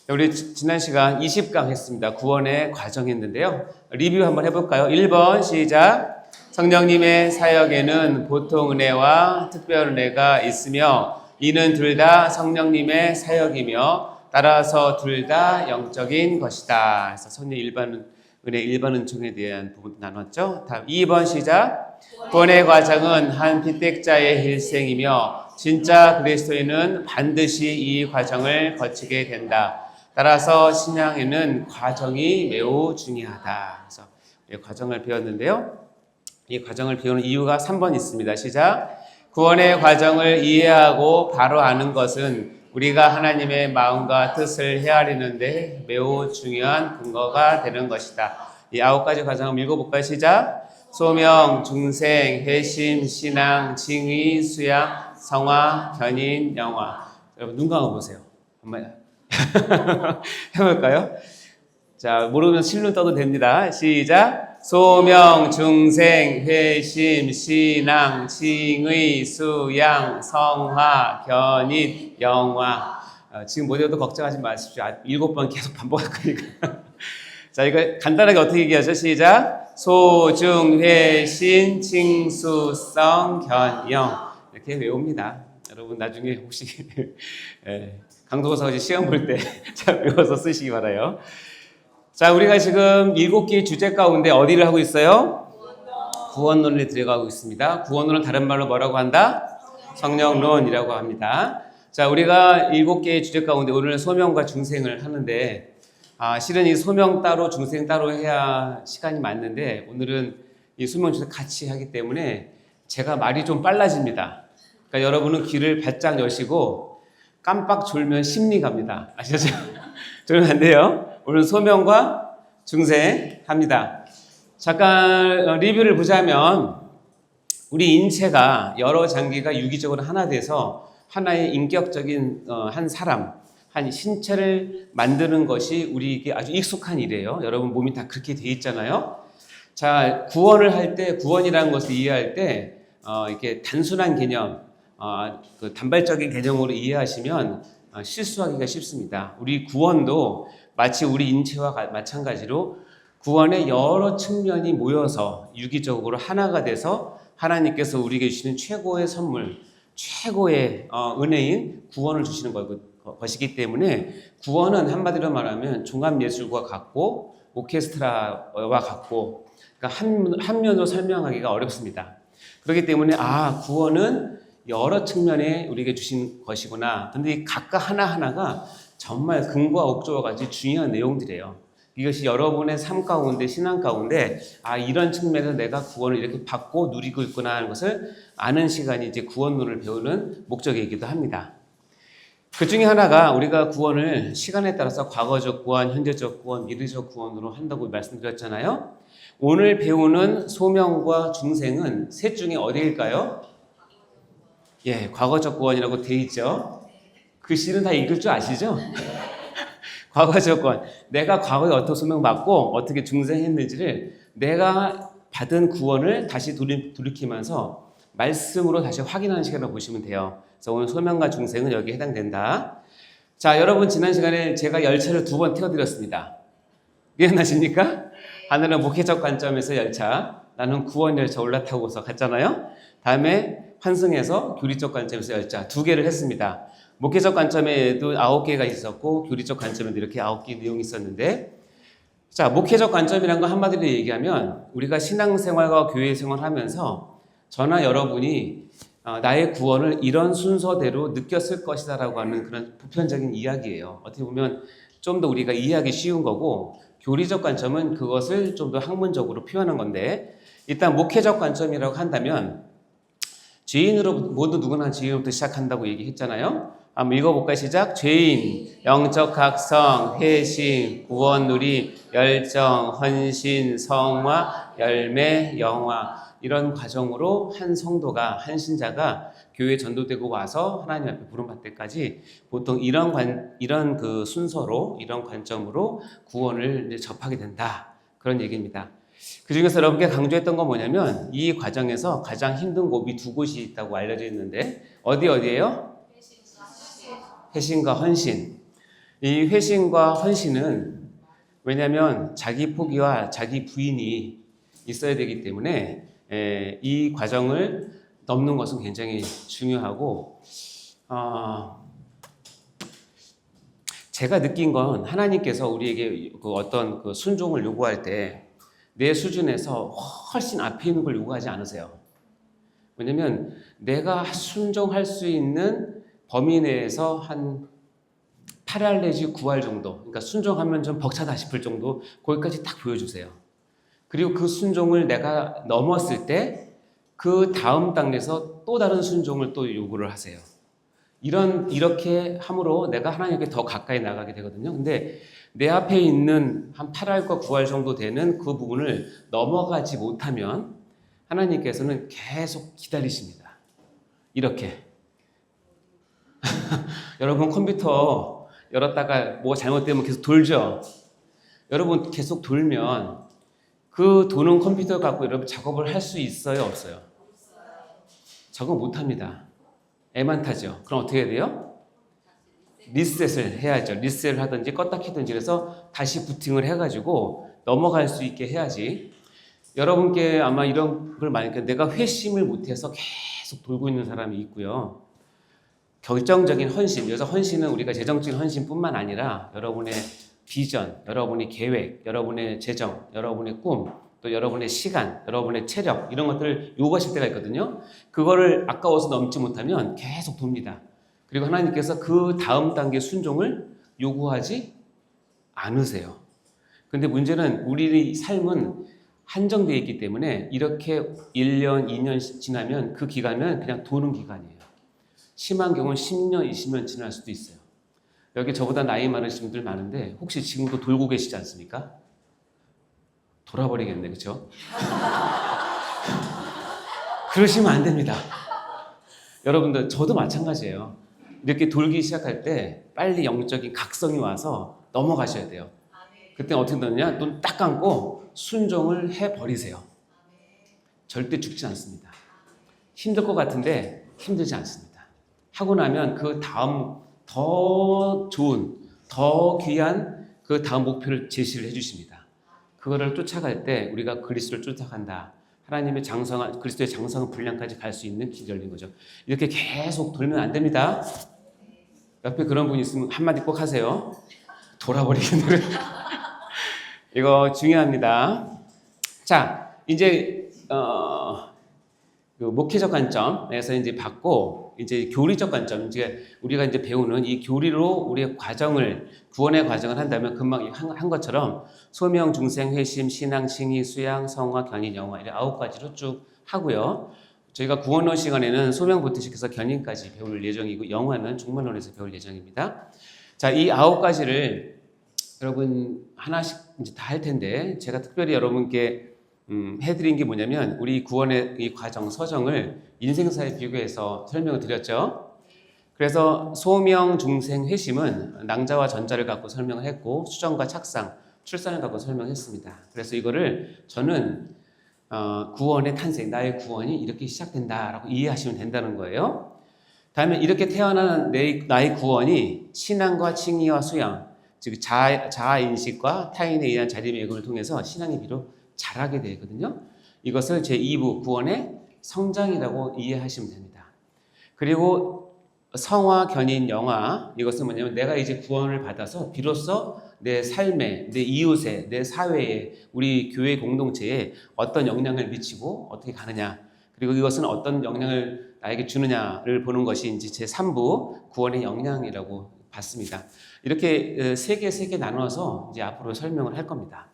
우리 지난 시간 20강 했습니다. 구원의 과정 했는데요. 리뷰 한번 해볼까요? 1번 시작. 성령님의 사역에는 보통 은혜와 특별 은혜가 있으며 이는 둘 다 성령님의 사역이며 따라서 둘 다 영적인 것이다. 그래서 성령 일반 은혜, 일반 은총에 대한 부분 나눴죠. 다음 2번 시작. 구원의 과정은 한 빚대자의 일생이며 진짜 그리스도인은 반드시 이 과정을 거치게 된다. 따라서 신앙에는 과정이 매우 중요하다. 그래서 이 과정을 배웠는데요. 이 과정을 배우는 이유가 3번 있습니다. 시작. 구원의 과정을 이해하고 바로 아는 것은 우리가 하나님의 마음과 뜻을 헤아리는데 매우 중요한 근거가 되는 것이다. 이 9가지 과정 한번 읽어볼까요? 시작. 소명, 중생, 회심, 신앙, 징의, 수양, 성화, 견인, 영화. 여러분 눈 감아보세요. 한번 해볼까요? 자, 모르면 실눈 떠도 됩니다. 시작. 소명, 중생, 회심, 신앙, 징의, 수양, 성화, 견인, 영화. 지금 모두도 걱정하지 마십시오. 7번 계속 반복할 거니까. 자, 이거 간단하게 어떻게 얘기하죠? 시작. 소중, 회신, 칭수성, 견영. 이렇게 외웁니다. 여러분 나중에 혹시 강도서 시험 볼 때 외워서 쓰시기 바라요. 자, 우리가 지금 7개의 주제 가운데 어디를 하고 있어요? 구원론에 들어가고 있습니다. 구원론은 다른 말로 뭐라고 한다? 성령론이라고 합니다. 자, 우리가 7개의 주제 가운데 오늘은 소명과 중생을 하는데 실은 이 소명 따로 중생 따로 해야 시간이 맞는데 오늘은 이 소명 중생 같이 하기 때문에 제가 말이 좀 빨라집니다. 그러니까 여러분은 귀를 바짝 여시고 깜빡 졸면 심리 갑니다. 아시죠? 졸면 안 돼요. 오늘 소명과 중생 합니다. 잠깐 리뷰를 보자면 우리 인체가 여러 장기가 유기적으로 하나 돼서 하나의 인격적인 한 사람, 한 신체를 만드는 것이 우리에게 아주 익숙한 일이에요. 여러분 몸이 다 그렇게 돼 있잖아요. 자, 구원을 할 때, 구원이라는 것을 이해할 때 이렇게 단순한 개념, 그 단발적인 개념으로 이해하시면 실수하기가 쉽습니다. 우리 구원도 마치 우리 인체와 마찬가지로 구원의 여러 측면이 모여서 유기적으로 하나가 돼서 하나님께서 우리에게 주시는 최고의 선물, 최고의 은혜인 구원을 주시는 것이기 때문에 구원은 한마디로 말하면 종합예술과 같고 오케스트라와 같고 그러니까 한 면으로 설명하기가 어렵습니다. 그렇기 때문에 구원은 여러 측면에 우리에게 주신 것이구나. 그런데 각각 하나하나가 정말 근거와 옥조와 같이 중요한 내용들이에요. 이것이 여러분의 삶 가운데, 신앙 가운데 이런 측면에서 내가 구원을 이렇게 받고 누리고 있구나 하는 것을 아는 시간이 이제 구원론을 배우는 목적이기도 합니다. 그 중에 하나가 우리가 구원을 시간에 따라서 과거적 구원, 현재적 구원, 미래적 구원으로 한다고 말씀드렸잖아요. 오늘 배우는 소명과 중생은 셋 중에 어디일까요? 예, 과거적 구원이라고 돼 있죠. 글씨는 다 읽을 줄 아시죠? 과거적 구원. 내가 과거에 어떻게 소명받고 어떻게 중생했는지를 내가 받은 구원을 다시 돌이키면서 말씀으로 다시 확인하는 시간을 보시면 돼요. 그래서 오늘 소명과 중생은 여기에 해당된다. 자, 여러분 지난 시간에 제가 열차를 2번 태워드렸습니다. 기억나십니까? 하늘은 목회적 관점에서 열차, 나는 구원 열차 올라타고서 갔잖아요. 다음에 환승해서 교리적 관점에서 열차 2개를 했습니다. 목회적 관점에도 9개가 있었고 교리적 관점에도 이렇게 9개 내용이 있었는데, 자, 목회적 관점이란 거 한마디로 얘기하면 우리가 신앙생활과 교회 생활을 하면서 저나 여러분이 나의 구원을 이런 순서대로 느꼈을 것이다 라고 하는 그런 보편적인 이야기예요. 어떻게 보면 좀 더 우리가 이해하기 쉬운 거고, 교리적 관점은 그것을 좀 더 학문적으로 표현한 건데, 일단 목회적 관점이라고 한다면 죄인으로 모두 누구나 죄인으로부터 시작한다고 얘기했잖아요. 한번 읽어볼까요? 시작. 죄인, 영적 각성, 회심, 구원 누림, 열정, 헌신, 성화, 열매, 영화. 이런 과정으로 한 성도가, 한 신자가 교회에 전도되고 와서 하나님 앞에 부름받을 때까지 보통 이런 그 순서로, 이런 관점으로 구원을 이제 접하게 된다. 그런 얘기입니다. 그 중에서 여러분께 강조했던 건 뭐냐면 이 과정에서 가장 힘든 곳이 2곳이 있다고 알려져 있는데 어디예요? 회심과 헌신. 이 회심과 헌신은 왜냐하면 자기 포기와 자기 부인이 있어야 되기 때문에 이 과정을 넘는 것은 굉장히 중요하고 제가 느낀 건 하나님께서 우리에게 그 어떤 그 순종을 요구할 때 내 수준에서 훨씬 앞에 있는 걸 요구하지 않으세요. 왜냐면 내가 순종할 수 있는 범위 내에서 한 8알 내지 9알 정도, 그러니까 순종하면 좀 벅차다 싶을 정도 거기까지 딱 보여주세요. 그리고 그 순종을 내가 넘었을 때 그 다음 단계에서 또 다른 순종을 또 요구를 하세요. 이렇게 함으로 내가 하나님께 더 가까이 나가게 되거든요. 근데 내 앞에 있는 한 8알과 9알 정도 되는 그 부분을 넘어가지 못하면 하나님께서는 계속 기다리십니다. 이렇게. 여러분 컴퓨터 열었다가 뭐 잘못되면 계속 돌죠. 여러분 계속 돌면 그 도는 컴퓨터 갖고 여러분 작업을 할 수 있어요, 없어요? 작업 못합니다. 애만 타죠. 그럼 어떻게 해야 돼요? 리셋을 해야죠. 리셋을 하든지 껐다 켜든지 해서 다시 부팅을 해가지고 넘어갈 수 있게 해야지. 여러분께 아마 이런 걸 많이 내가 회심을 못해서 계속 돌고 있는 사람이 있고요. 결정적인 헌신, 여기서 헌신은 우리가 재정적인 헌신뿐만 아니라 여러분의 비전, 여러분의 계획, 여러분의 재정, 여러분의 꿈, 또 여러분의 시간, 여러분의 체력 이런 것들을 요구하실 때가 있거든요. 그거를 아까워서 넘지 못하면 계속 돕니다. 그리고 하나님께서 그 다음 단계 순종을 요구하지 않으세요. 근데 문제는 우리의 삶은 한정되어 있기 때문에 이렇게 1년, 2년 지나면 그 기간은 그냥 도는 기간이에요. 심한 경우는 10년, 20년 지날 수도 있어요. 여기 저보다 나이 많으신 분들 많은데 혹시 지금도 돌고 계시지 않습니까? 돌아버리겠네, 그렇죠? 그러시면 안 됩니다. 여러분들 저도 마찬가지예요. 이렇게 돌기 시작할 때 빨리 영적인 각성이 와서 넘어가셔야 돼요. 그때 어떻게 되느냐? 눈 딱 감고 순종을 해버리세요. 절대 죽지 않습니다. 힘들 것 같은데 힘들지 않습니다. 하고 나면 그 다음 더 좋은, 더 귀한 그 다음 목표를 제시를 해주십니다. 그거를 쫓아갈 때 우리가 그리스도를 쫓아간다. 하나님의 장성한, 그리스도의 장성한 분량까지 갈 수 있는 길이 열린 거죠. 이렇게 계속 돌면 안 됩니다. 옆에 그런 분이 있으면 한마디 꼭 하세요. 돌아버리겠네. 이거 중요합니다. 자, 이제 그 목회적 관점에서 이제 받고 이제 교리적 관점, 이제 우리가 이제 배우는 이 교리로 우리의 과정을 구원의 과정을 한다면 금방 한 것처럼 소명, 중생, 회심, 신앙, 칭의, 수양, 성화, 견인, 영화 이렇게 9가지로 쭉 하고요. 저희가 구원론 시간에는 소명부터 시작해서 견인까지 배울 예정이고 영화는 중문론에서 배울 예정입니다. 자, 이 9가지를 여러분 하나씩 이제 다 할 텐데 제가 특별히 여러분께 해드린 게 뭐냐면 우리 구원의 이 과정 서정을 인생사에 비교해서 설명을 드렸죠. 그래서 소명, 중생, 회심은 낭자와 전자를 갖고 설명을 했고 수정과 착상, 출산을 갖고 설명했습니다. 그래서 이거를 저는 구원의 탄생, 나의 구원이 이렇게 시작된다라고 이해하시면 된다는 거예요. 다음에 이렇게 태어난 나의 구원이 신앙과 칭의와 수양, 즉 자아인식과 타인에 의한 자리매김을 통해서 신앙의 비로 자라게 되거든요. 이것을 제2부 구원의 성장이라고 이해하시면 됩니다. 그리고 성화, 견인, 영화 이것은 뭐냐면 내가 이제 구원을 받아서 비로소 내 삶에, 내 이웃에, 내 사회에, 우리 교회 공동체에 어떤 영향을 미치고 어떻게 가느냐 그리고 이것은 어떤 영향을 나에게 주느냐를 보는 것이 이제 제3부 구원의 영향이라고 봤습니다. 이렇게 세 개 나눠서 이제 앞으로 설명을 할 겁니다.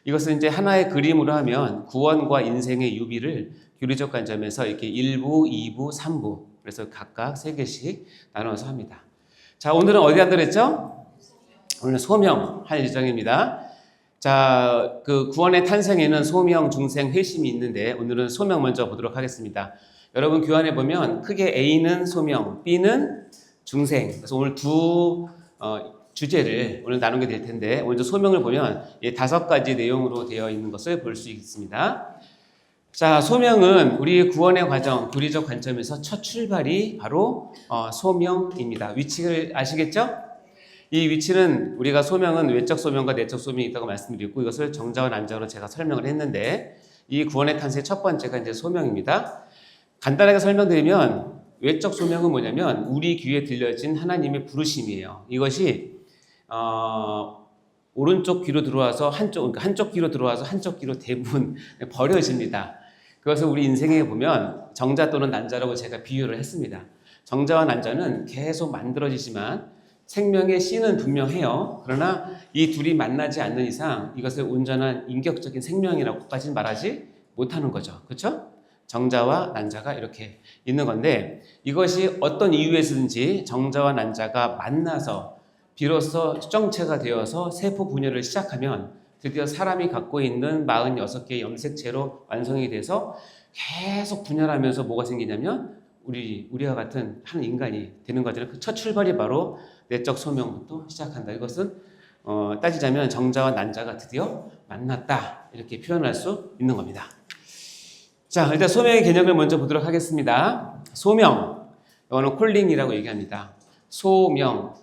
이것은 이제 하나의 그림으로 하면 구원과 인생의 유비를 교리적 관점에서 이렇게 1부, 2부, 3부 그래서 각각 3개씩 나눠서 합니다. 자, 오늘은 어디 한다고 했죠? 오늘 소명 할 예정입니다. 자, 그 구원의 탄생에는 소명, 중생, 회심이 있는데 오늘은 소명 먼저 보도록 하겠습니다. 여러분 교환해 보면 크게 A는 소명, B는 중생. 그래서 오늘 두 주제를 오늘 나누게 될 텐데 먼저 소명을 보면 5가지 내용으로 되어 있는 것을 볼 수 있습니다. 자, 소명은 우리 구원의 과정, 교리적 관점에서 첫 출발이 바로 소명입니다. 위치를 아시겠죠? 이 위치는 우리가 소명은 외적 소명과 내적 소명이 있다고 말씀드렸고 이것을 정자와 난자로 제가 설명을 했는데 이 구원의 탄생의 첫 번째가 이제 소명입니다. 간단하게 설명드리면 외적 소명은 뭐냐면 우리 귀에 들려진 하나님의 부르심이에요. 이것이 오른쪽 귀로 들어와서 한쪽 귀로 들어와서 한쪽 귀로 대부분 버려집니다. 그것을 우리 인생에 보면 정자 또는 난자라고 제가 비유를 했습니다. 정자와 난자는 계속 만들어지지만 생명의 씨는 분명해요. 그러나 이 둘이 만나지 않는 이상 이것을 온전한 인격적인 생명이라고까지는 말하지 못하는 거죠. 그렇죠? 정자와 난자가 이렇게 있는 건데 이것이 어떤 이유에서든지 정자와 난자가 만나서 비로소 수정체가 되어서 세포 분열을 시작하면 드디어 사람이 갖고 있는 46개의 염색체로 완성이 돼서 계속 분열하면서 뭐가 생기냐면 우리와 같은 한 인간이 되는 거잖아요. 그 첫 출발이 바로 내적 소명부터 시작한다. 이것은 따지자면 정자와 난자가 드디어 만났다. 이렇게 표현할 수 있는 겁니다. 자, 일단 소명의 개념을 먼저 보도록 하겠습니다. 소명, 이거는 콜링이라고 얘기합니다. 소명,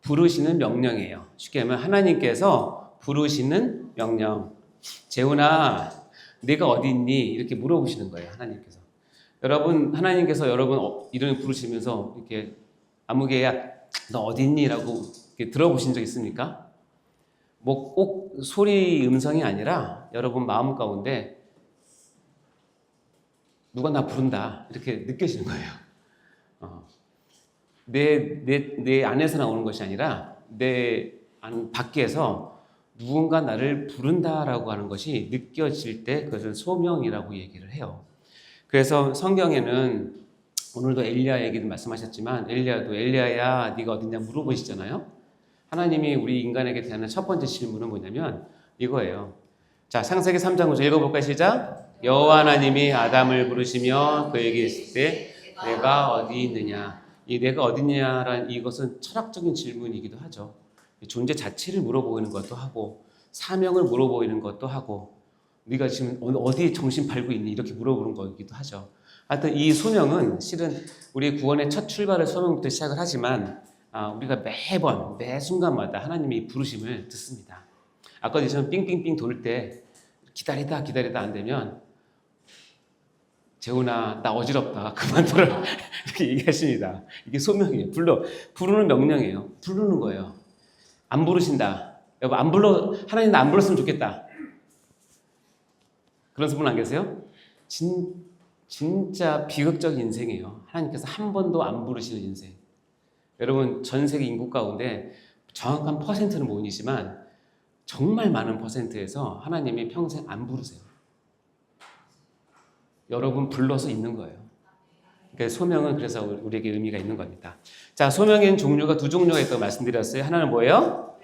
부르시는 명령이에요. 쉽게 하면 하나님께서 부르시는 명령. 재훈아, 네가 어디 있니? 이렇게 물어보시는 거예요. 하나님께서. 하나님께서 여러분 이름을 부르시면서 이렇게 아무개야 너 어디 있니? 라고 이렇게 들어보신 적 있습니까? 뭐 꼭 소리 음성이 아니라 여러분 마음 가운데 누가 나 부른다 이렇게 느껴지는 거예요. 내 안에서 나오는 것이 아니라 내 밖에서 누군가 나를 부른다라고 하는 것이 느껴질 때 그것을 소명이라고 얘기를 해요. 그래서 성경에는 오늘도 엘리야 얘기도 말씀하셨지만 엘리야도 엘리야야 네가 어딨냐 물어보시잖아요. 하나님이 우리 인간에게 대하는 첫 번째 질문은 뭐냐면 이거예요. 자, 창세기 3장 9절 읽어볼까요? 시작. 여호와 하나님이 아담을 부르시며 그에게 있을 때 내가 어디 있느냐. 이 내가 어디 있냐라는 이것은 철학적인 질문이기도 하죠. 존재 자체를 물어보이는 것도 하고 사명을 물어보이는 것도 하고 네가 지금 어디에 정신 팔고 있니? 이렇게 물어보는 거기도 하죠. 하여튼 이 소명은 실은 우리 구원의 첫 출발을 소명부터 시작을 하지만 우리가 매번 매 순간마다 하나님의 부르심을 듣습니다. 아까 저는 삥삥삥 돌 때 기다리다 안 되면 재훈아 나 어지럽다 그만둬라 이렇게 얘기하십니다. 이게 소명이에요. 부르는 명령이에요. 부르는 거예요. 안 부르신다. 여보 하나님 나 안 불렀으면 좋겠다. 그런 분 안 계세요? 진짜 비극적인 인생이에요. 하나님께서 한 번도 안 부르시는 인생. 여러분 전 세계 인구 가운데 정확한 퍼센트는 모르지만 정말 많은 퍼센트에서 하나님이 평생 안 부르세요. 여러분 불러서 있는 거예요. 그러니까 소명은 그래서 우리에게 의미가 있는 겁니다. 자, 소명에는 종류가 두 종류가 있다고 말씀드렸어요. 하나는 뭐예요?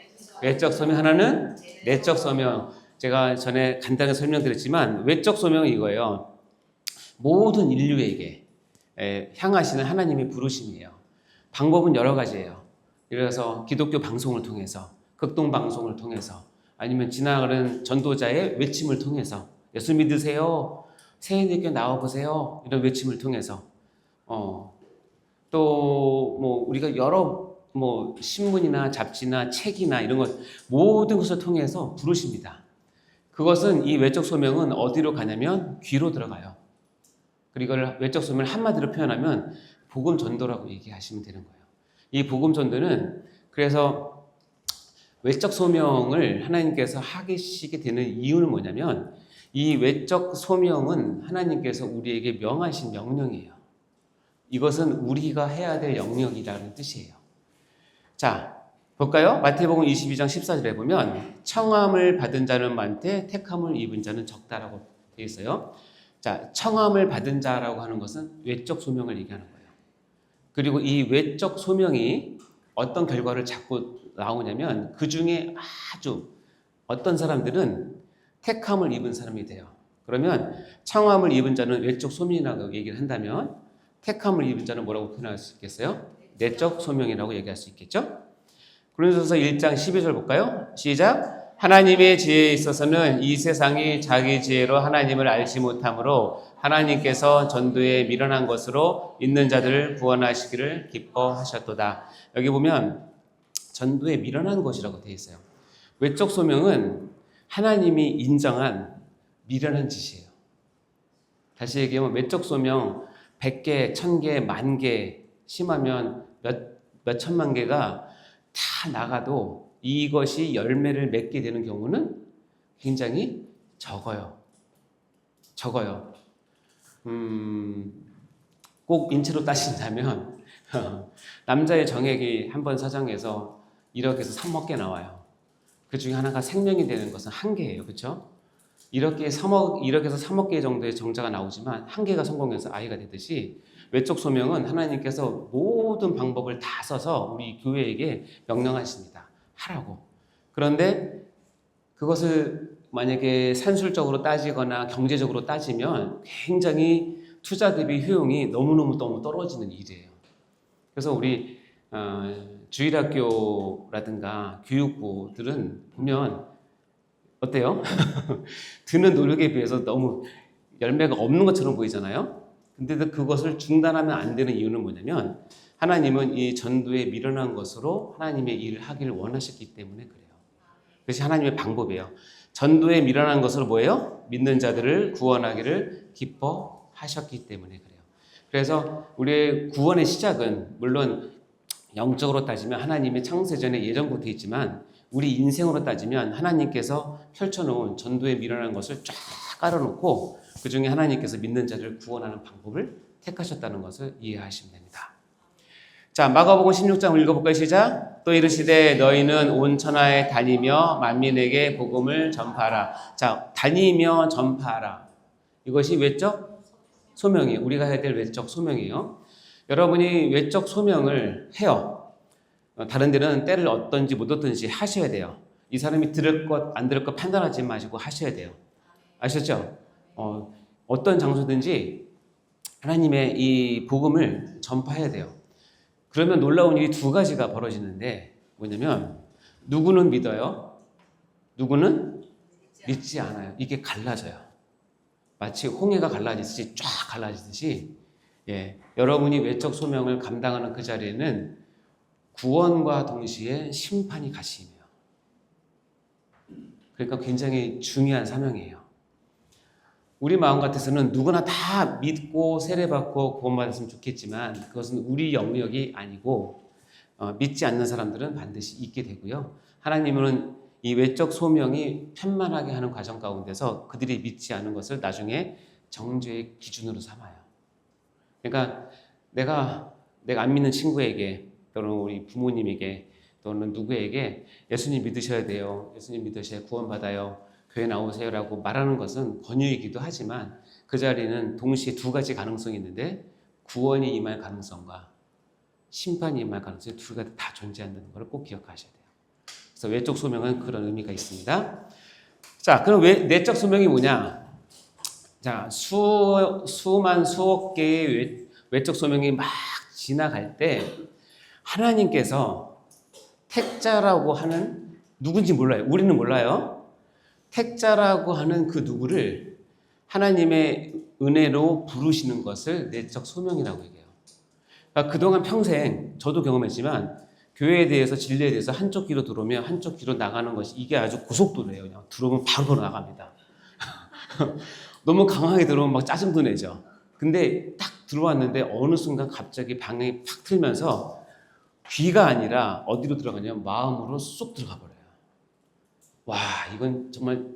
외적 소명, 하나는 내적 소명. 제가 전에 간단히 설명드렸지만 외적 소명은 이거예요. 모든 인류에게 향하시는 하나님의 부르심이에요. 방법은 여러 가지예요. 그래서 기독교 방송을 통해서, 극동 방송을 통해서, 아니면 지나가는 전도자의 외침을 통해서 예수 믿으세요. 새해님께 나와보세요. 이런 외침을 통해서 또 뭐 우리가 여러 뭐 신문이나 잡지나 책이나 이런 것 모든 것을 통해서 부르십니다. 그것은 이 외적 소명은 어디로 가냐면 귀로 들어가요. 그리고 이걸 외적 소명을 한마디로 표현하면 복음 전도라고 얘기하시면 되는 거예요. 이 복음 전도는 그래서 외적 소명을 하나님께서 하시게 되는 이유는 뭐냐면 이 외적 소명은 하나님께서 우리에게 명하신 명령이에요. 이것은 우리가 해야 될 영역이라는 뜻이에요. 자, 볼까요? 마태복음 22장 14절에 보면 청함을 받은 자는 많되 택함을 입은 자는 적다라고 되어 있어요. 자, 청함을 받은 자라고 하는 것은 외적 소명을 얘기하는 거예요. 그리고 이 외적 소명이 어떤 결과를 자꾸 나오냐면 그 중에 아주 어떤 사람들은 택함을 입은 사람이 돼요. 그러면 청함을 입은 자는 외적 소명이라고 얘기를 한다면 택함을 입은 자는 뭐라고 표현할 수 있겠어요? 내적 소명이라고 얘기할 수 있겠죠? 고린도서 1장 12절 볼까요? 시작. 하나님의 지혜에 있어서는 이 세상이 자기 지혜로 하나님을 알지 못하므로 하나님께서 전도에 미련한 것으로 있는 자들을 구원하시기를 기뻐하셨도다. 여기 보면 전도에 미련한 것이라고 되어 있어요. 외적 소명은 하나님이 인정한 미련한 짓이에요. 다시 얘기하면 외적 소명 100개, 1000개, 10,000개 심하면 몇 천만 개가 다 나가도 이것이 열매를 맺게 되는 경우는 굉장히 적어요. 꼭 인체로 따진다면 남자의 정액이 한 번 사정해서 1억에서 3억 개 나와요. 그 중에 하나가 생명이 되는 것은 한 개예요. 그렇죠? 1억에서 3억 개 정도의 정자가 나오지만 한 개가 성공해서 아이가 되듯이 외적 소명은 하나님께서 모든 방법을 다 써서 우리 교회에게 명령하십니다. 하라고. 그런데 그것을 만약에 산술적으로 따지거나 경제적으로 따지면 굉장히 투자 대비 효용이 너무 떨어지는 일이에요. 그래서 우리 주일학교라든가 교육부들은 보면 어때요? 드는 노력에 비해서 너무 열매가 없는 것처럼 보이잖아요. 근데도 그것을 중단하면 안 되는 이유는 뭐냐면 하나님은 이 전도에 미련한 것으로 하나님의 일을 하기를 원하셨기 때문에 그래요. 그것이 하나님의 방법이에요. 전도에 미련한 것으로 뭐예요? 믿는 자들을 구원하기를 기뻐하셨기 때문에 그래요. 그래서 우리의 구원의 시작은 물론 영적으로 따지면 하나님의 창세전에 예정부터 있지만 우리 인생으로 따지면 하나님께서 펼쳐놓은 전도에 미련한 것을 쫙 깔아놓고 그 중에 하나님께서 믿는 자들을 구원하는 방법을 택하셨다는 것을 이해하시면 됩니다. 자, 마가복음 16장 읽어볼까요? 시작. 또 이르시되 너희는 온 천하에 다니며 만민에게 복음을 전파하라. 자, 다니며 전파하라. 이것이 외적 소명이에요. 우리가 해야 될 외적 소명이에요. 여러분이 외적 소명을 해요. 다른 데는 때를 얻든지 못 얻든지 하셔야 돼요. 이 사람이 들을 것, 안 들을 것 판단하지 마시고 하셔야 돼요. 아셨죠? 어떤 장소든지 하나님의 이 복음을 전파해야 돼요. 그러면 놀라운 일이 두 가지가 벌어지는데 뭐냐면 누구는 믿어요? 누구는 믿지 않아요. 이게 갈라져요. 마치 홍해가 갈라지듯이 쫙 갈라지듯이 여러분이 외적 소명을 감당하는 그 자리에는 구원과 동시에 심판이 가시며 그러니까 굉장히 중요한 사명이에요. 우리 마음 같아서는 누구나 다 믿고 세례받고 구원받았으면 좋겠지만 그것은 우리 영역이 아니고 믿지 않는 사람들은 반드시 있게 되고요. 하나님은 이 외적 소명이 편만하게 하는 과정 가운데서 그들이 믿지 않은 것을 나중에 정죄의 기준으로 삼아요. 그러니까 내가 안 믿는 친구에게 또는 우리 부모님에게 또는 누구에게 예수님 믿으셔야 돼요. 예수님 믿으셔야 구원받아요. 교회 나오세요라고 말하는 것은 권유이기도 하지만 그 자리는 동시에 두 가지 가능성이 있는데 구원이 임할 가능성과 심판이 임할 가능성이 두 가지 다 존재한다는 걸 꼭 기억하셔야 돼요. 그래서 외적 소명은 그런 의미가 있습니다. 자, 그럼 내적 소명이 뭐냐? 자, 수억 개의 외적 소명이 막 지나갈 때 하나님께서 택자라고 하는 누군지 몰라요. 우리는 몰라요. 택자라고 하는 그 누구를 하나님의 은혜로 부르시는 것을 내적 소명이라고 얘기해요. 그러니까 그동안 평생 저도 경험했지만 교회에 대해서 진리에 대해서 한쪽 귀로 들어오면 한쪽 귀로 나가는 것이 이게 아주 고속도로예요. 그냥 들어오면 바로 나갑니다. 너무 강하게 들어오면 막 짜증도 내죠. 근데 딱 들어왔는데 어느 순간 갑자기 방향이 팍 틀면서 귀가 아니라 어디로 들어가냐면 마음으로 쏙 들어가 버려요. 와, 이건 정말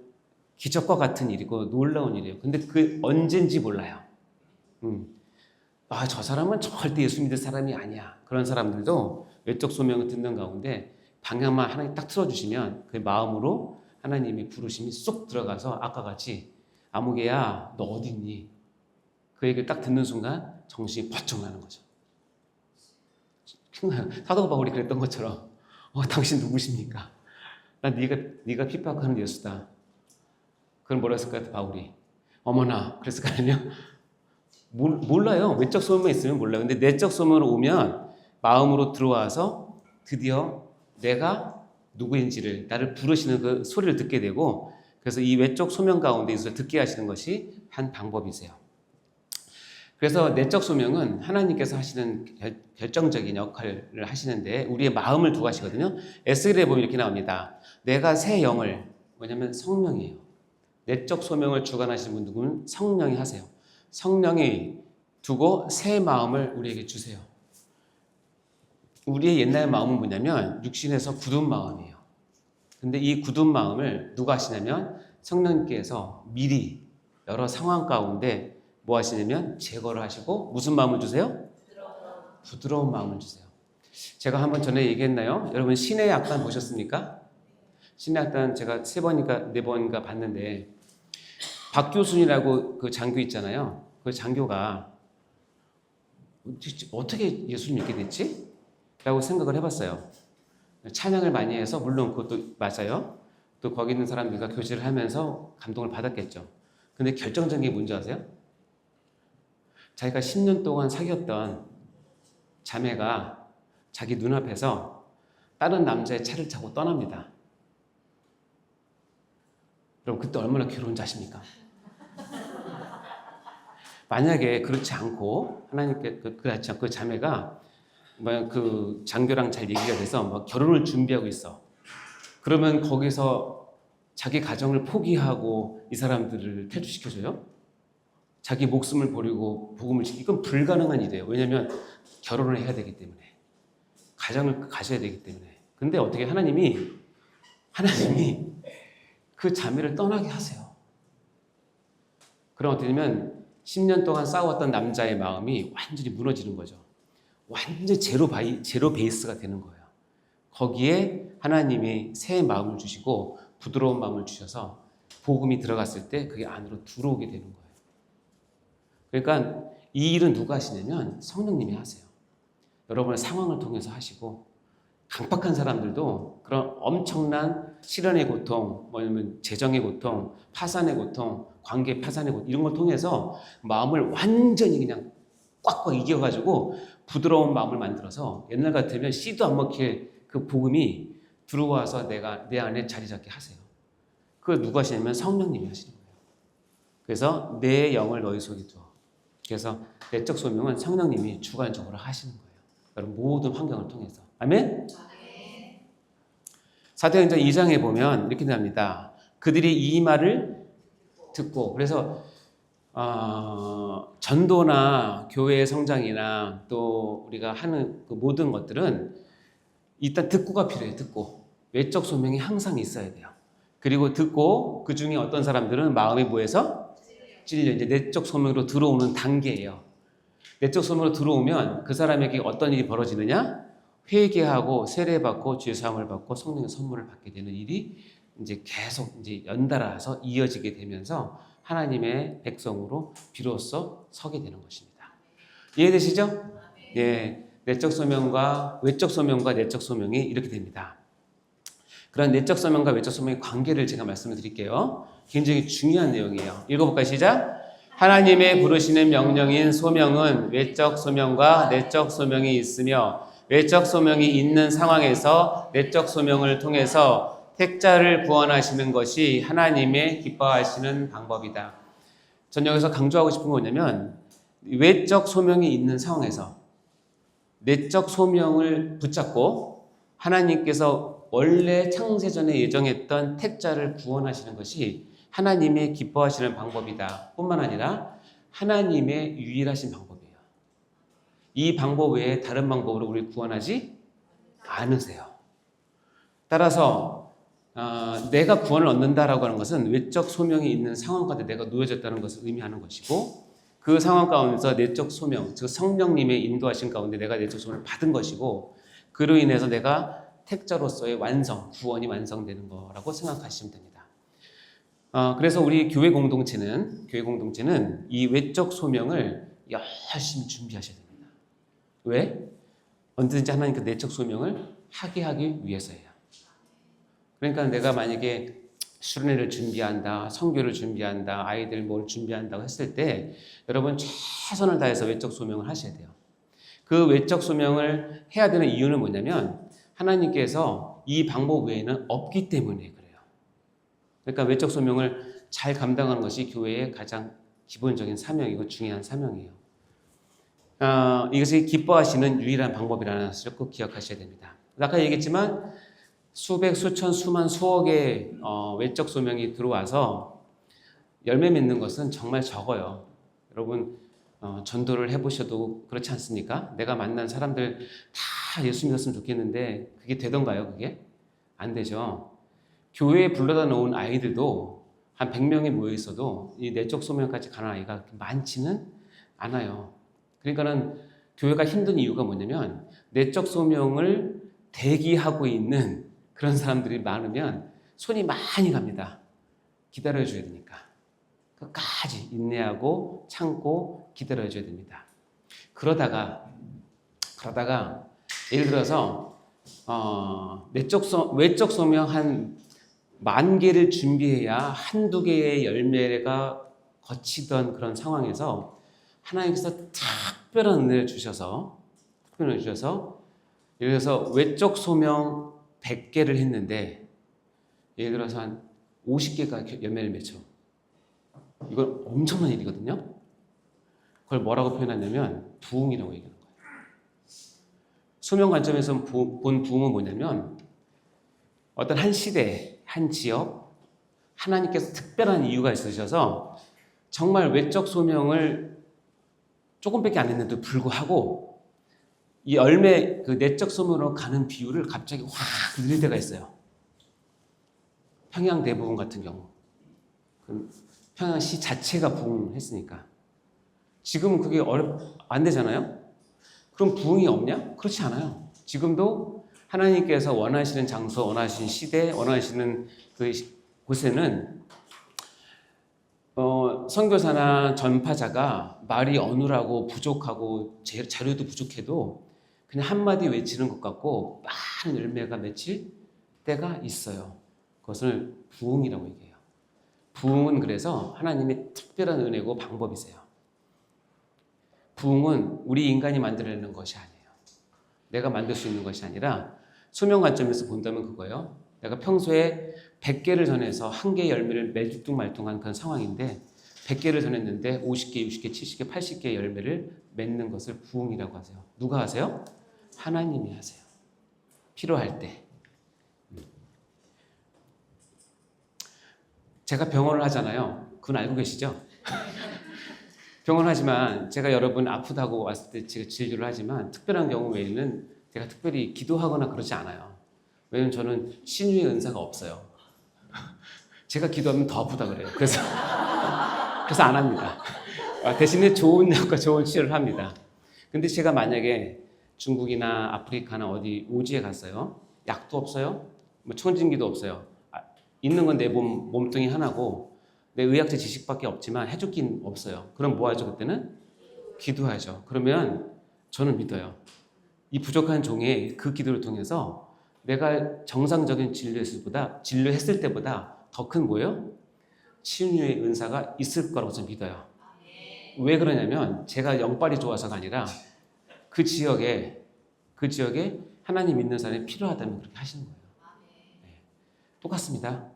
기적과 같은 일이고 놀라운 일이에요. 근데 그 언젠지 몰라요. 저 사람은 절대 예수 믿을 사람이 아니야. 그런 사람들도 외적 소명을 듣는 가운데 방향만 하나님 딱 틀어주시면 그 마음으로 하나님의 부르심이 쏙 들어가서 아까 같이 아무개야 너 어디 있니? 그 얘기를 딱 듣는 순간 정신이 번쩍 나는 거죠. 사도 바울이 그랬던 것처럼 당신 누구십니까? 난 네가 핍박하는 예수다. 그럼 뭐라 했을 것 같아 바울이? 어머나 그랬을 거 아니에요? 몰라요. 외적 소명만 있으면 몰라요. 근데 내적 소명으로 오면 마음으로 들어와서 드디어 내가 누구인지를 나를 부르시는 그 소리를 듣게 되고 그래서 이 외적 소명 가운데 있어서 듣게 하시는 것이 한 방법이세요. 그래서 내적 소명은 하나님께서 하시는 결정적인 역할을 하시는데 우리의 마음을 두고 하시거든요. 에스겔에 보면 이렇게 나옵니다. 내가 새 영을, 뭐냐면 성령이에요. 내적 소명을 주관하시는 분 누구는 성령이 하세요. 성령이 두고 새 마음을 우리에게 주세요. 우리의 옛날 마음은 뭐냐면 육신에서 굳은 마음이에요. 근데 이 굳은 마음을 누가 하시냐면 성령님께서 미리 여러 상황 가운데 뭐 하시냐면 제거를 하시고 무슨 마음을 주세요? 부드러운 마음을 주세요. 제가 한번 전에 얘기했나요? 여러분 신의 악단 보셨습니까? 신의 악단 제가 3번인가 4번인가 봤는데 박교순이라고 그 장교 있잖아요. 그 장교가 어떻게 예수를 믿게 됐지? 라고 생각을 해봤어요. 찬양을 많이 해서 물론 그것도 맞아요. 또 거기 있는 사람들과 교제를 하면서 감동을 받았겠죠. 근데 결정적인 게 뭔지 아세요? 자기가 10년 동안 사귀었던 자매가 자기 눈앞에서 다른 남자의 차를 타고 떠납니다. 그럼 그때 얼마나 괴로운지 아십니까? 만약에 그렇지 않고 하나님께 그렇지 않고 그 자매가 그 장교랑 잘 얘기가 돼서 막 결혼을 준비하고 있어. 그러면 거기서 자기 가정을 포기하고 이 사람들을 퇴출시켜줘요? 자기 목숨을 버리고 복음을 이건 불가능한 일이에요. 왜냐하면 결혼을 해야 되기 때문에 가정을 가져야 되기 때문에. 근데 어떻게 하나님이 그 자매를 떠나게 하세요. 그럼 어떻게 되면 10년 동안 싸웠던 남자의 마음이 완전히 무너지는 거죠. 완전 제로 베이스가 되는 거예요. 거기에 하나님이 새 마음을 주시고 부드러운 마음을 주셔서 복음이 들어갔을 때 그게 안으로 들어오게 되는 거예요. 그러니까 이 일은 누가 하시냐면 성령님이 하세요. 여러분의 상황을 통해서 하시고 강팍한 사람들도 그런 엄청난 실현의 고통, 뭐냐면 재정의 고통, 파산의 고통, 관계 파산의 고통 이런 걸 통해서 마음을 완전히 그냥 꽉꽉 이겨가지고 부드러운 마음을 만들어서 옛날 같으면 씨도 안 먹힐 그 복음이 들어와서 내 안에 자리 잡게 하세요. 그걸 누가 하시냐면 성령님이 하시는 거예요. 그래서 내 영을 너희 속에 두어. 그래서 내적 소명은 성령님이 주관적으로 하시는 거예요. 여러분 모든 환경을 통해서. 아멘? 사도행전 2장에 보면 이렇게 나옵니다. 그들이 이 말을 듣고 그래서 전도나 교회의 성장이나 또 우리가 하는 그 모든 것들은 일단 듣고가 필요해요. 듣고 외적 소명이 항상 있어야 돼요. 그리고 듣고 그 중에 어떤 사람들은 마음이 뭐해서 찔려 이제 내적 소명으로 들어오는 단계예요. 내적 소명으로 들어오면 그 사람에게 어떤 일이 벌어지느냐? 회개하고 세례받고 죄사함을 받고 성령의 선물을 받게 되는 일이 이제 계속 이제 연달아서 이어지게 되면서 하나님의 백성으로 비로소 서게 되는 것입니다. 이해되시죠? 예, 내적 소명과 외적 소명과 내적 소명이 이렇게 됩니다. 그런 내적 소명과 외적 소명의 관계를 제가 말씀을 드릴게요. 굉장히 중요한 내용이에요. 읽어볼까요? 시작. 하나님의 부르시는 명령인 소명은 외적 소명과 내적 소명이 있으며 외적 소명이 있는 상황에서 내적 소명을 통해서 택자를 구원하시는 것이 하나님의 기뻐하시는 방법이다. 전 여기서 강조하고 싶은 건 뭐냐면 외적 소명이 있는 상황에서 내적 소명을 붙잡고 하나님께서 원래 창세전에 예정했던 택자를 구원하시는 것이 하나님의 기뻐하시는 방법이다. 뿐만 아니라 하나님의 유일하신 방법이에요. 이 방법 외에 다른 방법으로 우리를 구원하지 않으세요. 따라서 내가 구원을 얻는다라고 하는 것은 외적 소명이 있는 상황 가운데 내가 놓여졌다는 것을 의미하는 것이고 그 상황 가운데서 내적 소명, 즉 성령님의 인도하신 가운데 내가 내적 소명을 받은 것이고 그로 인해서 내가 택자로서의 완성, 구원이 완성되는 거라고 생각하시면 됩니다. 그래서 우리 교회 공동체는 이 외적 소명을 열심히 준비하셔야 됩니다. 왜? 언제든지 하나님 그 내적 소명을 하게 하기 위해서예요. 그러니까 내가 만약에 수련회를 준비한다, 선교를 준비한다, 아이들 뭘 준비한다고 했을 때 여러분 최선을 다해서 외적 소명을 하셔야 돼요. 그 외적 소명을 해야 되는 이유는 뭐냐면 하나님께서 이 방법 외에는 없기 때문에 그래요. 그러니까 외적 소명을 잘 감당하는 것이 교회의 가장 기본적인 사명이고 중요한 사명이에요. 이것이 기뻐하시는 유일한 방법이라는 것을 꼭 기억하셔야 됩니다. 아까 얘기했지만 수백, 수천, 수만, 수억의 외적 소명이 들어와서 열매 맺는 것은 정말 적어요. 여러분 전도를 해보셔도 그렇지 않습니까? 내가 만난 사람들 다 예수 믿었으면 좋겠는데 그게 되던가요? 그게? 안 되죠. 교회에 불러다 놓은 아이들도 한 100명이 모여 있어도 이 내적 소명까지 가는 아이가 많지는 않아요. 그러니까는 교회가 힘든 이유가 뭐냐면 내적 소명을 대기하고 있는 그런 사람들이 많으면 손이 많이 갑니다. 기다려줘야 되니까. 끝까지 인내하고 참고 기다려줘야 됩니다. 그러다가 예를 들어서 외적 소명 한 10,000개를 준비해야 한두 개의 열매가 거치던 그런 상황에서 하나님께서 특별한 은혜를 주셔서 예를 들어서 외적 소명 100개를 했는데 예를 들어서 한 50개가 열매를 맺혀. 이건 엄청난 일이거든요. 그걸 뭐라고 표현하냐면 부흥이라고 얘기하는 거예요. 소명 관점에서 본 부흥은 뭐냐면 어떤 한 시대, 한 지역, 하나님께서 특별한 이유가 있으셔서 정말 외적 소명을 조금밖에 안 했는데도 불구하고 이 열매, 그 내적 소명으로 가는 비율을 갑자기 확 늘릴 때가 있어요. 평양 대부분 같은 경우. 평양시 자체가 부흥했으니까. 지금은 그게 안 되잖아요? 그럼 부흥이 없냐? 그렇지 않아요. 지금도 하나님께서 원하시는 장소, 원하시는 시대, 원하시는 그 곳에는 선교사나 전파자가 말이 어눌하고 부족하고 자료도 부족해도 그냥 한마디 외치는 것 같고 많은 열매가 맺힐 때가 있어요. 그것을 부흥이라고 얘기해요. 부흥은 그래서 하나님의 특별한 은혜고 방법이세요. 부흥은 우리 인간이 만들어내는 것이 아니에요. 내가 만들 수 있는 것이 아니라 소명 관점에서 본다면 그거예요. 내가 평소에 100개를 전해서 한 개의 열매를 맺뚱말뚱한 그런 상황인데 100개를 전했는데 50개, 60개, 70개, 80개의 열매를 맺는 것을 부흥이라고 하세요. 누가 하세요? 하나님이 하세요. 필요할 때. 제가 병원을 하잖아요. 그건 알고 계시죠? 병원 하지만 제가 여러분 아프다고 왔을 때 제가 진료를 하지만 특별한 경우 외에는 제가 특별히 기도하거나 그러지 않아요. 왜냐면 저는 신유의 은사가 없어요. 제가 기도하면 더 아프다 그래요. 그래서 안 합니다. 대신에 좋은 약과 좋은 치료를 합니다. 근데 제가 만약에 중국이나 아프리카나 어디 오지에 갔어요. 약도 없어요. 뭐 청진기도 없어요. 있는 건 내 몸뚱이 하나고 내 의학적 지식밖에 없지만 해줄 게 없어요. 그럼 뭐 하죠 그때는? 기도하죠. 그러면 저는 믿어요. 이 부족한 종의 그 기도를 통해서 내가 정상적인 진료했을 때보다 더 큰 뭐예요? 치유의 은사가 있을 거라고 저는 믿어요. 왜 그러냐면 제가 영빨이 좋아서가 아니라 그 지역에 하나님 믿는 사람이 필요하다면 그렇게 하시는 거예요. 네. 똑같습니다.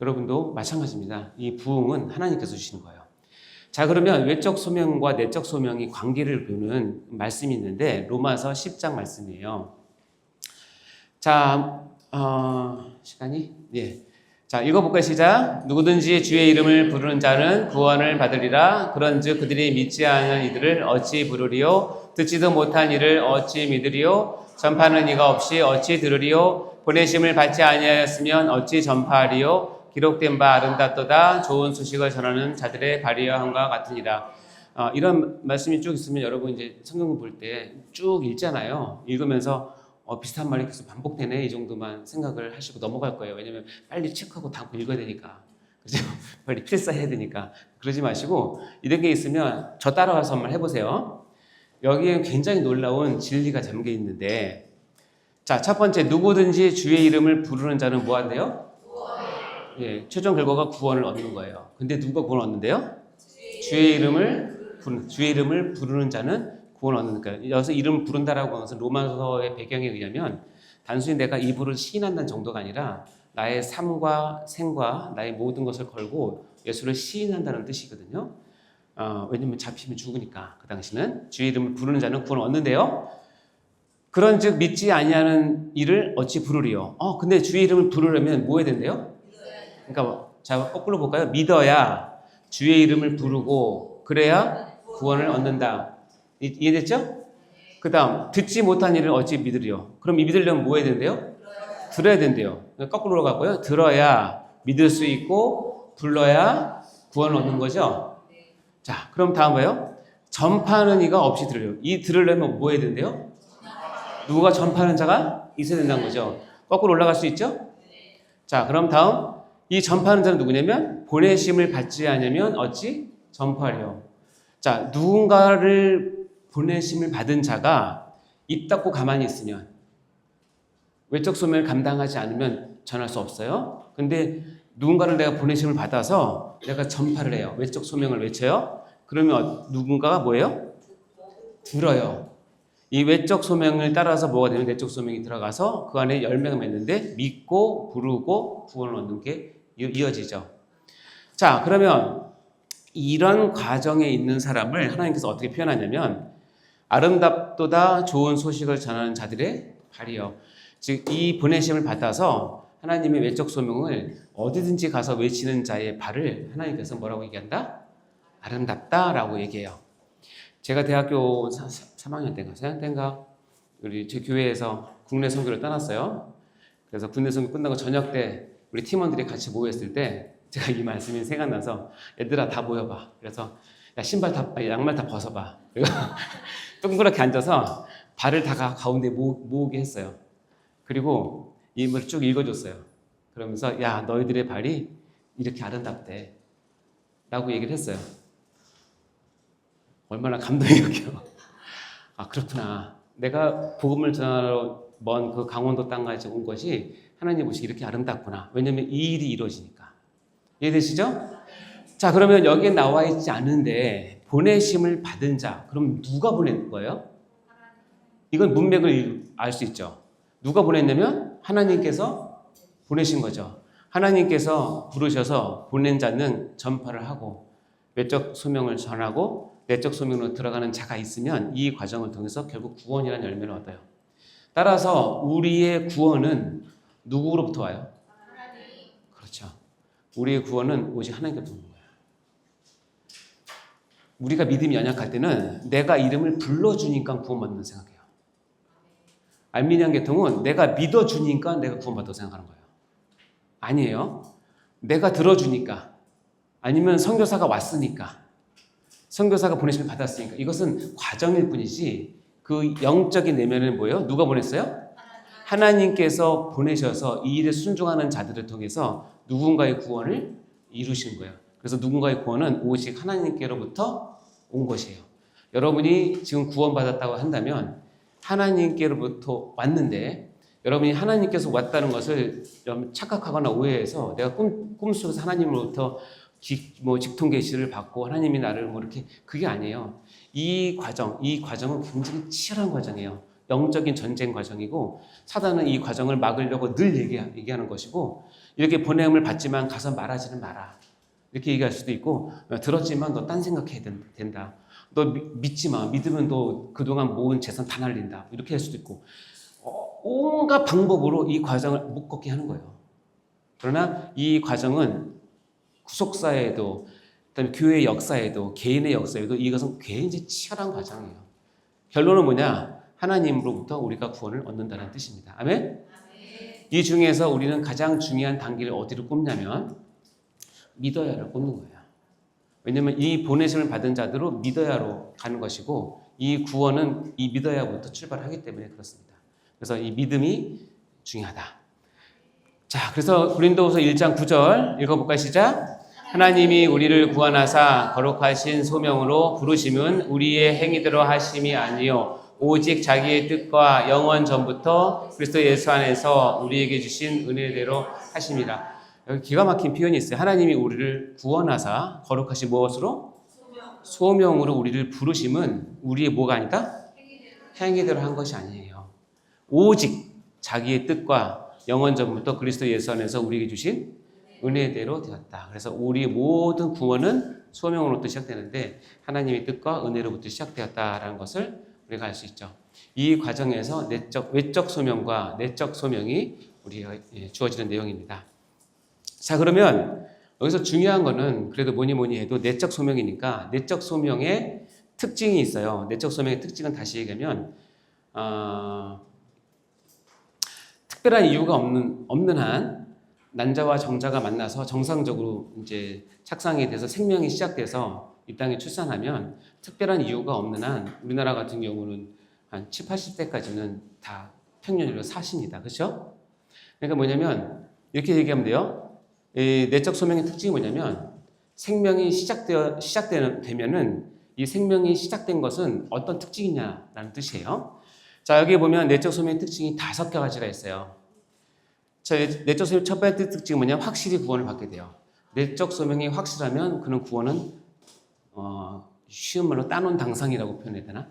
여러분도 마찬가지입니다. 이 부흥은 하나님께서 주시는 거예요. 자, 그러면 외적 소명과 내적 소명이 관계를 보는 말씀이 있는데 로마서 10장 말씀이에요. 자, 시간이? 예. 자, 읽어볼까요? 시작. 누구든지 주의 이름을 부르는 자는 구원을 받으리라. 그런즉 그들이 믿지 않은 이들을 어찌 부르리요? 듣지도 못한 이를 어찌 믿으리요? 전파하는 이가 없이 어찌 들으리요? 보내심을 받지 아니하였으면 어찌 전파하리요? 기록된 바 아름답도다. 좋은 소식을 전하는 자들의 발휘함과 같으니라. 이런 말씀이 쭉 있으면 여러분 이제 성경 볼 때 쭉 읽잖아요. 읽으면서 비슷한 말이 계속 반복되네 이 정도만 생각을 하시고 넘어갈 거예요. 왜냐면 빨리 체크하고 다음 읽어야 되니까. 그죠? 빨리 필사해야 되니까. 그러지 마시고 이런 게 있으면 저 따라와서 한번 해보세요. 여기에 굉장히 놀라운 진리가 담겨 있는데 자, 첫 번째 누구든지 주의 이름을 부르는 자는 뭐 한대요? 예, 최종 결과가 구원을 얻는 거예요. 근데 누가 구원을 얻는데요? 주의 이름을 부르는 자는 구원을 얻는 거예요. 여기서 이름 부른다라고 하는 것은 로마서의 배경에 의하면 단순히 내가 입으로 시인한다는 정도가 아니라 나의 삶과 생과 나의 모든 것을 걸고 예수를 시인한다는 뜻이거든요. 왜냐면 잡히면 죽으니까. 그 당시는 주의 이름을 부르는 자는 구원을 얻는데요. 그런즉 믿지 아니하는 이를 어찌 부르리요? 근데 주의 이름을 부르려면 뭐 해야 된대요? 그러니까 자, 거꾸로 볼까요? 믿어야 주의 이름을 부르고 그래야 구원을 얻는다. 이해됐죠? 그 다음 듣지 못한 일을 어찌 믿으리요? 그럼 이 믿으려면 뭐 해야 된대요? 들어야 된대요. 거꾸로 가고요. 들어야 믿을 수 있고 불러야 구원을 얻는 거죠. 자, 그럼 다음 뭐예요? 전파하는 이가 없이 들으려. 이 들으려면 뭐 해야 된대요? 누가 전파하는 자가 있어야 된다는 거죠. 거꾸로 올라갈 수 있죠? 자, 그럼 다음 이 전파하는 자는 누구냐면 보내심을 받지 않으면 어찌 전파하려. 자, 누군가를 보내심을 받은 자가 입 닫고 가만히 있으면 외적 소명을 감당하지 않으면 전할 수 없어요. 근데 누군가를 내가 보내심을 받아서 내가 전파를 해요. 외적 소명을 외쳐요. 그러면 누군가가 뭐예요? 들어요. 이 외적 소명을 따라서 뭐가 되면 내적 소명이 들어가서 그 안에 열매가 맺는데 믿고 부르고 구원을 얻는 게 이어지죠. 자, 그러면 이런 과정에 있는 사람을 하나님께서 어떻게 표현하냐면 아름답도다 좋은 소식을 전하는 자들의 발이요. 즉 이 보내심을 받아서 하나님의 외적 소명을 어디든지 가서 외치는 자의 발을 하나님께서 뭐라고 얘기한다? 아름답다라고 얘기해요. 제가 대학교 3학년 때인가 4학년 때인가 우리 제 교회에서 국내 선교를 떠났어요. 그래서 국내 선교 끝나고 저녁 때 우리 팀원들이 같이 모였을 때 제가 이 말씀이 생각나서 얘들아 다 모여봐. 그래서 야 신발 다 양말 다 벗어봐. 그리고 둥그렇게 앉아서 발을 다 가운데 모으게 했어요. 그리고 이 말을 쭉 읽어줬어요. 그러면서 야 너희들의 발이 이렇게 아름답대 라고 얘기를 했어요. 얼마나 감동이 여겨. 아 그렇구나. 내가 복음을 전하러 먼 그 강원도 땅까지 온 것이 하나님 보시기 이렇게 아름답구나. 왜냐하면 이 일이 이루어지니까. 이해되시죠? 자 그러면 여기에 나와 있지 않은데 보내심을 받은 자. 그럼 누가 보낸 거예요? 이건 문맥을 알 수 있죠. 누가 보냈냐면 하나님께서 보내신 거죠. 하나님께서 부르셔서 보낸 자는 전파를 하고 외적 소명을 전하고 내적 소명으로 들어가는 자가 있으면 이 과정을 통해서 결국 구원이라는 열매를 얻어요. 따라서 우리의 구원은 누구로부터 와요? 하나님. 그렇죠. 우리의 구원은 오직 하나님께로부터 오는 거예요. 우리가 믿음이 연약할 때는 내가 이름을 불러주니까 구원받는다고 생각해요. 알미니안 계통은 내가 믿어주니까 내가 구원받다고 생각하는 거예요. 아니에요. 내가 들어주니까 아니면 선교사가 왔으니까 선교사가 보내심을 받았으니까 이것은 과정일 뿐이지 그 영적인 내면은 뭐예요? 누가 보냈어요? 하나님께서 보내셔서 이 일에 순종하는 자들을 통해서 누군가의 구원을 이루신 거예요. 그래서 누군가의 구원은 오직 하나님께로부터 온 것이에요. 여러분이 지금 구원받았다고 한다면 하나님께로부터 왔는데 여러분이 하나님께서 왔다는 것을 착각하거나 오해해서 내가 꿈속에서 하나님으로부터 직통 계시를 받고 하나님이 나를 이렇게 그게 아니에요. 이 과정은 굉장히 치열한 과정이에요. 영적인 전쟁 과정이고 사단은 이 과정을 막으려고 늘 얘기하는 것이고 이렇게 보냄을 받지만 가서 말하지는 마라. 이렇게 얘기할 수도 있고 들었지만 너 딴 생각해야 된다. 너 믿지 마. 믿으면 너 그동안 모은 재산 다 날린다. 이렇게 할 수도 있고 온갖 방법으로 이 과정을 못 걷게 하는 거예요. 그러나 이 과정은 구속사에도 그다음에 교회의 역사에도 개인의 역사에도 이것은 굉장히 치열한 과정이에요. 결론은 뭐냐? 하나님으로부터 우리가 구원을 얻는다는 뜻입니다. 아멘? 이 중에서 우리는 가장 중요한 단계를 어디로 꼽냐면 믿어야를 꼽는 거예요. 왜냐하면 이 보내심을 받은 자들로 믿어야로 가는 것이고 이 구원은 이 믿어야부터 출발하기 때문에 그렇습니다. 그래서 이 믿음이 중요하다. 자, 그래서 고린도후서 1장 9절 읽어볼까요? 시작. 하나님이 우리를 구원하사 거룩하신 소명으로 부르심은 우리의 행위대로 하심이 아니요 오직 자기의 뜻과 영원 전부터 그리스도 예수 안에서 우리에게 주신 은혜대로 하심이라. 여기 기가 막힌 표현이 있어요. 하나님이 우리를 구원하사 거룩하신 무엇으로? 소명으로 우리를 부르심은 우리의 뭐가 아니다? 행위대로 한 것이 아니에요. 오직 자기의 뜻과 영원 전부터 그리스도 예수 안에서 우리에게 주신 은혜대로 되었다. 그래서 우리 모든 구원은 소명으로부터 시작되는데 하나님의 뜻과 은혜로부터 시작되었다라는 것을 우리가 알 수 있죠. 이 과정에서 외적 소명과 내적 소명이 우리가 주어지는 내용입니다. 자, 그러면 여기서 중요한 거는 그래도 뭐니 해도 내적 소명이니까 내적 소명의 특징이 있어요. 내적 소명의 특징은 다시 얘기하면 특별한 이유가 없는 한 난자와 정자가 만나서 정상적으로 이제 착상이 돼서 생명이 시작돼서 이 땅에 출산하면 특별한 이유가 없는 한 우리나라 같은 경우는 한 7, 80대까지는 다 평년으로 사십니다. 그렇죠? 그러니까 뭐냐면 이렇게 얘기하면 돼요. 이 내적 소명의 특징이 뭐냐면 생명이 되면은 이 생명이 시작된 것은 어떤 특징이냐라는 뜻이에요. 자, 여기 보면 내적 소명의 특징이 5가지가 있어요. 자, 내적 소명의 첫 번째 특징은 뭐냐면 확실히 구원을 받게 돼요. 내적 소명이 확실하면 그는 구원은 쉬운 말로 따놓은 당상이라고 표현해야 되나?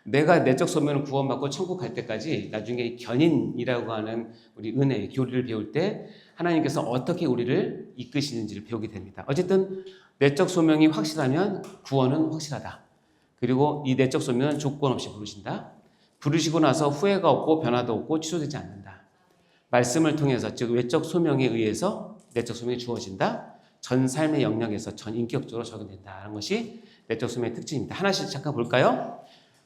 내가 내적 소명을 구원받고 천국 갈 때까지 나중에 견인이라고 하는 우리 은혜, 교리를 배울 때 하나님께서 어떻게 우리를 이끄시는지를 배우게 됩니다. 어쨌든 내적 소명이 확실하면 구원은 확실하다. 그리고 이 내적 소명은 조건 없이 부르신다. 부르시고 나서 후회가 없고 변화도 없고 취소되지 않는다. 말씀을 통해서 즉 외적 소명에 의해서 내적 소명이 주어진다. 전 삶의 영역에서 전 인격적으로 적용된다는 것이 내적 소명의 특징입니다. 하나씩 잠깐 볼까요?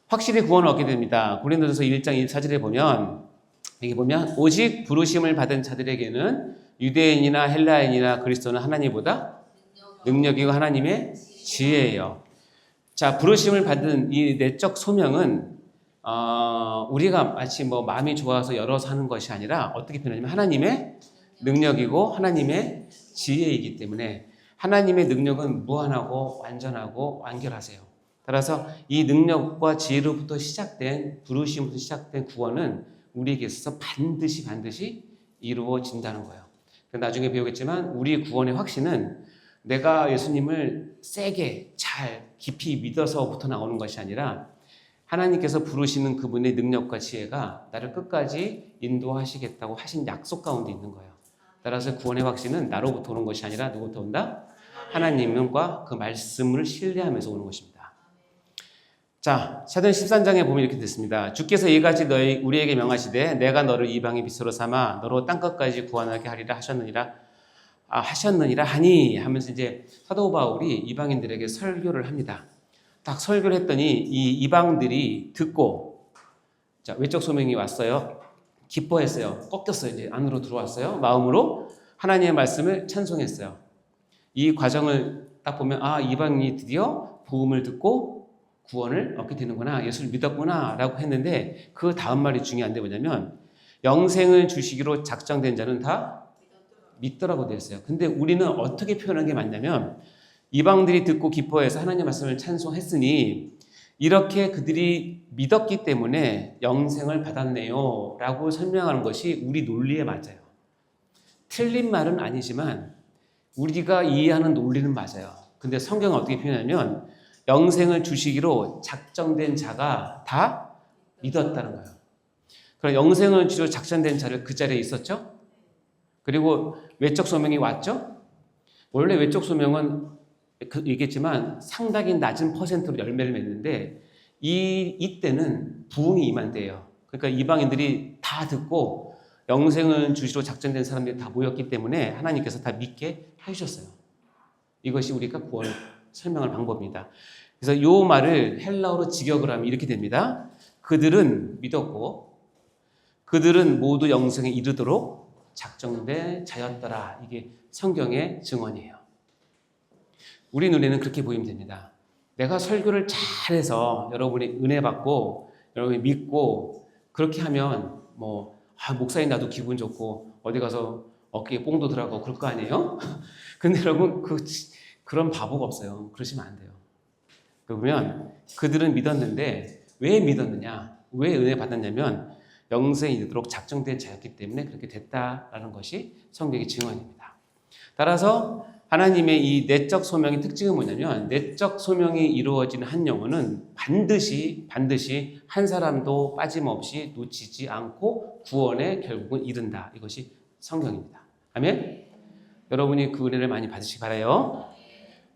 확실히 구원을 얻게 됩니다. 고린도전서 1장 1사절에 보면 여기 보면 오직 부르심을 받은 자들에게는 유대인이나 헬라인이나 그리스도는 하나님보다 능력이고 하나님의 지혜예요. 자, 부르심을 받은 이 내적 소명은 우리가 마치 뭐 마음이 좋아서 열어서 하는 것이 아니라 어떻게 표현하냐면 하나님의 능력이고 하나님의 지혜이기 때문에 하나님의 능력은 무한하고 완전하고 완결하세요. 따라서 이 능력과 지혜로부터 시작된 부르심부터 시작된 구원은 우리에게 있어서 반드시 이루어진다는 거예요. 나중에 배우겠지만 우리 구원의 확신은 내가 예수님을 세게 잘 깊이 믿어서부터 나오는 것이 아니라 하나님께서 부르시는 그분의 능력과 지혜가 나를 끝까지 인도하시겠다고 하신 약속 가운데 있는 거예요. 따라서 구원의 확신은 나로부터 오는 것이 아니라 누구부터 온다? 하나님과 그 말씀을 신뢰하면서 오는 것입니다. 자, 사도행 13장에 보면 이렇게 됐습니다. 주께서 이같이 우리에게 명하시되 내가 너를 이방의 빛으로 삼아 너로 땅끝까지 구원하게 하리라 하셨느니라 하니 하면서 이제 사도 바울이 이방인들에게 설교를 합니다. 딱 설교를 했더니 이 이방들이 듣고 자, 외적 소명이 왔어요. 기뻐했어요. 꺾였어요. 이제 안으로 들어왔어요. 마음으로 하나님의 말씀을 찬송했어요. 이 과정을 딱 보면 이방인이 드디어 복음을 듣고 구원을 얻게 되는구나. 예수를 믿었구나 라고 했는데 그 다음 말이 중요한데 뭐냐면 영생을 주시기로 작정된 자는 다 믿더라고 되어 있어요. 근데 우리는 어떻게 표현한 게 맞냐면 이방들이 듣고 기뻐해서 하나님의 말씀을 찬송했으니 이렇게 그들이 믿었기 때문에 영생을 받았네요 라고 설명하는 것이 우리 논리에 맞아요. 틀린 말은 아니지만 우리가 이해하는 논리는 맞아요. 근데 성경은 어떻게 표현하냐면 영생을 주시기로 작정된 자가 다 믿었다는 거예요. 그럼 영생을 주시기로 작정된 자를 그 자리에 있었죠? 그리고 외적 소명이 왔죠? 원래 외적 소명은 얘기했지만 상당히 낮은 퍼센트로 열매를 맺는데 이때는 부흥이 임한 때예요. 그러니까 이방인들이 다 듣고 영생을 주시기로 작정된 사람들이 다 모였기 때문에 하나님께서 다 믿게 해주셨어요. 이것이 우리가 구원을 설명할 방법입니다. 그래서 이 말을 헬라어로 직역을 하면 이렇게 됩니다. 그들은 믿었고 그들은 모두 영생에 이르도록 작정된 자였더라. 이게 성경의 증언이에요. 우리 눈에는 그렇게 보이면 됩니다. 내가 설교를 잘해서 여러분이 은혜 받고 여러분이 믿고 그렇게 하면 목사님 나도 기분 좋고 어디 가서 어깨에 뽕도 들어가고 그럴 거 아니에요? 근데 여러분 그런 바보가 없어요. 그러시면 안 돼요. 그러면 그들은 믿었는데 왜 믿었느냐? 왜 은혜 받았냐면 영생에 이르도록 작정된 자였기 때문에 그렇게 됐다라는 것이 성경의 증언입니다. 따라서 하나님의 이 내적 소명의 특징은 뭐냐면 내적 소명이 이루어지는 한 영혼은 반드시 한 사람도 빠짐없이 놓치지 않고 구원에 결국은 이른다. 이것이 성경입니다. 아멘? 여러분이 그 은혜를 많이 받으시기 바라요.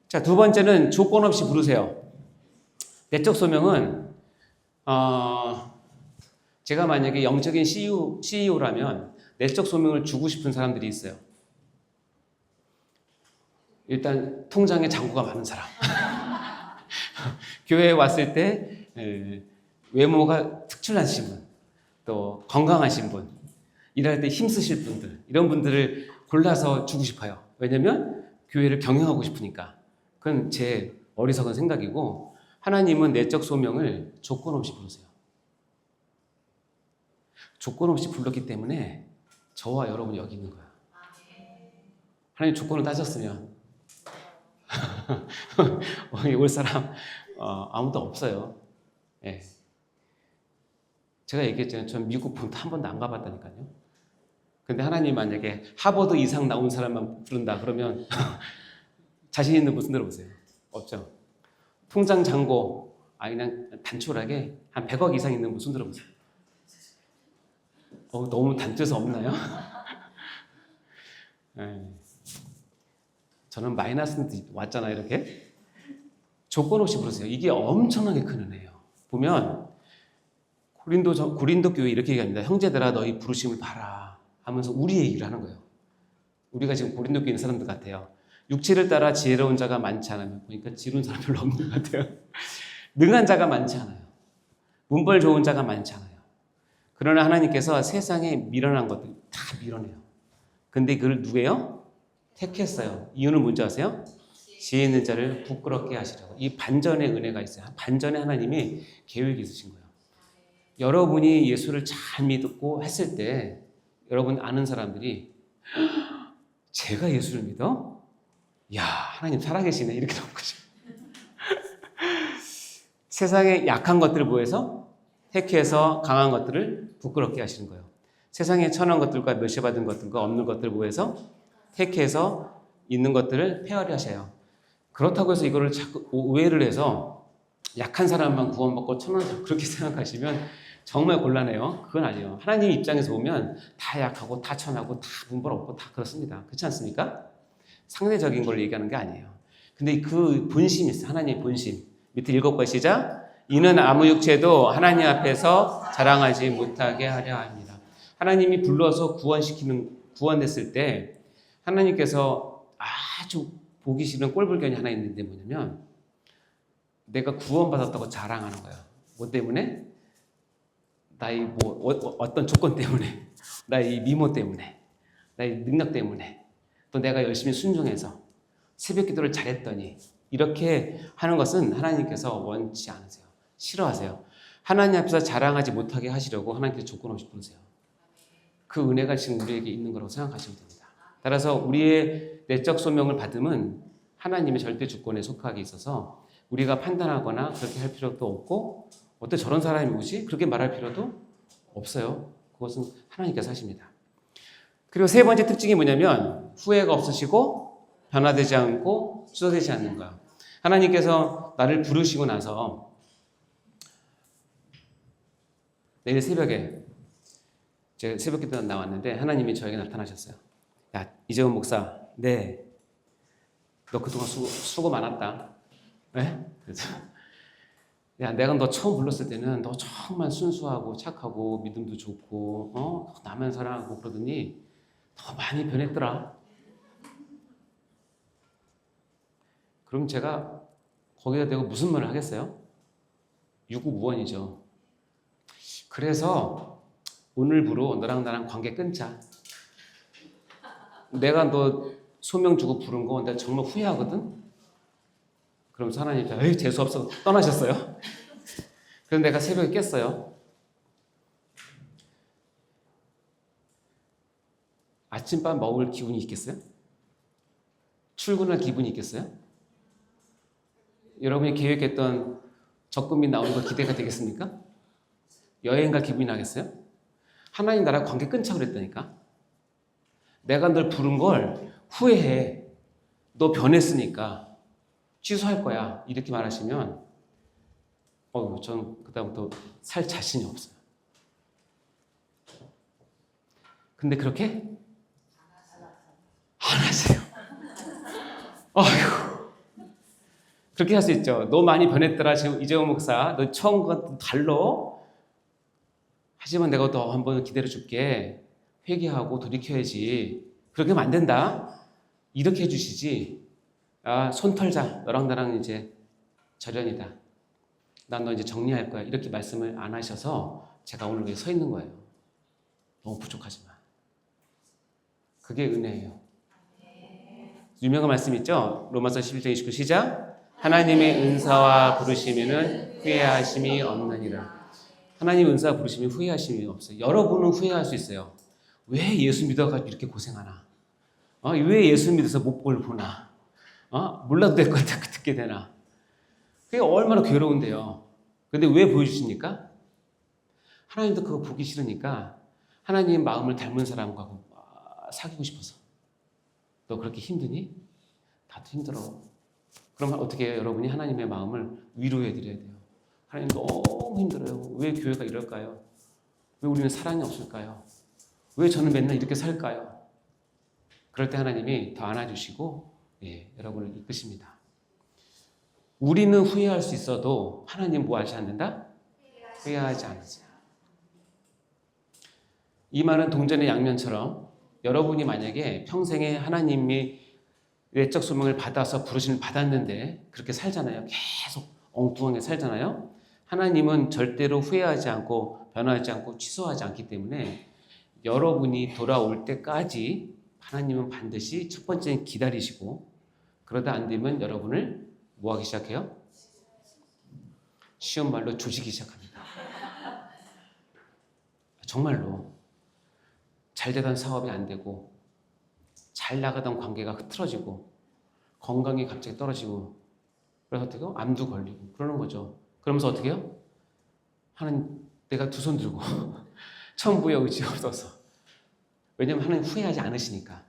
자, 두 번째는 조건 없이 부르세요. 내적 소명은 제가 만약에 영적인 CEO라면 내적 소명을 주고 싶은 사람들이 있어요. 일단 통장에 잔고가 많은 사람. 교회에 왔을 때 외모가 특출나신 분, 또 건강하신 분, 일할 때 힘쓰실 분들, 이런 분들을 골라서 주고 싶어요. 왜냐면 교회를 경영하고 싶으니까. 그건 제 어리석은 생각이고, 하나님은 내적 소명을 조건 없이 부르세요. 조건 없이 불렀기 때문에 저와 여러분이 여기 있는 거야. 하나님 조건을 따졌으면 여기 올 사람 아무도 없어요. 예. 제가 얘기했잖아요. 전 미국 본토 한 번도 안 가봤다니까요. 근데 하나님 만약에 하버드 이상 나온 사람만 부른다 그러면 자신 있는 분 들어보세요. 없죠. 통장 잔고 그냥 단촐하게 한 100억 이상 있는 분 들어보세요. 너무 단뜻해서 없나요? 네. 저는 마이너스는 왔잖아요, 이렇게. 조건 없이 부르세요. 이게 엄청나게 큰 은혜예요. 보면 고린도 교회 이렇게 얘기합니다. 형제들아 너희 부르심을 봐라 하면서 우리 얘기를 하는 거예요. 우리가 지금 고린도 교회 있는 사람들 같아요. 육체를 따라 지혜로운 자가 많지 않으면 보니까 지루한 사람 별로 없는 것 같아요. 능한 자가 많지 않아요. 문벌 좋은 자가 많지 않아요. 그러나 하나님께서 세상에 미련한 것들 다 밀어내요. 근데 그걸 누구예요? 택했어요. 이유는 뭔지 아세요? 지혜 있는 자를 부끄럽게 하시라고. 이 반전의 은혜가 있어요. 반전의 하나님이 계획이 있으신 거예요. 여러분이 예수를 잘 믿고 했을 때 여러분 아는 사람들이 제가 예수를 믿어? 야, 하나님 살아계시네. 이렇게 나온 거죠. 세상에 약한 것들을 보여서 택해서 강한 것들을 부끄럽게 하시는 거예요. 세상에 천한 것들과 멸시받은 것들과 없는 것들을 보여서 택해서 있는 것들을 폐하려 하셔요. 그렇다고 해서 이거를 자꾸 오해를 해서 약한 사람만 구원받고 천한 사람 그렇게 생각하시면 정말 곤란해요. 그건 아니에요. 하나님 입장에서 보면 다 약하고 다 천하고 다 문벌 없고 다 그렇습니다. 그렇지 않습니까? 상대적인 걸 얘기하는 게 아니에요. 근데 그 본심이 있어요. 하나님의 본심. 밑에 읽어봐 시작. 이는 아무 육체도 하나님 앞에서 자랑하지 못하게 하려 합니다. 하나님이 불러서 구원했을 때 하나님께서 아주 보기 싫은 꼴불견이 하나 있는데 뭐냐면 내가 구원받았다고 자랑하는 거예요. 뭐 때문에? 나의 어떤 조건 때문에, 나의 미모 때문에, 나의 능력 때문에, 또 내가 열심히 순종해서 새벽 기도를 잘했더니 이렇게 하는 것은 하나님께서 원치 않으세요. 싫어하세요. 하나님 앞에서 자랑하지 못하게 하시려고 하나님께서 조건 없이 부르세요. 그 은혜가 지금 우리에게 있는 거라고 생각하시면 됩니다. 따라서 우리의 내적 소명을 받음은 하나님의 절대 주권에 속하게 있어서 우리가 판단하거나 그렇게 할 필요도 없고 어때 저런 사람이 오지? 그렇게 말할 필요도 없어요. 그것은 하나님께서 하십니다. 그리고 세 번째 특징이 뭐냐면 후회가 없으시고 변화되지 않고 수도되지 않는 거예요. 하나님께서 나를 부르시고 나서 내일 새벽에 제가 새벽 기도 나왔는데 하나님이 저에게 나타나셨어요. 야, 이재원 목사, 네, 너 그동안 수고 많았다. 네? 그래서 야, 내가 너 처음 불렀을 때는 너 정말 순수하고 착하고 믿음도 좋고 나만 사랑하고 그러더니 더 많이 변했더라. 그럼 제가 거기다 대고 무슨 말을 하겠어요? 유구무원이죠. 그래서 오늘부로 너랑 나랑 관계 끊자. 내가 너 소명 주고 부른 거 내가 정말 후회하거든? 그럼 하나님이 에이 재수없어 떠나셨어요. 그래서 내가 새벽에 깼어요. 아침밥 먹을 기분이 있겠어요? 출근할 기분이 있겠어요? 여러분이 계획했던 적금이 나오는 거 기대가 되겠습니까? 여행 갈 기분이 나겠어요? 하나님 나랑 관계 끊자 그랬다니까. 내가 널 부른 걸 후회해. 너 변했으니까 취소할 거야. 이렇게 말하시면 전 그다음부터 살 자신이 없어요. 근데 그렇게 아휴, 그렇게 할 수 있죠. 너 많이 변했더라, 지금 이재용 목사. 너 처음과 달라. 하지만 내가 더 한번 기다려 줄게. 회개하고 돌이켜야지. 그렇게 하면 안 된다. 이렇게 해주시지. 아, 손 털자. 너랑 나랑 이제 절연이다. 난 너 이제 정리할 거야. 이렇게 말씀을 안 하셔서 제가 오늘 여기 서 있는 거예요. 너무 부족하지만. 그게 은혜예요. 유명한 말씀 있죠? 로마서 11장 29 시작. 하나님의 은사와 부르심에는 후회하심이 없느니라. 하나님 은사와 부르심이 후회하심이 없어요. 여러분은 후회할 수 있어요. 왜 예수 믿어가지고 이렇게 고생하나? 왜 예수 믿어서 못 볼 보나? 몰라도 될 것 같아 듣게 되나? 그게 얼마나 괴로운데요. 근데 왜 보여주십니까? 하나님도 그거 보기 싫으니까 하나님 마음을 닮은 사람과 사귀고 싶어서. 너 그렇게 힘드니? 나도 힘들어. 그럼 어떻게 해요? 여러분이 하나님의 마음을 위로해 드려야 돼요. 하나님 너무 힘들어요. 왜 교회가 이럴까요? 왜 우리는 사랑이 없을까요? 왜 저는 맨날 이렇게 살까요? 그럴 때 하나님이 더 안아주시고 여러분을 이끄십니다. 우리는 후회할 수 있어도 하나님 뭐 하지 않는다? 후회하지 않으세요. 이 말은 동전의 양면처럼 여러분이 만약에 평생에 하나님이 외적 소명을 받아서 부르심을 받았는데 그렇게 살잖아요. 계속 엉뚱하게 살잖아요. 하나님은 절대로 후회하지 않고 변하지 않고 취소하지 않기 때문에 여러분이 돌아올 때까지 하나님은 반드시 첫 번째는 기다리시고 그러다 안 되면 여러분을 뭐 하기 시작해요? 쉬운 말로 조지기 시작합니다. 정말로 잘 되던 사업이 안 되고 잘 나가던 관계가 흐트러지고 건강이 갑자기 떨어지고 그래서 어떻게 해요? 암도 걸리고 그러는 거죠. 그러면서 어떻게 해요? 하나님 내가 두 손 들고 천부의 의지 없어서. 왜냐하면 하나님 후회하지 않으시니까.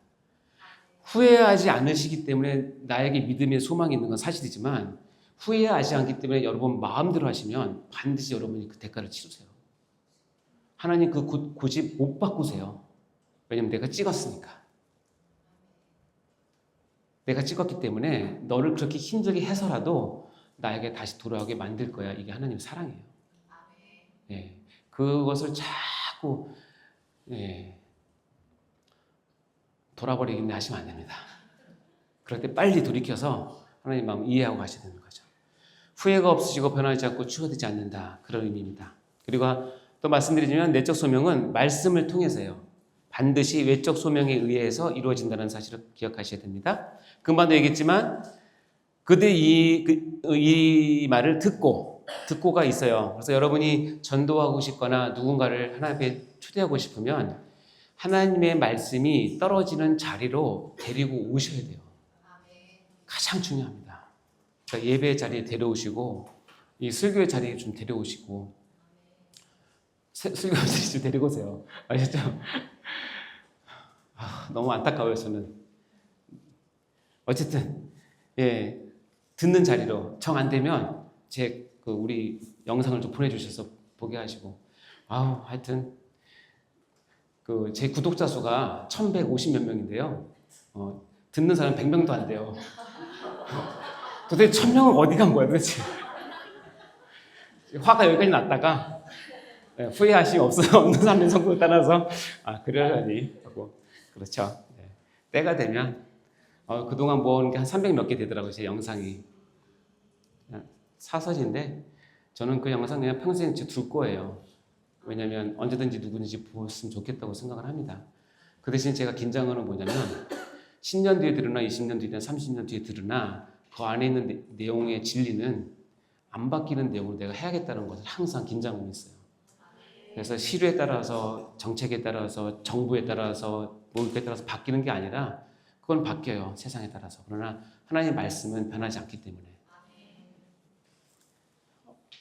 후회하지 않으시기 때문에 나에게 믿음의 소망이 있는 건 사실이지만 후회하지 않기 때문에 여러분 마음대로 하시면 반드시 여러분이 그 대가를 치르세요. 하나님 그 고집 못 바꾸세요. 왜냐하면 내가 찍었으니까. 내가 찍었기 때문에 너를 그렇게 힘들게 해서라도 나에게 다시 돌아오게 만들 거야. 이게 하나님의 사랑이에요. 그것을 자꾸 돌아버리겠네 하시면 안 됩니다. 그럴 때 빨리 돌이켜서 하나님 마음 이해하고 가셔야 되는 거죠. 후회가 없으시고 변하지 않고 추가되지 않는다. 그런 의미입니다. 그리고 또 말씀드리자면 내적 소명은 말씀을 통해서요. 반드시 외적 소명에 의해서 이루어진다는 사실을 기억하셔야 됩니다. 금방도 얘기했지만 그들이 이 말을 듣고가 있어요. 그래서 여러분이 전도하고 싶거나 누군가를 하나님 앞에 초대하고 싶으면 하나님의 말씀이 떨어지는 자리로 데리고 오셔야 돼요. 가장 중요합니다. 그러니까 예배의 자리에 데려오시고 이 설교의 자리에 좀 데려오시고 설교의 자리에 좀 데리고 오세요. 아시죠? 너무 안타까워요 저는. 어쨌든 듣는 자리로 정 안 되면 우리 영상을 좀 보내주셔서 보게 하시고 하여튼 제 구독자 수가 1150몇 명인데요. 듣는 사람 100명도 안 돼요. 도대체 1000명은 어디 간 거야 도대체. 화가 여기까지 났다가 후회하심이 없는 사람의 성공을 따라서 그러려니 하고 그렇죠. 때가 되면 그동안 모은 게 한 300 몇 개 되더라고요. 제 영상이. 사설인데 저는 그 영상 그냥 평생 둘 거예요. 왜냐하면 언제든지 누구든지 보았으면 좋겠다고 생각을 합니다. 그 대신 제가 긴장하는 건 뭐냐면 10년 뒤에 들으나 20년 뒤에 30년 뒤에 들으나 그 안에 있는 내용의 진리는 안 바뀌는 내용으로 내가 해야겠다는 것을 항상 긴장하고 있어요. 그래서 시류에 따라서 정책에 따라서 정부에 따라서 모국에 따라서 바뀌는 게 아니라 그건 바뀌어요. 세상에 따라서. 그러나 하나님의 말씀은 변하지 않기 때문에.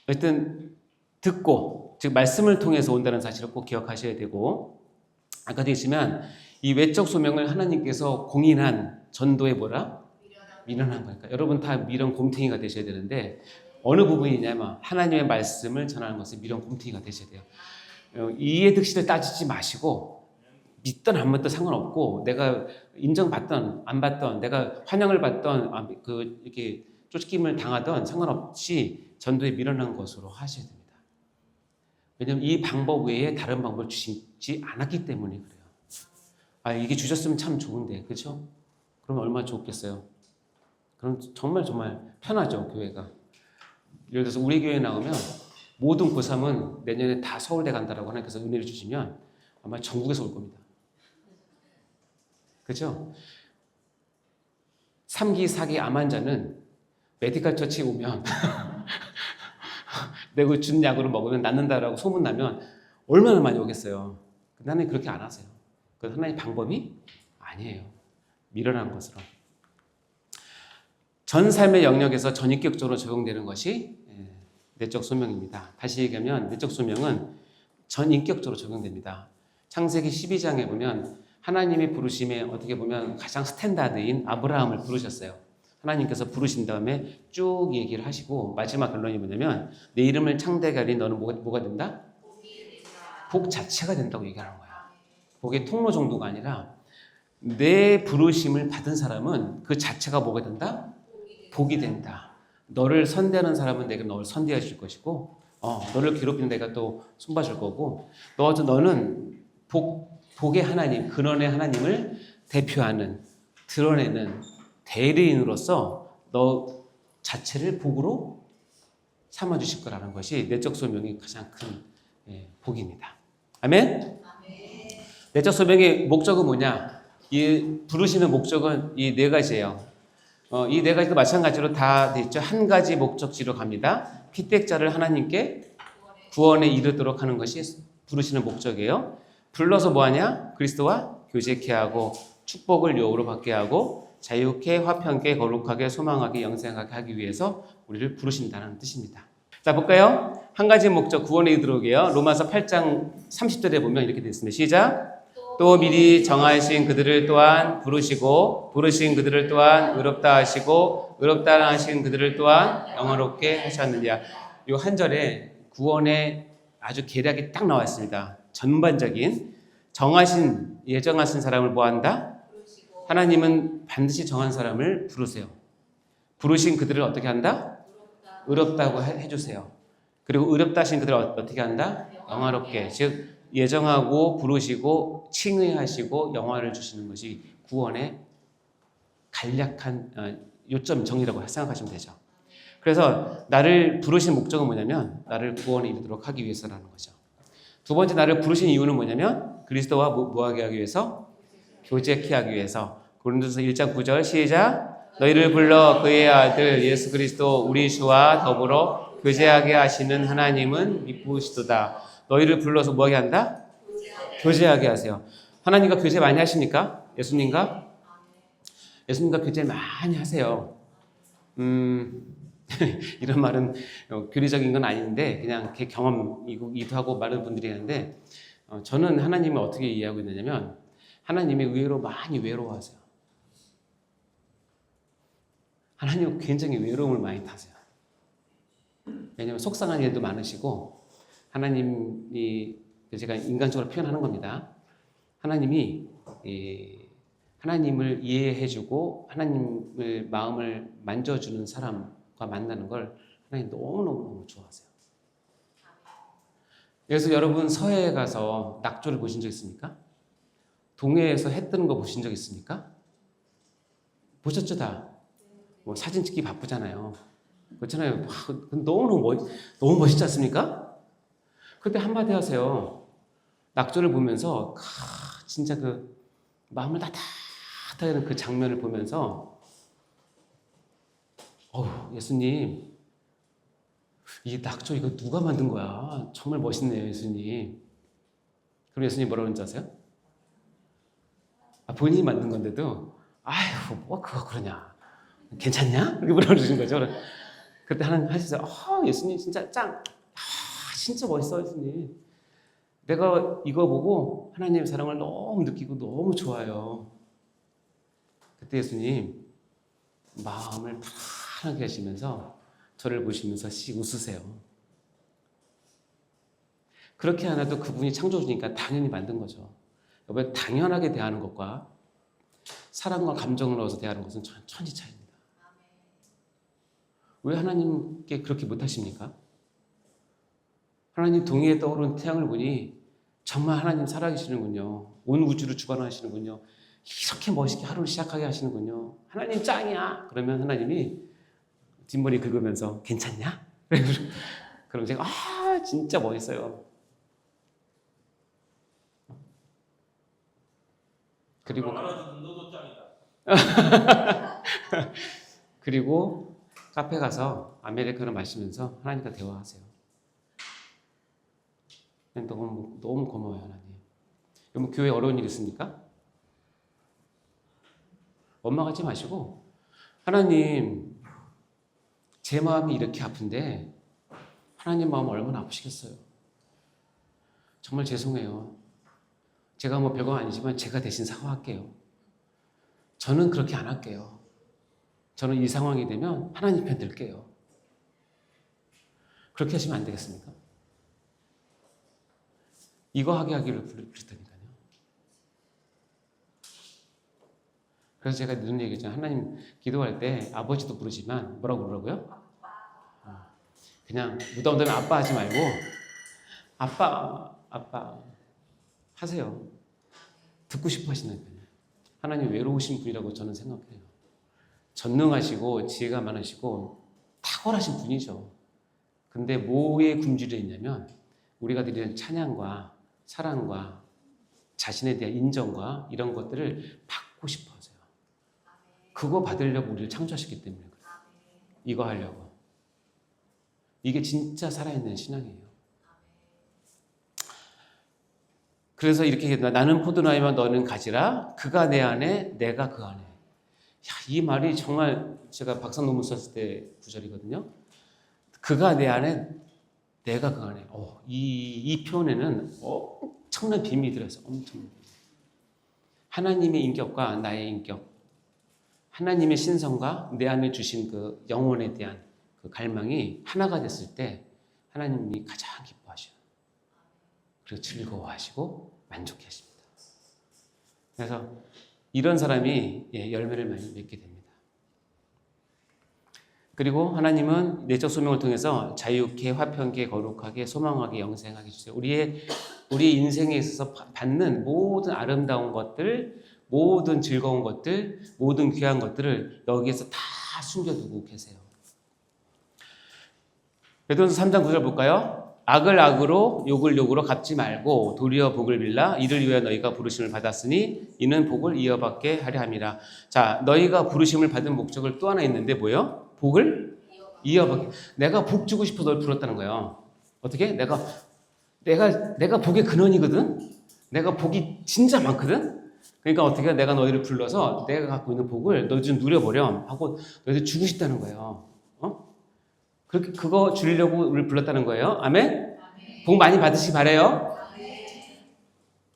어쨌든 듣고 즉 말씀을 통해서 온다는 사실을 꼭 기억하셔야 되고 아까도 있지만 이 외적 소명을 하나님께서 공인한 전도의 미련한 거니까 여러분 다 미련 곰탱이가 되셔야 되는데 어느 부분이냐면 하나님의 말씀을 전하는 것은 미련 곰탱이가 되셔야 돼요. 이해 득실을 따지지 마시고 믿던 안 믿던 상관없고 내가 인정받던 안 받던 내가 환영을 받던 이렇게 쫓김을 당하던 상관없이 전도에 밀어난 것으로 하셔야 됩니다. 왜냐하면 이 방법 외에 다른 방법을 주시지 않았기 때문에 그래요. 이게 주셨으면 참 좋은데, 그렇죠? 그러면 얼마나 좋겠어요. 그럼 정말 편하죠, 교회가. 예를 들어서 우리 교회에 나오면 모든 고3은 내년에 다 서울대 간다라고 하나님께서 은혜를 주시면 아마 전국에서 올 겁니다. 그렇죠? 3기, 4기 암 환자는 메디컬 처치에 오면 내가 준 약으로 먹으면 낫는다라고 소문나면 얼마나 많이 오겠어요. 근데 하나님 그렇게 안 하세요. 그 하나님 방법이 아니에요. 밀어난 것으로. 전 삶의 영역에서 전인격적으로 적용되는 것이 내적 소명입니다. 다시 얘기하면 내적 소명은 전인격적으로 적용됩니다. 창세기 12장에 보면 하나님이 부르심에 어떻게 보면 가장 스탠다드인 아브라함을 부르셨어요. 하나님께서 부르신 다음에 쭉 얘기를 하시고 마지막 결론이 뭐냐면 내 이름을 창대하게 하리 너는 뭐가 된다? 복 자체가 된다고 얘기하는 거야. 복의 통로 정도가 아니라 내 부르심을 받은 사람은 그 자체가 뭐가 된다? 복이 된다. 너를 선대하는 사람은 내가 너를 선대해 줄 것이고 너를 괴롭히는 내가 또 손봐줄 거고 너는 복의 하나님, 근원의 하나님을 대표하는 드러내는 대리인으로서 너 자체를 복으로 삼아주실 거라는 것이 내적 소명이 가장 큰 복입니다. 아멘? 내적 소명의 목적은 뭐냐? 이 부르시는 목적은 이 네 가지예요. 이 네 가지도 마찬가지로 다 돼 있죠. 한 가지 목적지로 갑니다. 피택자를 하나님께 구원에 이르도록 하는 것이 부르시는 목적이에요. 불러서 뭐하냐? 그리스도와 교제케 하고 축복을 요으로 받게 하고 자유케 화평케 거룩하게 소망하게 영생하게 하기 위해서 우리를 부르신다는 뜻입니다. 자 볼까요? 한 가지 목적 구원에 이르도록이에요. 로마서 8장 30절에 보면 이렇게 되어 있습니다. 시작. 또 미리 정하신 그들을 또한 부르시고 부르신 그들을 또한 의롭다 하시고 의롭다 하신 그들을 또한 영화롭게 하셨느냐. 이 한 절에 구원의 아주 계략이 딱 나와 있습니다. 전반적인 정하신 예정하신 사람을 뭐한다? 하나님은 반드시 정한 사람을 부르세요. 부르신 그들을 어떻게 한다? 의롭다고 해주세요. 그리고 의롭다 하신 그들을 어떻게 한다? 영화롭게. 즉 예정하고 부르시고 칭의하시고 영화를 주시는 것이 구원의 간략한 요점 정리라고 생각하시면 되죠. 그래서 나를 부르신 목적은 뭐냐면 나를 구원에 이르도록 하기 위해서라는 거죠. 두 번째 나를 부르신 이유는 뭐냐면 그리스도와 뭐하게 하기 위해서? 교제케 하기 위해서. 고린도서 1장 9절 시작. 너희를 불러 그의 아들 예수 그리스도 우리 주와 더불어 교제하게 하시는 하나님은 미쁘시도다. 너희를 불러서 뭐하게 한다? 교제하게 하세요. 하나님과 교제 많이 하십니까? 예수님과 교제 많이 하세요. 이런 말은 교리적인 건 아닌데 그냥 제 경험이기도 하고 많은 분들이 하는데 저는 하나님을 어떻게 이해하고 있느냐면 하나님이 의외로 많이 외로워하세요. 하나님은 굉장히 외로움을 많이 타세요. 왜냐하면 속상한 일도 많으시고 하나님이 제가 인간적으로 표현하는 겁니다. 하나님이 하나님을 이해해주고 하나님의 마음을 만져주는 사람과 만나는 걸 하나님 너무너무 좋아하세요. 그래서 여러분 서해에 가서 낙조를 보신 적 있습니까? 동해에서 해 뜨는 거 보신 적 있습니까? 보셨죠 다? 뭐 사진 찍기 바쁘잖아요. 그렇잖아요. 너무 멋있지 않습니까? 그때 한마디 하세요. 낙조를 보면서 진짜 그 마음을 따뜻하게 하는 그 장면을 보면서 예수님 이 낙조 이거 누가 만든 거야? 정말 멋있네요 예수님. 그럼 예수님 뭐라고 하는지 아세요? 본인이 만든 건데도 아휴 뭐 그거 그러냐 괜찮냐? 이렇게 물어보시는 거죠. 그때 하나님 하시죠. 예수님 진짜 짱. 진짜 멋있어 예수님. 내가 이거 보고 하나님의 사랑을 너무 느끼고 너무 좋아요. 그때 예수님 마음을 편하게 하시면서 저를 보시면서 씩 웃으세요. 그렇게 하나도 그분이 창조주니까 당연히 만든 거죠. 여러분, 당연하게 대하는 것과 사랑과 감정을 넣어서 대하는 것은 천지 차이입니다. 왜 하나님께 그렇게 못하십니까? 하나님 동해에 떠오르는 태양을 보니 정말 하나님 살아계시는군요. 온 우주를 주관하시는군요. 이렇게 멋있게 하루를 시작하게 하시는군요. 하나님 짱이야. 그러면 하나님이 뒷머리 긁으면서 괜찮냐? 그럼 제가 진짜 멋있어요. 그리고 그리고 카페 가서 아메리카노 마시면서 하나님과 대화하세요. 너무 고마워요, 하나님. 여러분, 교회 어려운 일 있습니까? 원망하지 마시고, 하나님, 제 마음이 이렇게 아픈데 하나님 마음 얼마나 아프시겠어요? 정말 죄송해요. 제가 뭐 별거 아니지만 제가 대신 사과할게요. 저는 그렇게 안 할게요. 저는 이 상황이 되면 하나님 편 들게요. 그렇게 하시면 안 되겠습니까? 이거 하기를 부르다니까요. 그래서 제가 늘 얘기했잖아요. 하나님 기도할 때 아버지도 부르지만 뭐라고 부르라고요? 그냥 무덤덤에 아빠 하지 말고 아빠 하세요. 듣고 싶어 하시는 하나님 외로우신 분이라고 저는 생각해요. 전능하시고 지혜가 많으시고 탁월하신 분이죠. 근데 뭐에 굶주려 있냐면 우리가 드리는 찬양과 사랑과 자신에 대한 인정과 이런 것들을 받고 싶어 하세요. 그거 받으려고 우리를 창조하셨기 때문에 그래요. 이거 하려고. 이게 진짜 살아있는 신앙이에요. 그래서 이렇게 나는 포도나무와 너는 가지라 그가 내 안에 내가 그 안에. 이 말이 정말 제가 박사 논문 썼을 때 구절이거든요. 그가 내 안에 내가 그 안에. 이 표현에는 엄청난 비밀이 들어있어요. 엄청난 비밀. 하나님의 인격과 나의 인격, 하나님의 신성과 내 안에 주신 그 영혼에 대한 그 갈망이 하나가 됐을 때 하나님이 가장 기뻐하셔요. 그리고 즐거워하시고 만족해 하십니다. 그래서 이런 사람이 열매를 많이 맺게 됩니다. 그리고 하나님은 내적 소명을 통해서 자유케, 화평케, 거룩하게, 소망하게, 영생하게 주세요. 우리의 인생에 있어서 받는 모든 아름다운 것들, 모든 즐거운 것들, 모든 귀한 것들을 여기에서 다 숨겨두고 계세요. 베드로서 3장 9절 볼까요? 악을 악으로 욕을 욕으로 갚지 말고 도리어 복을 빌라 이를 위하여 너희가 부르심을 받았으니 이는 복을 이어받게 하려 함이라. 자, 너희가 부르심을 받은 목적을 또 하나 있는데 뭐예요? 복을 이어받게. 내가 복 주고 싶어 널 불렀다는 거예요. 어떻게? 내가 복의 근원이거든. 내가 복이 진짜 많거든. 그러니까 어떻게? 내가 너희를 불러서 내가 갖고 있는 복을 너희 좀 누려보렴 하고 너희들 주고 싶다는 거예요. 그렇게 그거 주려고 우리를 불렀다는 거예요. 아멘? 복 많이 받으시기 바래요.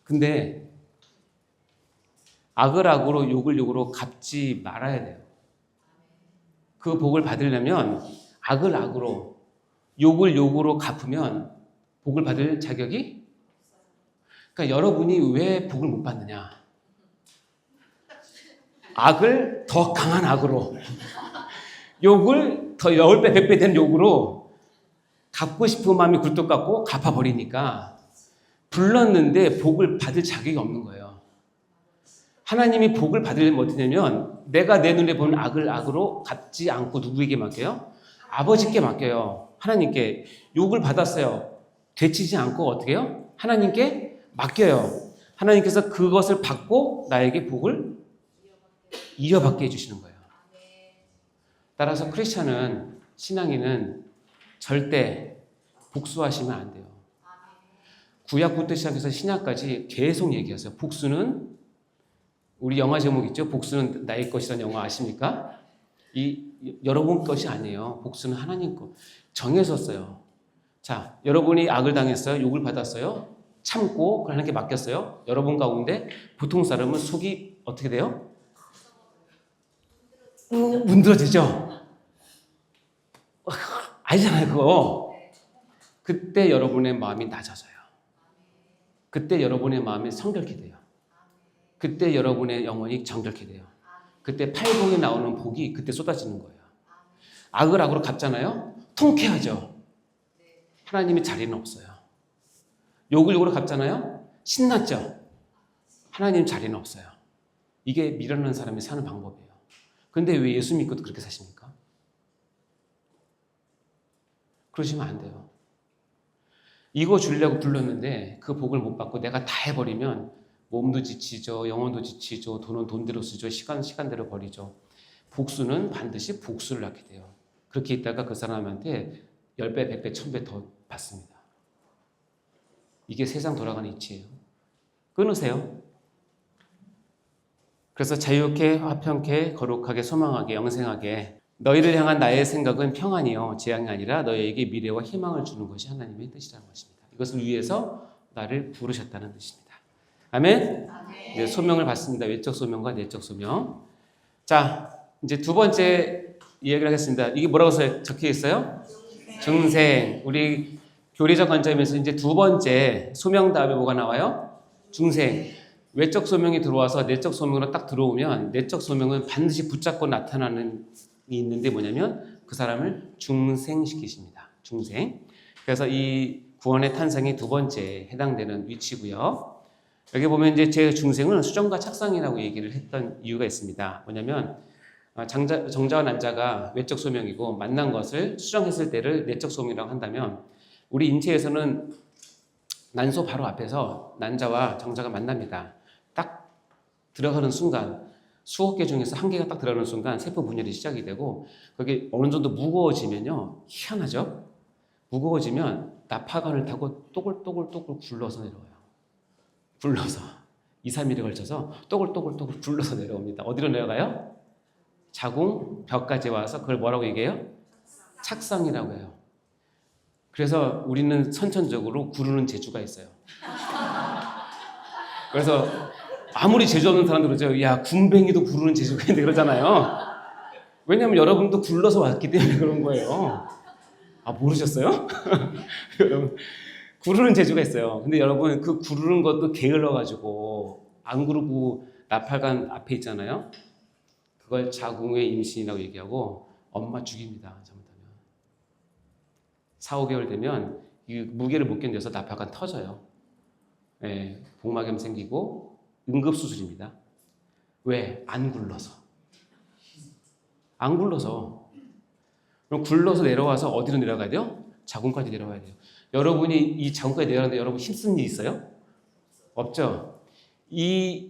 근데 악을 악으로 욕을 욕으로 갚지 말아야 돼요. 그 복을 받으려면 악을 악으로 욕을 욕으로 갚으면 복을 받을 자격이? 그러니까 여러분이 왜 복을 못 받느냐? 악을 더 강한 악으로 욕을 더 10배, 100배 되는 욕으로 갚고 싶은 마음이 굴뚝 같고 갚아버리니까 불렀는데 복을 받을 자격이 없는 거예요. 하나님이 복을 받으려면 어떻게 되냐면 내가 내 눈에 보는 악을 악으로 갚지 않고 누구에게 맡겨요? 아버지께 맡겨요. 하나님께. 욕을 받았어요. 되치지 않고 어떻게 해요? 하나님께 맡겨요. 하나님께서 그것을 받고 나에게 복을 이어받게 해주시는 거예요. 따라서 크리스찬은, 신앙인은 절대 복수하시면 안 돼요. 구약부터 시작해서 신약까지 계속 얘기하세요. 복수는, 우리 영화 제목 있죠? 복수는 나의 것이라는 영화 아십니까? 여러분 것이 아니에요. 복수는 하나님 것. 정해졌어요. 자, 여러분이 악을 당했어요. 욕을 받았어요. 참고 하나님께 맡겼어요. 여러분 가운데 보통 사람은 속이 어떻게 돼요? 문드러지죠? 알잖아요, 그거. 그때 여러분의 마음이 낮아져요. 그때 여러분의 마음이 성결케 돼요. 그때 여러분의 영혼이 정결케 돼요. 그때 팔복에 나오는 복이 그때 쏟아지는 거예요. 악을 악으로 갚잖아요. 통쾌하죠. 하나님의 자리는 없어요. 욕을 욕으로 갚잖아요. 신났죠. 하나님 자리는 없어요. 이게 미련한 사람이 사는 방법이에요. 그런데 왜 예수 믿고도 그렇게 사십니까? 그러시면 안 돼요. 이거 주려고 불렀는데 그 복을 못 받고 내가 다 해버리면 몸도 지치죠. 영혼도 지치죠. 돈은 돈대로 쓰죠. 시간대로 버리죠. 복수는 반드시 복수를 낳게 돼요. 그렇게 있다가 그 사람한테 10배, 100배, 1000배 더 받습니다. 이게 세상 돌아가는 이치예요. 끊으세요. 그래서 자유케, 화평케, 거룩하게, 소망하게, 영생하게 너희를 향한 나의 생각은 평안이요 재앙이 아니라 너희에게 미래와 희망을 주는 것이 하나님의 뜻이라는 것입니다. 이것을 위해서 나를 부르셨다는 뜻입니다. 아멘? 네, 소명을 받습니다. 외적 소명과 내적 소명. 자, 이제 두 번째 이야기를 하겠습니다. 이게 뭐라고 적혀 있어요? 중생. 우리 교리적 관점에서 이제 두 번째 소명 다음에 뭐가 나와요? 중생. 외적 소명이 들어와서 내적 소명으로 딱 들어오면 내적 소명은 반드시 붙잡고 나타나는 게 있는데 뭐냐면 그 사람을 중생시키십니다. 중생. 그래서 이 구원의 탄생이 두 번째 해당되는 위치고요. 여기 보면 이제 제 중생은 수정과 착상이라고 얘기를 했던 이유가 있습니다. 뭐냐면 정자와 난자가 외적 소명이고 만난 것을 수정했을 때를 내적 소명이라고 한다면 우리 인체에서는 난소 바로 앞에서 난자와 정자가 만납니다. 딱 들어가는 순간 수억 개 중에서 한 개가 딱 들어가는 순간 세포 분열이 시작이 되고 그게 어느 정도 무거워지면요. 희한하죠? 무거워지면 나파관을 타고 또글또글 굴러서 내려와요. 굴러서 2, 3일에 걸쳐서 또글또글 굴러서 내려옵니다. 어디로 내려가요? 자궁 벽까지 와서 그걸 뭐라고 얘기해요? 착상이라고 해요. 그래서 우리는 선천적으로 구르는 재주가 있어요. 그래서 아무리 재주 없는 사람들 그러죠. 야, 군뱅이도 구르는 재주가 있는데 그러잖아요. 왜냐하면 여러분도 굴러서 왔기 때문에 그런 거예요. 아, 모르셨어요? 여러분 구르는 재주가 있어요. 근데 여러분 그 구르는 것도 게을러가지고 안 구르고 나팔관 앞에 있잖아요. 그걸 자궁의 임신이라고 얘기하고 엄마 죽입니다. 잘못하면 4, 5개월 되면 이 무게를 못 견뎌서 나팔관 터져요. 네, 복막염 생기고 응급수술입니다. 왜? 안 굴러서. 안 굴러서. 그럼 굴러서 내려와서 어디로 내려가야 돼요? 자궁까지 내려와야 돼요. 여러분이 이 자궁까지 내려가는데 여러분 힘쓰는 일 있어요? 없죠?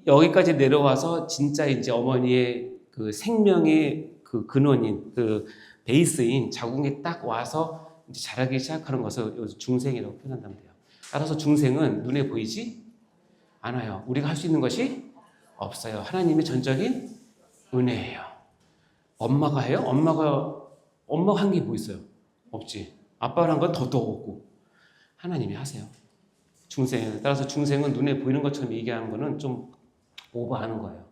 여기까지 내려와서 진짜 이제 어머니의 그 생명의 그 근원인, 그 베이스인 자궁에 딱 와서 이제 자라기 시작하는 것을 중생이라고 표현한다면 돼요. 따라서 중생은 눈에 보이지 않아요. 우리가 할 수 있는 것이 없어요. 하나님의 전적인 은혜예요. 엄마가 해요? 엄마가 한 게 뭐 있어요? 없지. 아빠가 한 건 더도 없고 하나님이 하세요. 중생. 따라서 중생은 눈에 보이는 것처럼 얘기하는 거는 좀 오버하는 거예요.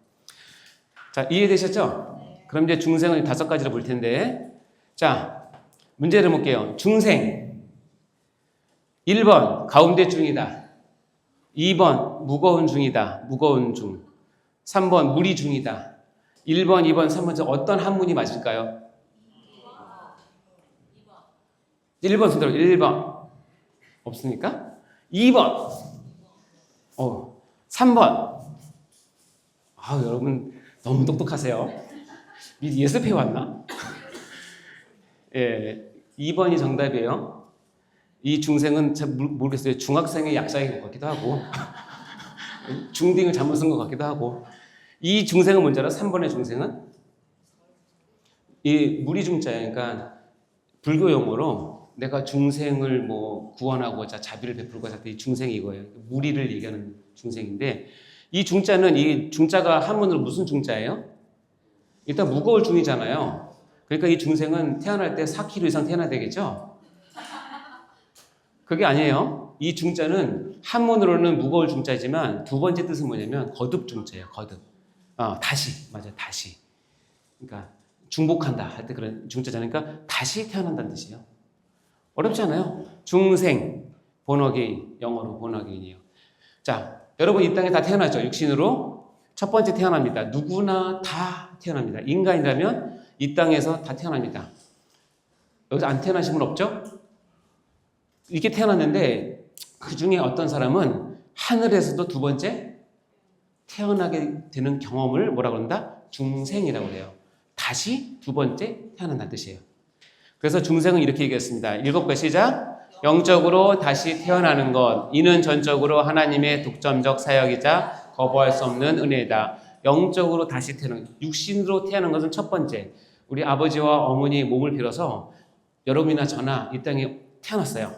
자, 이해되셨죠? 그럼 이제 중생을 5가지로 볼 텐데, 자, 문제를 볼게요. 중생 1번 가운데 중이다. 2번 무거운 중이다. 무거운 중. 3번 무리 중이다. 1번, 2번, 3번 중 어떤 한문이 맞을까요? 1번 손들어. 1번 없으니까 2번 3번. 아, 여러분 너무 똑똑하세요. 예습해 왔나? 예, 2번이 정답이에요. 이 중생은 잘 모르겠어요. 중학생의 약자인 것 같기도 하고 중딩을 잘못 쓴 것 같기도 하고. 이 중생은 뭔지 알아? 3번의 중생은 이 무리중자예요. 그러니까 불교 용어로 내가 중생을 뭐 구원하고자 자비를 베풀고자 할 때 이 중생이 이거예요. 무리를 얘기하는 중생인데 이 중자는 이 중자가 한문으로 무슨 중자예요? 일단 무거울 중이잖아요. 그러니까 이 중생은 태어날 때 4kg 이상 태어나야 되겠죠? 그게 아니에요. 이 중자는 한문으로는 무거울 중자지만 두 번째 뜻은 뭐냐면 거듭 중자예요. 거듭. 다시. 맞아요. 다시. 그러니까 중복한다 할 때 그런 중자잖아요. 그러니까 다시 태어난다는 뜻이에요. 어렵지 않아요. 중생. 본어게인. 영어로 본어게인이에요. 자, 여러분 이 땅에 다 태어나죠. 육신으로. 첫 번째 태어납니다. 누구나 다 태어납니다. 인간이라면 이 땅에서 다 태어납니다. 여기서 안 태어나신 분 없죠? 이렇게 태어났는데 그 중에 어떤 사람은 하늘에서도 두 번째 태어나게 되는 경험을 뭐라고 한다? 중생이라고 해요. 다시 두 번째 태어난다는 뜻이에요. 그래서 중생은 이렇게 얘기했습니다. 7배 시작. 영적으로 다시 태어나는 것, 이는 전적으로 하나님의 독점적 사역이자 거부할 수 없는 은혜이다. 영적으로 다시 태어나는, 육신으로 태어나는 것은 첫 번째. 우리 아버지와 어머니의 몸을 빌어서 여러분이나 저나 이 땅에 태어났어요.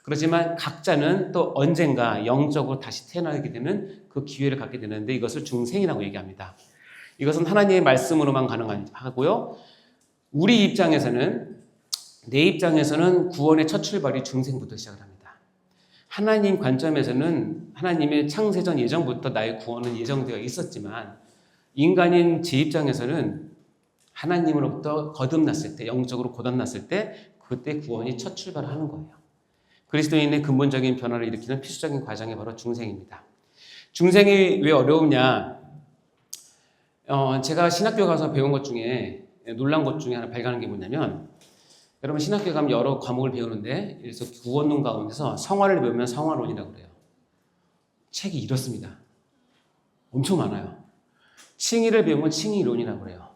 그렇지만 각자는 또 언젠가 영적으로 다시 태어나게 되는 그 기회를 갖게 되는데 이것을 중생이라고 얘기합니다. 이것은 하나님의 말씀으로만 가능하고요. 우리 입장에서는, 내 입장에서는 구원의 첫 출발이 중생부터 시작을 합니다. 하나님 관점에서는 하나님의 창세전 예정부터 나의 구원은 예정되어 있었지만 인간인 제 입장에서는 하나님으로부터 거듭났을 때, 영적으로 거듭났을 때 그때 구원이 첫 출발하는 거예요. 그리스도인의 근본적인 변화를 일으키는 필수적인 과정이 바로 중생입니다. 중생이 왜 어려우냐? 제가 신학교 가서 배운 것 중에 놀란 것 중에 하나 발견한 게 뭐냐면, 여러분 신학교 가면 여러 과목을 배우는데, 그래서 구원론 가운데서 성화를 배우면 성화론이라고 그래요. 책이 이렇습니다. 엄청 많아요. 칭의를 배우면 칭의론이라고 그래요.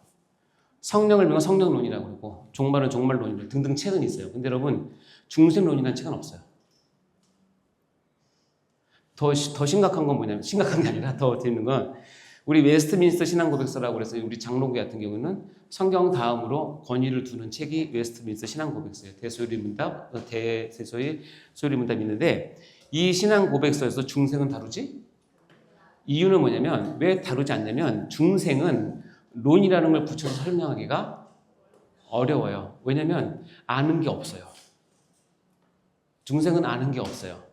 성령을 배우면 성령론이라고 그러고, 종말은 종말론이라고 등등 책은 있어요. 근데 여러분 중생론이라는 책은 없어요. 더 심각한 건 뭐냐면, 심각한 게 아니라 더 재밌는 건, 우리 웨스트민스터 신앙고백서라고 그래서 우리 장로교 같은 경우는 성경 다음으로 권위를 두는 책이 웨스트민스터 신앙고백서예요. 대소리문답, 대소리문답이 있는데, 이 신앙고백서에서 중생은 다루지? 이유는 뭐냐면, 왜 다루지 않냐면 중생은 론이라는 걸 붙여서 설명하기가 어려워요. 왜냐면 아는 게 없어요. 중생은 아는 게 없어요.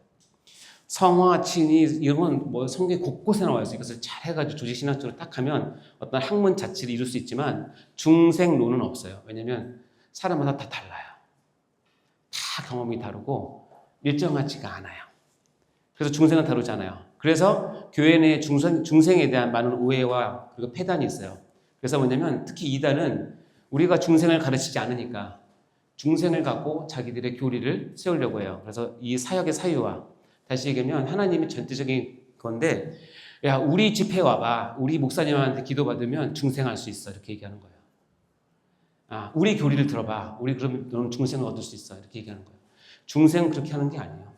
성화, 칭의 이런 건 뭐 성경에 곳곳에 나와 있어요. 이것을 잘 해가지고 조직신학적으로 딱 하면 어떤 학문 자체를 이룰 수 있지만 중생론은 없어요. 왜냐면 사람마다 다 달라요. 다 경험이 다르고 일정하지가 않아요. 그래서 중생은 다루지 않아요. 그래서 교회 내에 중생에 대한 많은 오해와 그리고 폐단이 있어요. 그래서 뭐냐면 특히 이단은 우리가 중생을 가르치지 않으니까 중생을 갖고 자기들의 교리를 세우려고 해요. 그래서 이 사역의 사유와, 다시 얘기하면 하나님이 전체적인 건데, 야 우리 집회 와봐, 우리 목사님한테 기도받으면 중생할 수 있어, 이렇게 얘기하는 거예요. 아 우리 교리를 들어봐, 우리 그러면 너는 중생을 얻을 수 있어, 이렇게 얘기하는 거예요. 중생은 그렇게 하는 게 아니에요.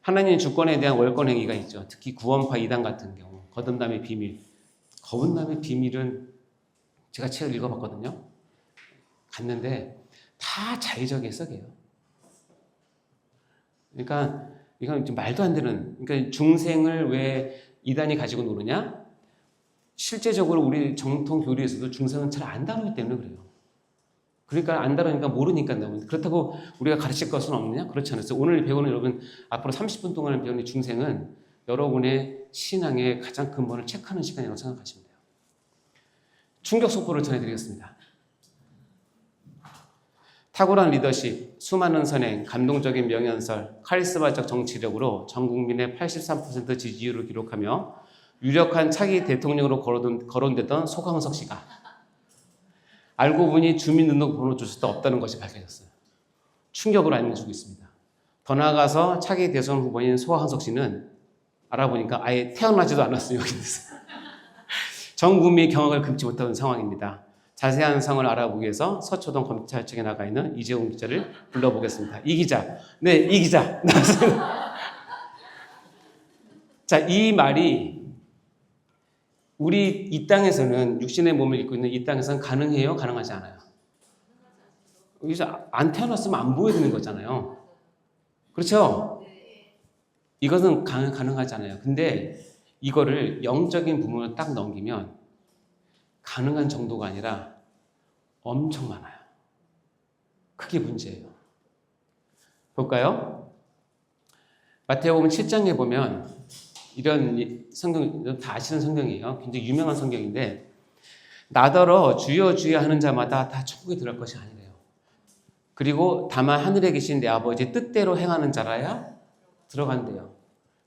하나님의 주권에 대한 월권 행위가 있죠. 특히 구원파 이단 같은 경우 거듭남의 비밀. 거듭남의 비밀은 제가 책을 읽어봤거든요. 갔는데 다 자의적인 해석이에요. 그러니까 이건 좀 말도 안 되는, 그러니까 중생을 왜 이단이 가지고 노느냐? 실제적으로 우리 정통 교리에서도 중생은 잘 안 다루기 때문에 그래요. 그러니까 안 다루니까 모르니까. 그렇다고 우리가 가르칠 것은 없느냐? 그렇지 않았어요. 오늘 배우는 여러분 앞으로 30분 동안 배우는 중생은 여러분의 신앙의 가장 근본을 체크하는 시간이라고 생각하시면 돼요. 충격 속보를 전해드리겠습니다. 탁월한 리더십, 수많은 선행, 감동적인 명연설, 카리스마적 정치력으로 전 국민의 83% 지지율을 기록하며 유력한 차기 대통령으로 거론되던 소강석 씨가 알고 보니 주민등록번호 조사도 없다는 것이 밝혀졌어요. 충격을 안겨주고 있습니다. 더 나아가서 차기 대선 후보인 소강석 씨는 알아보니까 아예 태어나지도 않았어요. 전 국민의 경악을 금치 못하는 상황입니다. 자세한 상황을 알아보기 위해서 서초동 검찰청에 나가 있는 이재용 기자를 불러보겠습니다. 이 기자. 네, 이 기자. 나왔습니다. 자, 이 말이 우리 이 땅에서는, 육신의 몸을 입고 있는 이 땅에서는 가능해요? 가능하지 않아요? 여기서 안 태어났으면 안 보여야 되는 거잖아요. 그렇죠? 이것은 가능하지 않아요. 근데 이거를 영적인 부분을 딱 넘기면 가능한 정도가 아니라 엄청 많아요. 그게 문제예요. 볼까요? 마태복음 7장에 보면 이런 성경, 다 아시는 성경이에요. 굉장히 유명한 성경인데, 나더러 주여 주여 하는 자마다 다 천국에 들어갈 것이 아니래요. 그리고 다만 하늘에 계신 내 아버지 뜻대로 행하는 자라야 들어간대요.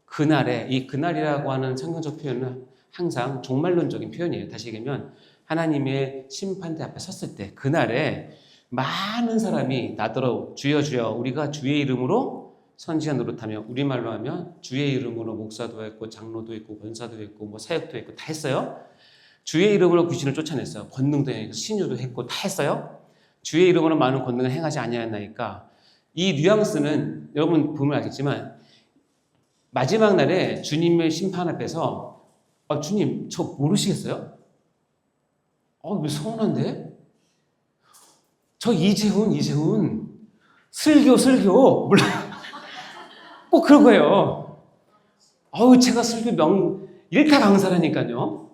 그날에, 이 그날이라고 하는 성경적 표현은 항상 종말론적인 표현이에요. 다시 얘기하면 하나님의 심판대 앞에 섰을 때 그날에 많은 사람이 나더러 주여 주여 우리가 주의 이름으로 선지자 노릇하며 우리말로 하면 주의 이름으로 목사도 했고 장로도 했고 권사도 했고 뭐 사역도 했고 다 했어요. 주의 이름으로 귀신을 쫓아냈어요. 권능도 했고 신유도 했고 다 했어요. 주의 이름으로 많은 권능을 행하지 아니하였나이까. 이 뉘앙스는 여러분 보면 알겠지만 마지막 날에 주님의 심판 앞에서 주님 저 모르시겠어요? 왜 서운한데? 저 이재훈 슬교 몰라요. 꼭 그런 거예요. 제가 슬교 일타 강사라니까요.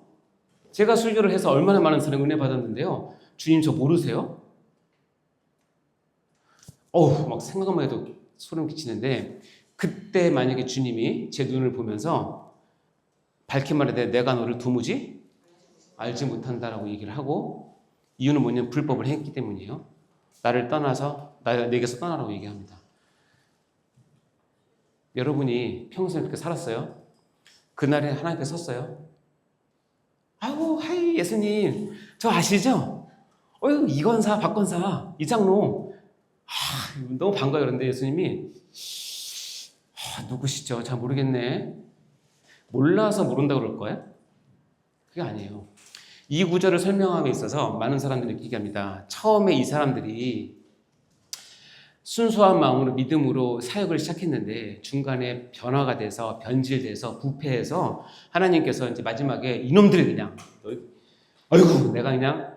제가 슬교를 해서 얼마나 많은 사람 은혜 받았는데요. 주님 저 모르세요? 막 생각만 해도 소름 끼치는데 그때 만약에 주님이 제 눈을 보면서 밝게 말해 내가 너를 도무지 알지 못한다라고 얘기를 하고 이유는 뭐냐면 불법을 했기 때문이에요. 나를 떠나서 내게서 떠나라고 얘기합니다. 여러분이 평소에 그렇게 살았어요? 그날에 하나님 앞에 섰어요? 하이 예수님 저 아시죠? 이건사 박건사 이장로 너무 반가워요. 그런데 예수님이 누구시죠? 잘 모르겠네. 몰라서 모른다고 그럴 거예요? 그게 아니에요. 이 구절을 설명함에 있어서 많은 사람들이 얘기합니다. 처음에 이 사람들이 순수한 마음으로 믿음으로 사역을 시작했는데 중간에 변화가 돼서 변질돼서 부패해서 하나님께서 이제 마지막에 이놈들이 그냥 내가 그냥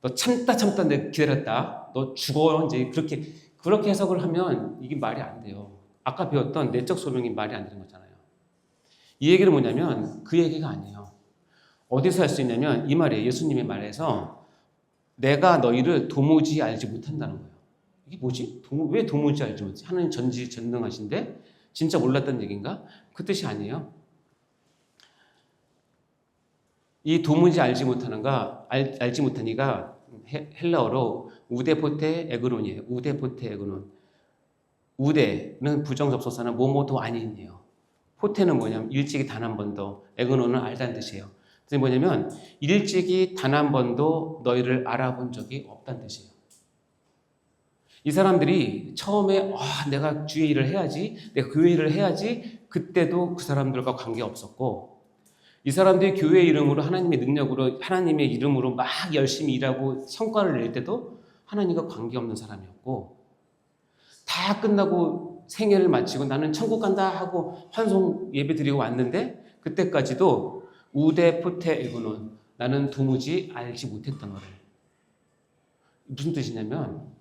너 참다 내 기다렸다 너 죽어 이제 그렇게 해석을 하면 이게 말이 안 돼요. 아까 배웠던 내적 소명이 말이 안 되는 거잖아요. 이 얘기는 뭐냐면 그 얘기가 아니에요. 어디서 할 수 있냐면 이 말이에요. 예수님의 말에서 내가 너희를 도무지 알지 못한다는 거예요. 이게 뭐지? 왜 도무지 알지 못하지? 하나님 전지전능하신데 진짜 몰랐다는 얘기인가? 그 뜻이 아니에요. 이 도무지 알지 못하는가 알지 못하니가 헬라어로 우데포테 에그론이에요. 우데포테 에그론. 우데는 부정접속사는 뭐뭐도 아닌이에요. 포테는 뭐냐면 일찍이 단 한 번도, 에그론은 알다는 뜻이에요. 그래서 뭐냐면 일찍이 단 한 번도 너희를 알아본 적이 없다는 뜻이에요. 이 사람들이 처음에 내가 주의 일을 해야지, 내가 교회 일을 해야지 그때도 그 사람들과 관계없었고 이 사람들이 교회 이름으로 하나님의 능력으로 하나님의 이름으로 막 열심히 일하고 성과를 낼 때도 하나님과 관계없는 사람이었고 다 끝나고 생애를 마치고 나는 천국 간다 하고 환송 예배 드리고 왔는데 그때까지도 우데 포테 에고논 나는 도무지 알지 못했던 너를. 무슨 뜻이냐면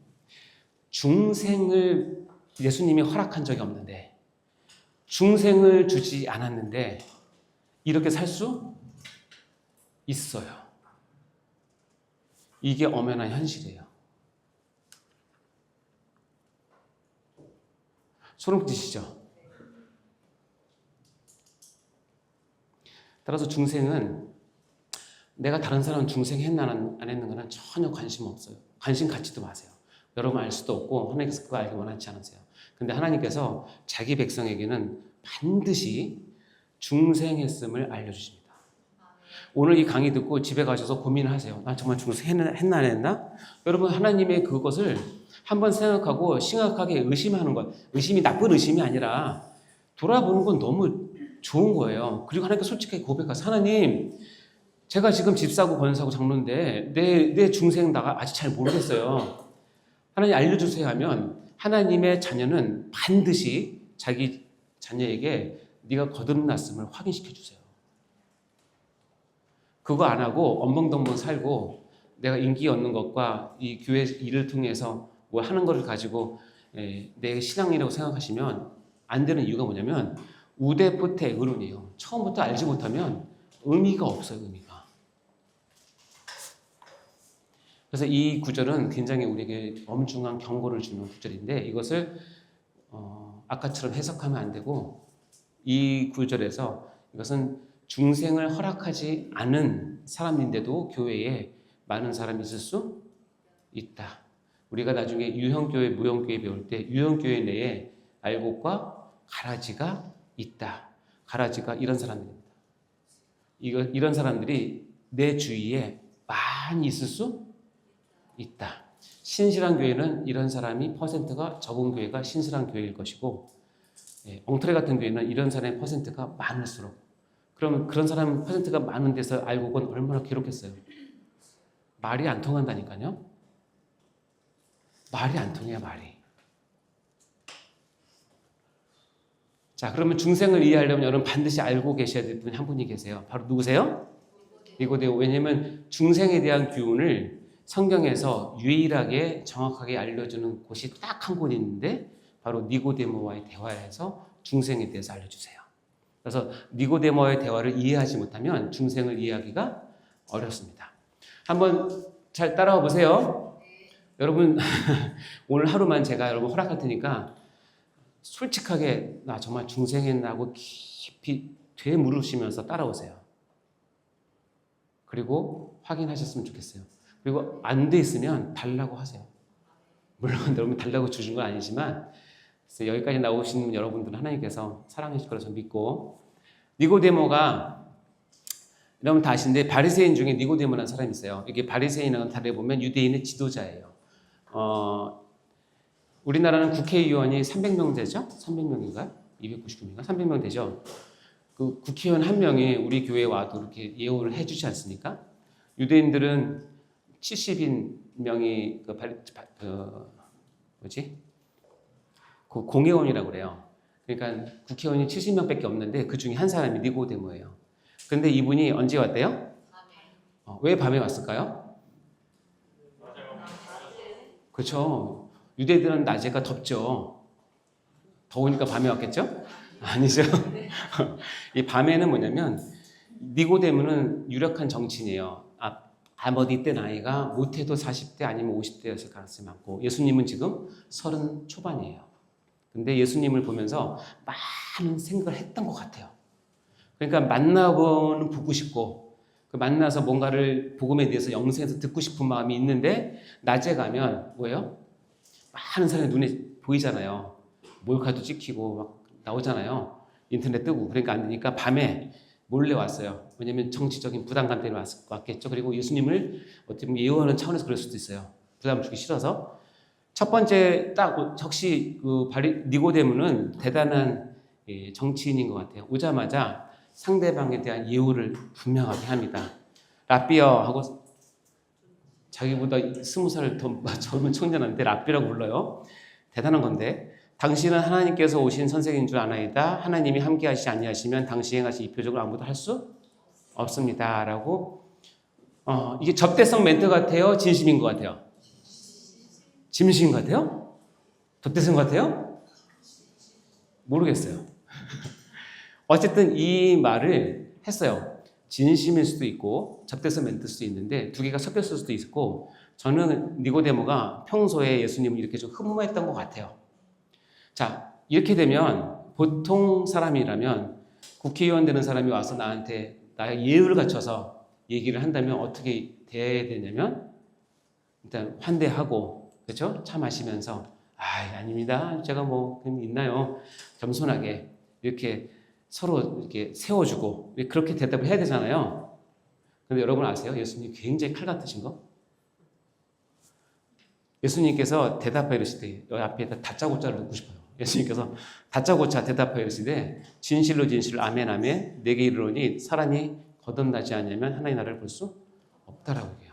중생을 예수님이 허락한 적이 없는데 중생을 주지 않았는데 이렇게 살 수 있어요. 이게 엄연한 현실이에요. 소름 끼치시죠? 따라서 중생은 내가 다른 사람 중생 했나 안 했는가는 전혀 관심 없어요. 관심 갖지도 마세요. 여러분 알 수도 없고 하나님께서 그거 알기 원하지 않으세요. 근데 하나님께서 자기 백성에게는 반드시 중생했음을 알려주십니다. 오늘 이 강의 듣고 집에 가셔서 고민을 하세요. 나 정말 중생 했나 안 했나? 여러분 하나님의 그것을 한번 생각하고 심각하게 의심하는 것. 의심이 나쁜 의심이 아니라 돌아보는 건 너무 좋은 거예요. 그리고 하나님께 솔직하게 고백하세요. 하나님 제가 지금 집사고 권사고 장로인데 내 중생 나가 아직 잘 모르겠어요. 하나님 알려주세요 하면 하나님의 자녀는 반드시 자기 자녀에게 네가 거듭났음을 확인시켜 주세요. 그거 안 하고 엉벙덩벙 살고 내가 인기 얻는 것과 이 교회 일을 통해서 뭐 하는 것을 가지고 내 신앙이라고 생각하시면 안 되는 이유가 뭐냐면 우데포테 의론이에요. 처음부터 알지 못하면 의미가 없어요. 의미가. 그래서 이 구절은 굉장히 우리에게 엄중한 경고를 주는 구절인데 이것을 아까처럼 해석하면 안 되고 이 구절에서 이것은 중생을 허락하지 않은 사람인데도 교회에 많은 사람이 있을 수 있다. 우리가 나중에 유형교회, 무형교회 배울 때 유형교회 내에 알곡과 가라지가 있다. 가라지가 이런 사람들입니다. 이런 사람들이 내 주위에 많이 있을 수 있다. 신실한 교회는 이런 사람이 퍼센트가 적은 교회가 신실한 교회일 것이고, 엉터리 같은 교회는 이런 사람의 퍼센트가 많을수록, 그러면 그런 사람 퍼센트가 많은 데서 알고 본 얼마나 괴롭겠어요. 말이 안 통한다니까요. 말이 안 통해요, 말이. 자, 그러면 중생을 이해하려면 여러분 반드시 알고 계셔야 될 분이 한 분이 계세요. 바로 누구세요? 니고데모. 왜냐하면 중생에 대한 교훈을 성경에서 유일하게 정확하게 알려주는 곳이 딱 한 곳 있는데 바로 니고데모와의 대화에서 중생에 대해서 알려주세요. 그래서 니고데모와의 대화를 이해하지 못하면 중생을 이해하기가 어렵습니다. 한번 잘 따라와 보세요. 여러분 오늘 하루만 제가 여러분 허락할 테니까 솔직하게 나 정말 중생했나고 깊이 되물으시면서 따라오세요. 그리고 확인하셨으면 좋겠어요. 그리고 안 돼 있으면 달라고 하세요. 물론 여러분 달라고 주신 건 아니지만 여기까지 나오신 여러분들은 하나님께서 사랑하실 거라서 믿고, 니고데모가 여러분 다 아시는데 바리새인 중에 니고데모라는 사람이 있어요. 이게 바리새인은 다르게 보면 유대인의 지도자예요. 우리나라는 국회의원이 300명 되죠? 300명인가요? 299명인가? 300명 되죠? 그 국회의원 한 명이 우리 교회에 와도 이렇게 예우를 해주지 않습니까? 유대인들은 70인 명이 그 공회원이라고 그래요. 그러니까 국회의원이 70명밖에 없는데 그 중에 한 사람이 니고데모예요. 그런데 이분이 언제 왔대요? 왜 밤에 왔을까요? 그렇죠. 유대인들은 낮에가 덥죠. 더우니까 밤에 왔겠죠? 아니죠. 이 밤에는 뭐냐면 니고데모는 유력한 정치인이에요. 아버지 때 나이가 못해도 40대 아니면 50대였을 가능성이 많고, 예수님은 지금 30 초반이에요. 근데 예수님을 보면서 많은 생각을 했던 것 같아요. 그러니까 만나보는 보고 싶고, 그 만나서 뭔가를 복음에 대해서 영생에서 듣고 싶은 마음이 있는데, 낮에 가면 뭐예요? 많은 사람이 눈에 보이잖아요. 몰카도 찍히고 막 나오잖아요. 인터넷 뜨고. 그러니까 안 되니까 밤에 몰래 왔어요. 왜냐하면 정치적인 부담감 때문에 왔겠죠. 그리고 예수님을 어떻게 보면 예우하는 차원에서 그럴 수도 있어요. 부담 주기 싫어서. 첫 번째 딱 혹시 그 니고데모는 대단한 정치인인 것 같아요. 오자마자 상대방에 대한 예우를 분명하게 합니다. 라비어 하고, 자기보다 20살 더 젊은 청년한테 라비라고 불러요. 대단한 건데, 당신은 하나님께서 오신 선생인 줄 아나이다. 하나님이 함께 하시지 아니하시면 당신의 같이 이 표적을 아무도 할 수 없습니다. 라고. 이게 접대성 멘트 같아요? 진심인 것 같아요? 진심인 것 같아요? 접대성 같아요? 모르겠어요. 어쨌든 이 말을 했어요. 진심일 수도 있고 접대성 멘트일 수도 있는데 두 개가 섞였을 수도 있고, 저는 니고데모가 평소에 예수님을 이렇게 좀 흠모했던 것 같아요. 자, 이렇게 되면 보통 사람이라면, 국회의원 되는 사람이 와서 나한테 나의 예의를 갖춰서 얘기를 한다면 어떻게 대해야 되냐면, 일단 환대하고, 그렇죠? 차 마시면서 아닙니다. 제가 뭐 있나요? 겸손하게 이렇게 서로 이렇게 세워주고 그렇게 대답을 해야 되잖아요. 근데 여러분 아세요? 예수님 굉장히 칼 같으신 거? 예수님께서 대답하여 이르시되, 여기 앞에다 다짜고짜를 넣고 싶어요. 예수님께서 다짜고짜 대답하여 이르시되, 진실로 진실로 아멘 아멘 내게 이르노니 사람이 거듭나지 않으면 하나님의 나라를 볼 수 없다라고 해요.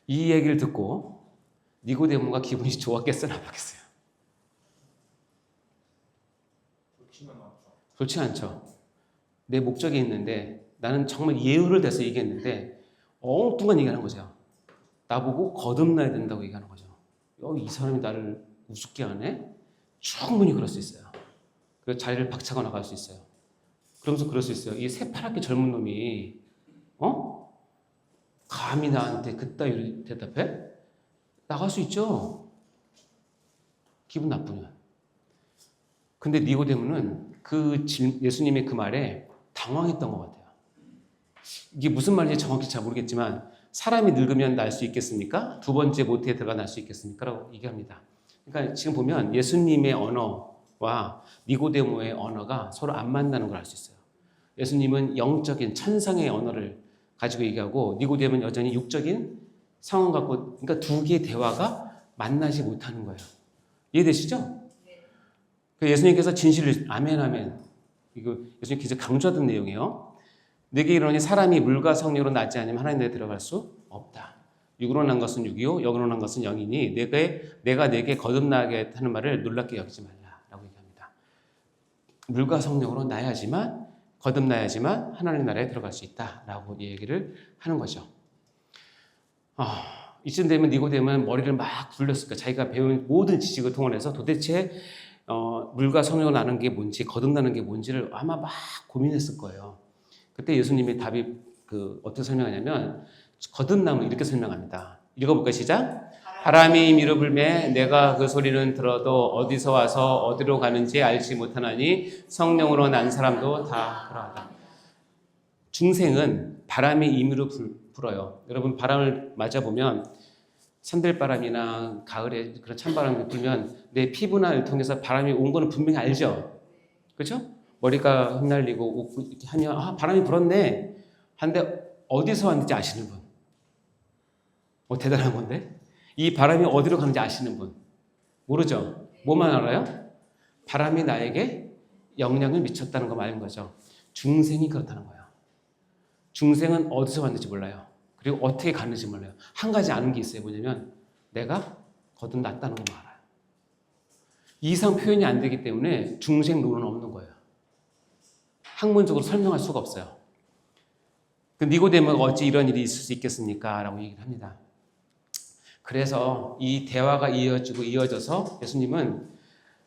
이 얘기를 듣고 니고데모가 기분이 좋았겠어요, 나빴겠어요? 좋지 않죠. 내 목적이 있는데, 나는 정말 예우를 대해서 얘기했는데 엉뚱한 얘기하는 거죠. 나보고 거듭나야 된다고 얘기하는 거죠. 이 사람이 나를 우습게 하네? 충분히 그럴 수 있어요. 그래서 자리를 박차고 나갈 수 있어요. 그러면서 그럴 수 있어요. 이 새파랗게 젊은 놈이 감히 나한테 그따위로 대답해? 나갈 수 있죠. 기분 나쁘면. 근데 니고데모는 예수님의 그 말에 당황했던 것 같아요. 이게 무슨 말인지 정확히 잘 모르겠지만, 사람이 늙으면 날 수 있겠습니까? 두 번째 모태에 들어가 날 수 있겠습니까? 라고 얘기합니다. 그러니까 지금 보면 예수님의 언어, 니고데모의 언어가 서로 안 만나는 걸 알 수 있어요. 예수님은 영적인 천상의 언어를 가지고 얘기하고 니고데모는 여전히 육적인 상황 갖고, 그러니까 두 개의 대화가 만나지 못하는 거예요. 이해되시죠? 예수님께서 진실을 아멘 아멘, 이거 예수님께서 강조하던 내용이에요. 내게 이르노니 사람이 물과 성령으로 나지 않으면 하나님 나라에 들어갈 수 없다. 육으로 난 것은 육이요 영으로 난 것은 영이니 내가 내게 거듭나게 하는 말을 놀랍게 여기지 말라라고 얘기합니다. 물과 성령으로 나야지만, 거듭나야지만 하나님 나라에 들어갈 수 있다라고 얘기를 하는 거죠. 이쯤 되면 니고데모는 머리를 막 굴렸을 거예요. 자기가 배운 모든 지식을 통해서 도대체 물과 성령으로 나는 게 뭔지, 거듭나는 게 뭔지를 아마 막 고민했을 거예요. 그때 예수님의 답이 어떻게 설명하냐면, 거듭남을 이렇게 설명합니다. 읽어볼까요? 시작. 바람이 밀어불매 내가 그 소리는 들어도 어디서 와서 어디로 가는지 알지 못하나니 성령으로 난 사람도 다 그러하다. 중생은 바람이 임의로 불어요. 여러분, 바람을 맞아보면 산들바람이나 가을에 그런 찬바람이 불면 내 피부나 통해서 바람이 온 거는 분명히 알죠? 그렇죠? 머리가 흩날리고 웃고 이렇게 하면 바람이 불었네 한데 어디서 왔는지 아시는 분? 대단한 건데? 이 바람이 어디로 가는지 아시는 분? 모르죠? 뭐만 알아요? 바람이 나에게 영향을 미쳤다는 거 말인 거죠. 중생이 그렇다는 거예요. 중생은 어디서 왔는지 몰라요. 그리고 어떻게 갔는지 몰라요. 한 가지 아는 게 있어요. 뭐냐면 내가 거듭났다는 것만 알아요. 이상 표현이 안 되기 때문에 중생론은 없는 거예요. 학문적으로 설명할 수가 없어요. 니고데모가 어찌 이런 일이 있을 수 있겠습니까? 라고 얘기를 합니다. 그래서 이 대화가 이어져서 예수님은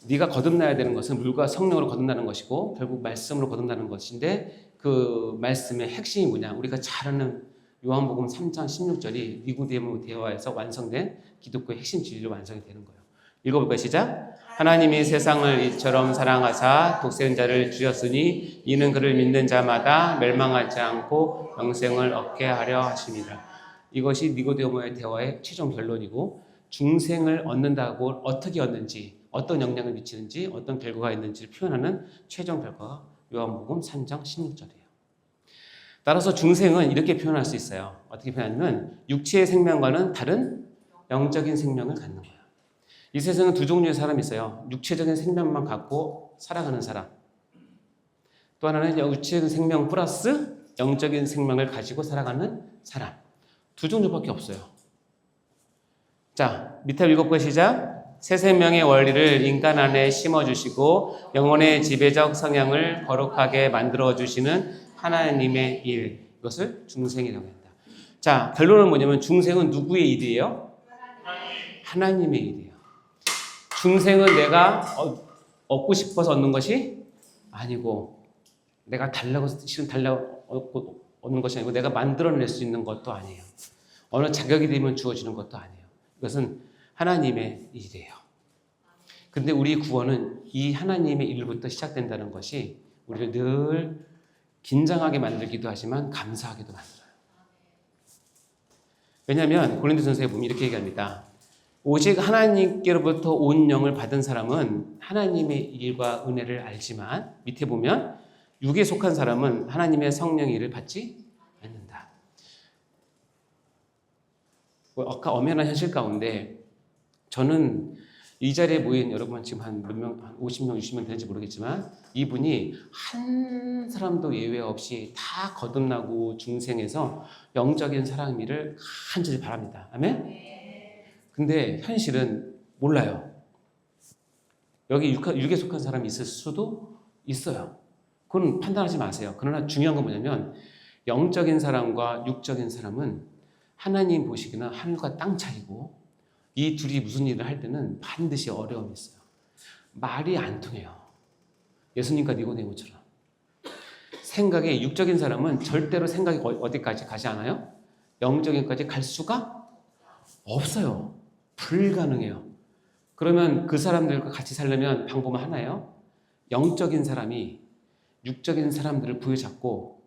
네가 거듭나야 되는 것은 물과 성령으로 거듭나는 것이고 결국 말씀으로 거듭나는 것인데, 그 말씀의 핵심이 뭐냐? 우리가 잘 아는 요한복음 3장 16절이 니고데모 대화에서 완성된 기독교의 핵심 진리로 완성이 되는 거예요. 읽어볼까요? 시작. 하나님이 세상을 이처럼 사랑하사 독생자를 주셨으니 이는 그를 믿는 자마다 멸망하지 않고 영생을 얻게 하려 하심이라. 이것이 니고데모의 대화의 최종 결론이고, 중생을 얻는다고 어떻게 얻는지, 어떤 영향을 미치는지, 어떤 결과가 있는지를 표현하는 최종 결과가 요한복음 3장 16절이에요. 따라서 중생은 이렇게 표현할 수 있어요. 어떻게 표현하냐면 육체의 생명과는 다른 영적인 생명을 갖는 거예요. 이 세상은 두 종류의 사람이 있어요. 육체적인 생명만 갖고 살아가는 사람. 또 하나는 육체적인 생명 플러스 영적인 생명을 가지고 살아가는 사람. 두 종류밖에 없어요. 자, 밑에 읽어볼까요? 시작. 새 생명의 원리를 인간 안에 심어주시고 영혼의 지배적 성향을 거룩하게 만들어주시는 하나님의 일. 이것을 중생이라고 합니다. 자, 결론은 뭐냐면 중생은 누구의 일이에요? 하나님의 일이에요. 중생은 내가 얻고 싶어서 얻는 것이 아니고, 내가 달라고 얻는 것이 아니고, 내가 만들어낼 수 있는 것도 아니에요. 어느 자격이 되면 주어지는 것도 아니에요. 이것은 하나님의 일이에요. 근데 우리 구원은 이 하나님의 일부터 시작된다는 것이 우리를 늘 긴장하게 만들기도 하지만 감사하게도 만들어요. 왜냐하면 고린도전서에 보면 이렇게 얘기합니다. 오직 하나님께로부터 온 영을 받은 사람은 하나님의 일과 은혜를 알지만, 밑에 보면 육에 속한 사람은 하나님의 성령의 일을 받지 않는다. 아까 엄연한 현실 가운데 저는 이 자리에 모인 여러분 지금 한 몇 명, 한 50명, 60명 되는지 모르겠지만 이분이 한 사람도 예외 없이 다 거듭나고 중생에서 영적인 사랑미를 간절히 바랍니다. 아멘? 근데 현실은 몰라요. 여기 육에 속한 사람이 있을 수도 있어요. 그건 판단하지 마세요. 그러나 중요한 건 뭐냐면 영적인 사람과 육적인 사람은 하나님 보시기는 하늘과 땅 차이고, 이 둘이 무슨 일을 할 때는 반드시 어려움이 있어요. 말이 안 통해요. 예수님과 니고데모처럼. 생각에 육적인 사람은 절대로 생각이 어디까지 가지 않아요? 영적인까지 갈 수가 없어요. 불가능해요. 그러면 그 사람들과 같이 살려면 방법은 하나예요. 영적인 사람이 육적인 사람들을 부여잡고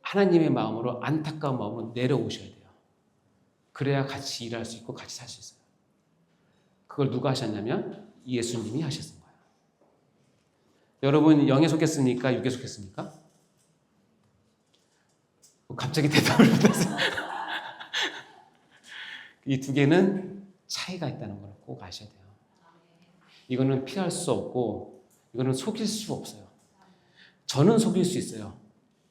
하나님의 마음으로, 안타까운 마음으로 내려오셔야 돼요. 그래야 같이 일할 수 있고 같이 살 수 있어요. 그걸 누가 하셨냐면 예수님이 하셨던 거예요. 여러분 영에 속했습니까? 육에 속했습니까? 갑자기 대답을 못했어요. 이 두 개는 차이가 있다는 걸 꼭 아셔야 돼요. 이거는 피할 수 없고 이거는 속일 수 없어요. 저는 속일 수 있어요.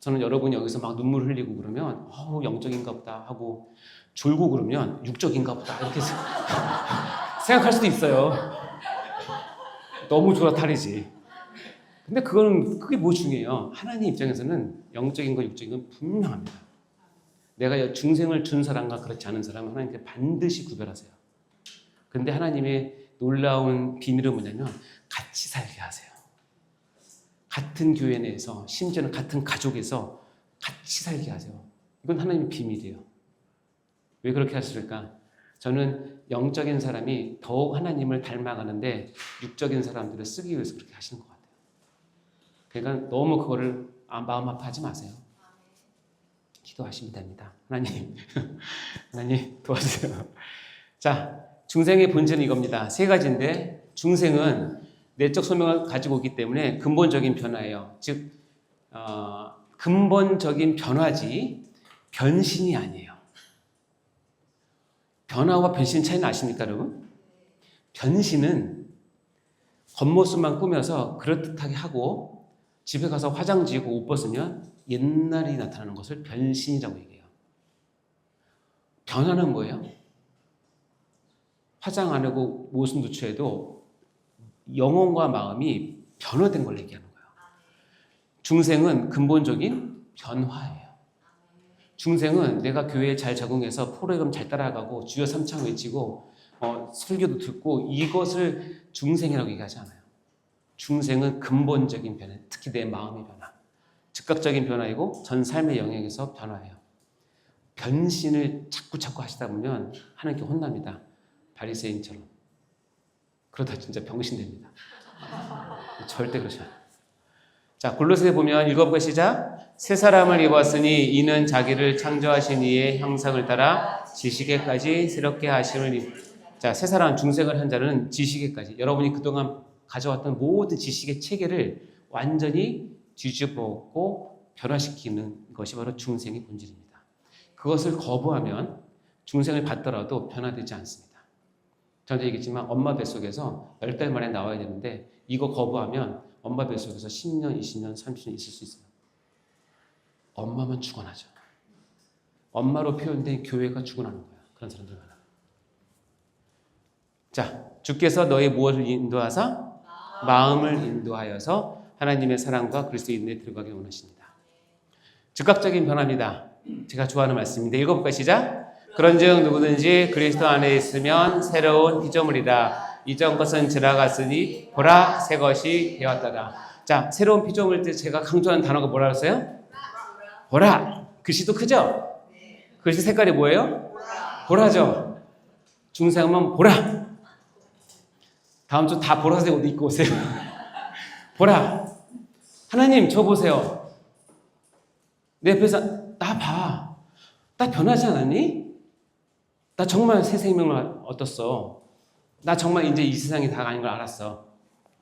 저는 여러분이 여기서 막 눈물 흘리고 그러면 영적인가 보다 하고 졸고 그러면 육적인가 보다 이렇게 생각할 수도 있어요. 너무 졸아탈이지. 근데 그게 뭐 중요해요? 하나님 입장에서는 영적인 거 육적인 건 분명합니다. 내가 중생을 준 사람과 그렇지 않은 사람은 하나님께 반드시 구별하세요. 근데 하나님의 놀라운 비밀은 뭐냐면 같이 살게 하세요. 같은 교회 내에서 심지어는 같은 가족에서 같이 살게 하세요. 이건 하나님의 비밀이에요. 왜 그렇게 하실까? 저는 영적인 사람이 더욱 하나님을 닮아가는데 육적인 사람들을 쓰기 위해서 그렇게 하시는 것 같아요. 그러니까 너무 그거를 마음 아파하지 마세요. 기도하시면 됩니다. 하나님 도와주세요. 자, 중생의 본질은 이겁니다. 세 가지인데 중생은 내적 소명을 가지고 있기 때문에 근본적인 변화예요. 즉 근본적인 변화지 변신이 아니에요. 변화와 변신 차이는 아십니까, 여러분? 변신은 겉모습만 꾸며서 그럴듯하게 하고 집에 가서 화장 지우고 옷 벗으면 옛날이 나타나는 것을 변신이라고 얘기해요. 변화는 뭐예요? 화장 안 하고 모습 누추해도 영혼과 마음이 변화된 걸 얘기하는 거예요. 중생은 근본적인 변화예요. 중생은 내가 교회에 잘 적응해서 프로그램 잘 따라가고 주여 삼창 외치고 설교도 듣고 이것을 중생이라고 얘기하지 않아요. 중생은 근본적인 변화, 특히 내 마음의 변화, 즉각적인 변화이고 전 삶의 영역에서 변화예요. 변신을 자꾸 하시다 보면 하나님께 혼납니다. 바리새인처럼. 그러다 진짜 병신됩니다. 절대 그러지 않아요. 자, 골로새에 보면 읽어볼까요? 시작. 새 사람을 입었으니 이는 자기를 창조하신 이의 형상을 따라 지식에까지 새롭게 하심을. 자, 새 사람 중생을 한 자는 지식에까지, 여러분이 그동안 가져왔던 모든 지식의 체계를 완전히 뒤집어엎고 변화시키는 것이 바로 중생의 본질입니다. 그것을 거부하면 중생을 받더라도 변화되지 않습니다. 전에 얘기했지만 엄마 뱃속에서 10달 만에 나와야 되는데 이거 거부하면 엄마 뱃속에서 10년, 20년, 30년 있을 수 있어요. 엄마만 죽어나죠. 엄마로 표현된 교회가 죽어나는 거예요. 그런 사람들 많아요. 자, 주께서 너희 무엇을 인도하사? 마음을 인도하여서 하나님의 사랑과 그리스도의 은혜에 들어가길 원하십니다. 즉각적인 변화입니다. 제가 좋아하는 말씀인데 읽어볼까요? 시작. 그런즉 누구든지 그리스도 안에 있으면 새로운 피조물이라. 이전 것은 지나갔으니 보라 새 것이 되었더라. 자, 새로운 피조물 때 제가 강조하는 단어가 뭐라고 했어요? 보라. 글씨도 크죠? 글씨 색깔이 뭐예요? 보라죠. 중생하면 보라. 다음 주 다 보라색 옷 입고 오세요. 보라. 하나님 저 보세요. 내 옆에서 나 봐. 나 변하지 않았니? 나 정말 새 생명을 얻었어. 나 정말 이제 이 세상이 다가 아닌 걸 알았어.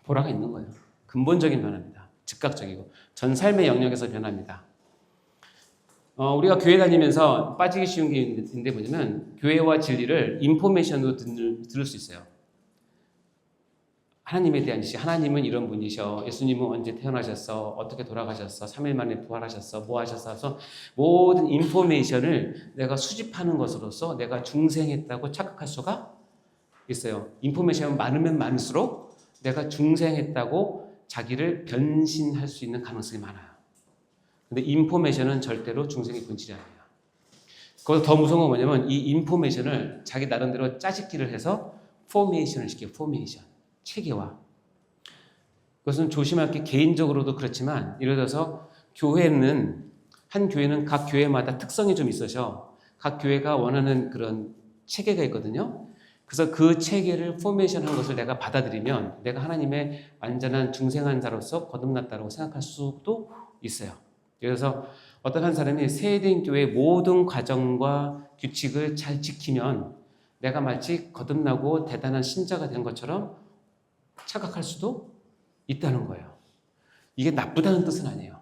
보라가 있는 거예요. 근본적인 변화입니다. 즉각적이고 전 삶의 영역에서 변화입니다. 우리가 교회 다니면서 빠지기 쉬운 게 있는데 뭐냐면 교회와 진리를 인포메이션으로 들을 수 있어요. 하나님에 대한 지식, 하나님은 이런 분이셔, 예수님은 언제 태어나셨어, 어떻게 돌아가셨어, 3일 만에 부활하셨어, 뭐 하셨어 해서 모든 인포메이션을 내가 수집하는 것으로서 내가 중생했다고 착각할 수가 있어요. 인포메이션이 많으면 많을수록 내가 중생했다고 자기를 변신할 수 있는 가능성이 많아요. 근데 인포메이션은 절대로 중생의 본질이 아니에요. 거기서 더 무서운 건 뭐냐면 이 인포메이션을 자기 나름대로 짜집기를 해서 포메이션을 시켜요. 포메이션. 체계화. 그것은 조심할 게 개인적으로도 그렇지만 예를 들어서 한 교회는 각 교회마다 특성이 좀 있어서 각 교회가 원하는 그런 체계가 있거든요. 그래서 그 체계를 포메이션 한 것을 내가 받아들이면 내가 하나님의 완전한 중생한 자로서 거듭났다고 생각할 수도 있어요. 그래서 어떤 한 사람이 세대인 교회의 모든 과정과 규칙을 잘 지키면 내가 마치 거듭나고 대단한 신자가 된 것처럼 착각할 수도 있다는 거예요. 이게 나쁘다는 뜻은 아니에요.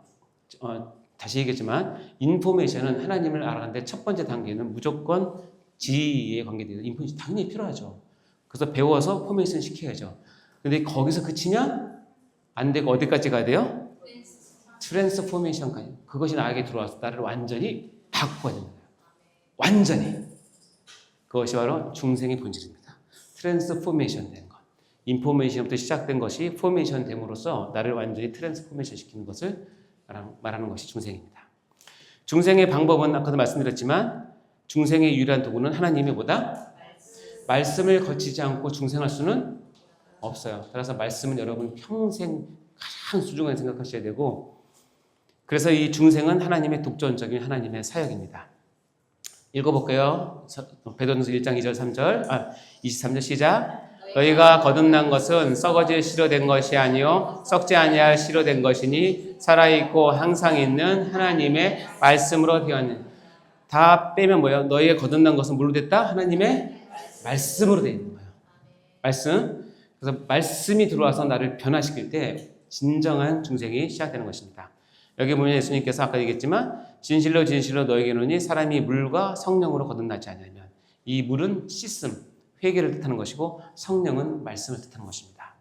다시 얘기했지만 인포메이션은 하나님을 알아가는데 첫 번째 단계는 무조건 지혜에 관계되는 인포메이션 당연히 필요하죠. 그래서 배워서 포메이션 시켜야죠. 근데 거기서 그치면 안 되고 어디까지 가야 돼요? 트랜스포메이션까지. 그것이 나에게 들어와서 나를 완전히 바꿔야 됩니다. 완전히. 그것이 바로 중생의 본질입니다. 트랜스포메이션 되는 것. 인포메이션부터 시작된 것이 포메이션 됨으로써 나를 완전히 트랜스포메이션 시키는 것을 말하는 것이 중생입니다. 중생의 방법은 아까도 말씀드렸지만 중생의 유일한 도구는 하나님이 보다 말씀을 거치지 않고 중생할 수는 없어요. 따라서 말씀은 여러분 평생 가장 소중하게 생각하셔야 되고, 그래서 이 중생은 하나님의 독점적인 하나님의 사역입니다. 읽어볼게요. 베드로전서 1장 2절 3절 23절 시작. 너희가 거듭난 것은 썩어질 씨로 된 것이 아니요 썩지 아니할 씨로 된 것이니 살아있고 항상 있는 하나님의 말씀으로 되었느니라. 다 빼면 뭐예요? 너희가 거듭난 것은 뭘로 됐다? 하나님의 말씀으로 되어 있는 거예요. 말씀. 그래서 말씀이 들어와서 나를 변화시킬 때 진정한 중생이 시작되는 것입니다. 여기 보면 예수님께서 아까 얘기했지만 진실로 진실로 너에게 이르노니 사람이 물과 성령으로 거듭나지 않으면, 이 물은 씻음, 회개를 뜻하는 것이고 성령은 말씀을 뜻하는 것입니다.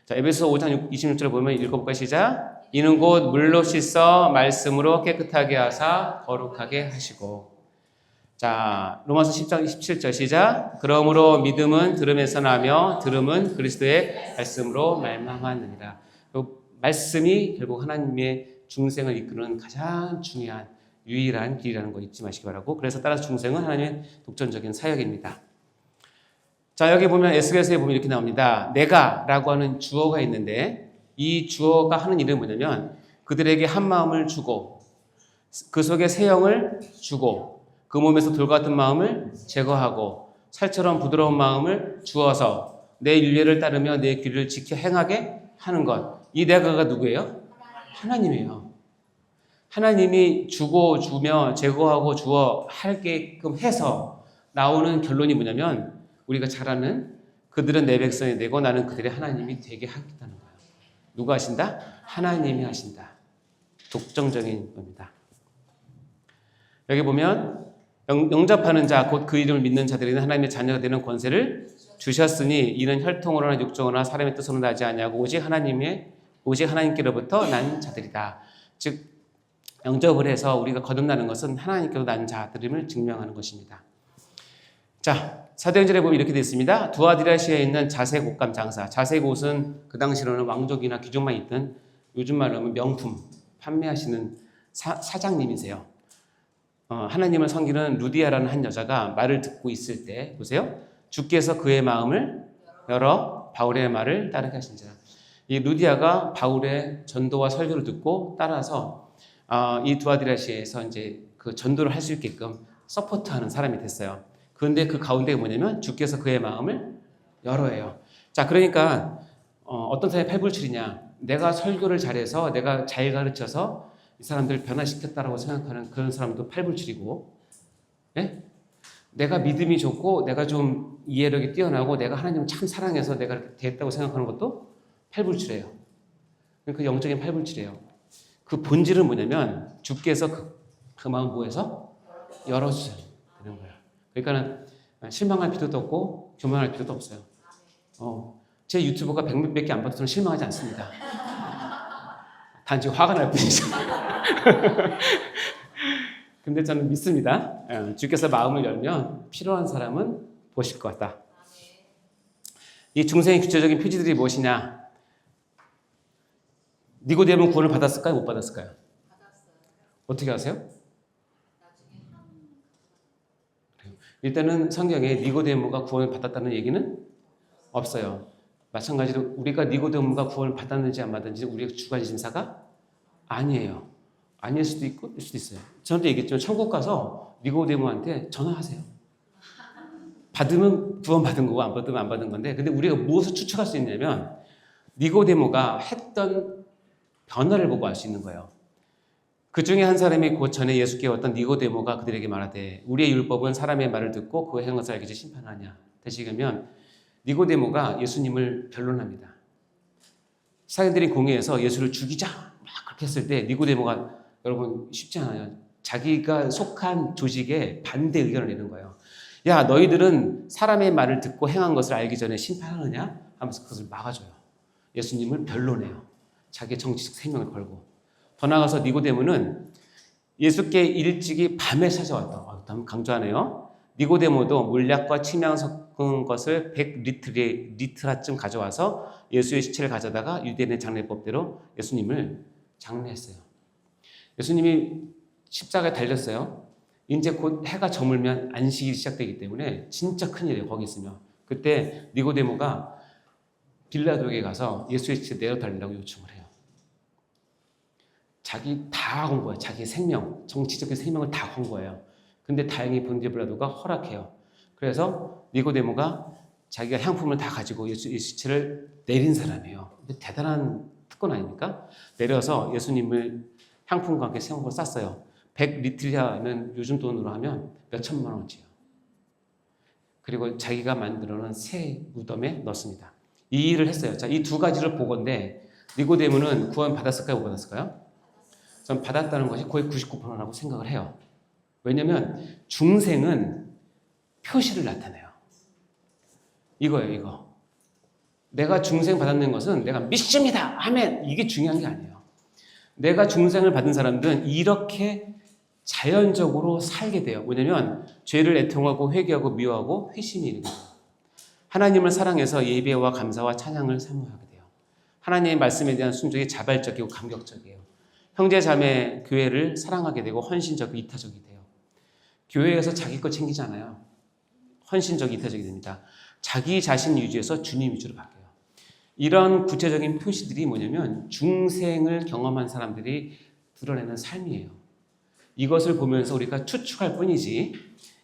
자, 에베소 5장 26절 보면 읽어볼까요? 시작. 이는 곧 물로 씻어 말씀으로 깨끗하게 하사 거룩하게 하시고. 자, 로마서 10장 27절 시작. 그러므로 믿음은 들음에서 나며 들음은 그리스도의 말씀으로 말미암았느니라. 말씀이 결국 하나님의 중생을 이끄는 가장 중요한 유일한 길이라는 거 잊지 마시기 바라고, 그래서 따라서 중생은 하나님의 독점적인 사역입니다. 자, 여기 보면 에스겔서에 보면 이렇게 나옵니다. 내가라고 하는 주어가 있는데 이 주어가 하는 일은 뭐냐면 그들에게 한 마음을 주고 그 속에 새 영을 주고 그 몸에서 돌 같은 마음을 제거하고 살처럼 부드러운 마음을 주어서 내 윤례를 따르며 내 길을 지켜 행하게 하는 것. 이 내가가 누구예요? 하나님이에요. 하나님이 주고 주며 제거하고 주어 할게끔 해서 나오는 결론이 뭐냐면 우리가 잘 아는 그들은 내 백성이 되고 나는 그들의 하나님이 되게 하겠다는 거예요. 누가 하신다? 하나님이 하신다. 독점적인 겁니다. 여기 보면 영접하는 자, 곧 그 이름을 믿는 자들에게는 하나님의 자녀가 되는 권세를 주셨으니 이는 혈통으로나 육정으로나 사람의 뜻으로 나지 아니하고 오직 하나님께로부터 난 자들이다. 즉 영접을 해서 우리가 거듭나는 것은 하나님께로 난 자들임을 증명하는 것입니다. 자, 사도행전에 보면 이렇게 되어 있습니다. 두아디라시아에 있는 자색 옷감 장사. 자색 옷은 그 당시로는 왕족이나 귀족만 있던, 요즘 말로 하면 명품 판매하시는 사장님이세요. 하나님을 섬기는 루디아라는 한 여자가 말을 듣고 있을 때 보세요. 주께서 그의 마음을 열어 바울의 말을 따르게 하신지라. 이 루디아가 바울의 전도와 설교를 듣고 따라서 이 두아디라시아에서 이제 그 전도를 할 수 있게끔 서포트하는 사람이 됐어요. 그런데 그 가운데 뭐냐면 주께서 그의 마음을 열어요. 자, 그러니까 어떤 사람이 팔불출이냐? 내가 설교를 잘해서 내가 잘 가르쳐서 이 사람들 변화시켰다라고 생각하는 그런 사람도 팔불출이고, 예? 내가 믿음이 좋고 내가 좀 이해력이 뛰어나고 내가 하나님을 참 사랑해서 내가 이렇게 됐다고 생각하는 것도 팔불출이에요. 그 영적인 팔불출이에요. 그 본질은 뭐냐면 주께서 그 마음 뭐해서 열어주셔야 되는 거예요. 그러니까는 실망할 필요도 없고 교만할 필요도 없어요. 제 유튜버가 100몇 개 안 받아도 저는 실망하지 않습니다. 단지 화가 날 뿐이죠. 근데 저는 믿습니다. 주께서 마음을 열면 필요한 사람은 보실 것 같다. 이 중생의 구체적인 표지들이 무엇이냐? 니고데모는 구원을 받았을까요? 못 받았을까요? 받았어요. 어떻게 아세요? 일단은 성경에 니고데모가 구원을 받았다는 얘기는 없어요. 마찬가지로 우리가 니고데모가 구원을 받았는지 안 받았는지 우리가 주관의 심사가 아니에요. 아닐 수도 있고 일 수도 있어요. 저한테 얘기했죠. 천국 가서 니고데모한테 전화하세요. 받으면 구원 받은 거고 안 받으면 안 받은 건데, 근데 우리가 무엇을 추측할 수 있냐면 니고데모가 했던 변화를 보고 알 수 있는 거예요. 그 중에 한 사람이 곧 전에 예수께 왔던 니고데모가 그들에게 말하되 우리의 율법은 사람의 말을 듣고 그 행한 것을 알기지 심판하냐. 다시 얘기하면 니고데모가 예수님을 변론합니다. 사도들이 공회에서 예수를 죽이자 막 그렇게 했을 때 니고데모가 여러분 쉽지 않아요. 자기가 속한 조직에 반대 의견을 내는 거예요. 야, 너희들은 사람의 말을 듣고 행한 것을 알기 전에 심판하느냐? 하면서 그것을 막아줘요. 예수님을 변론해요. 자기의 정치적 생명을 걸고. 더 나아가서 니고데모는 예수께 일찍이 밤에 찾아왔다. 너무 강조하네요. 니고데모도 물약과 침향 섞은 것을 100리트라쯤 가져와서 예수의 시체를 가져다가 유대인의 장례법대로 예수님을 장례했어요. 예수님이 십자가에 달렸어요. 이제 곧 해가 저물면 안식일이 시작되기 때문에 진짜 큰일이에요. 거기 있으면. 그때 니고데모가 빌라도에게 가서 예수의 시체 내려달라고 요청을 해요. 자기 다 건 거예요. 자기 생명, 정치적인 생명을 다 건 거예요. 근데 다행히 본디오 빌라도가 허락해요. 그래서 니고데모가 자기가 향품을 다 가지고 예수의 시체를 내린 사람이에요. 근데 대단한 특권 아닙니까? 내려서 예수님을 향품과 함께 생각을 쌌어요. 100리트리아는 요즘 돈으로 하면 몇 천만 원치예요. 그리고 자기가 만들어 놓은 새 무덤에 넣습니다. 이 일을 했어요. 자, 이 두 가지를 보건데 니고데모는 구원 받았을까요? 못 받았을까요? 전 받았다는 것이 거의 99%라고 생각을 해요. 왜냐하면 중생은 표시를 나타내요. 이거예요, 이거. 내가 중생 받았는 것은 내가 믿습니다. 아멘. 이게 중요한 게 아니에요. 내가 중생을 받은 사람들은 이렇게 자연적으로 살게 돼요. 왜냐하면 죄를 애통하고 회개하고 미워하고 회심이 있는 거예요. 하나님을 사랑해서 예배와 감사와 찬양을 사모하게 돼요. 하나님의 말씀에 대한 순종이 자발적이고 감격적이에요. 형제 자매 교회를 사랑하게 되고 헌신적이고 이타적이 돼요. 교회에서 자기 거 챙기잖아요. 헌신적 이타적이 됩니다. 자기 자신 위주에서 주님 위주로 바뀌어요. 이런 구체적인 표시들이 뭐냐면 중생을 경험한 사람들이 드러내는 삶이에요. 이것을 보면서 우리가 추측할 뿐이지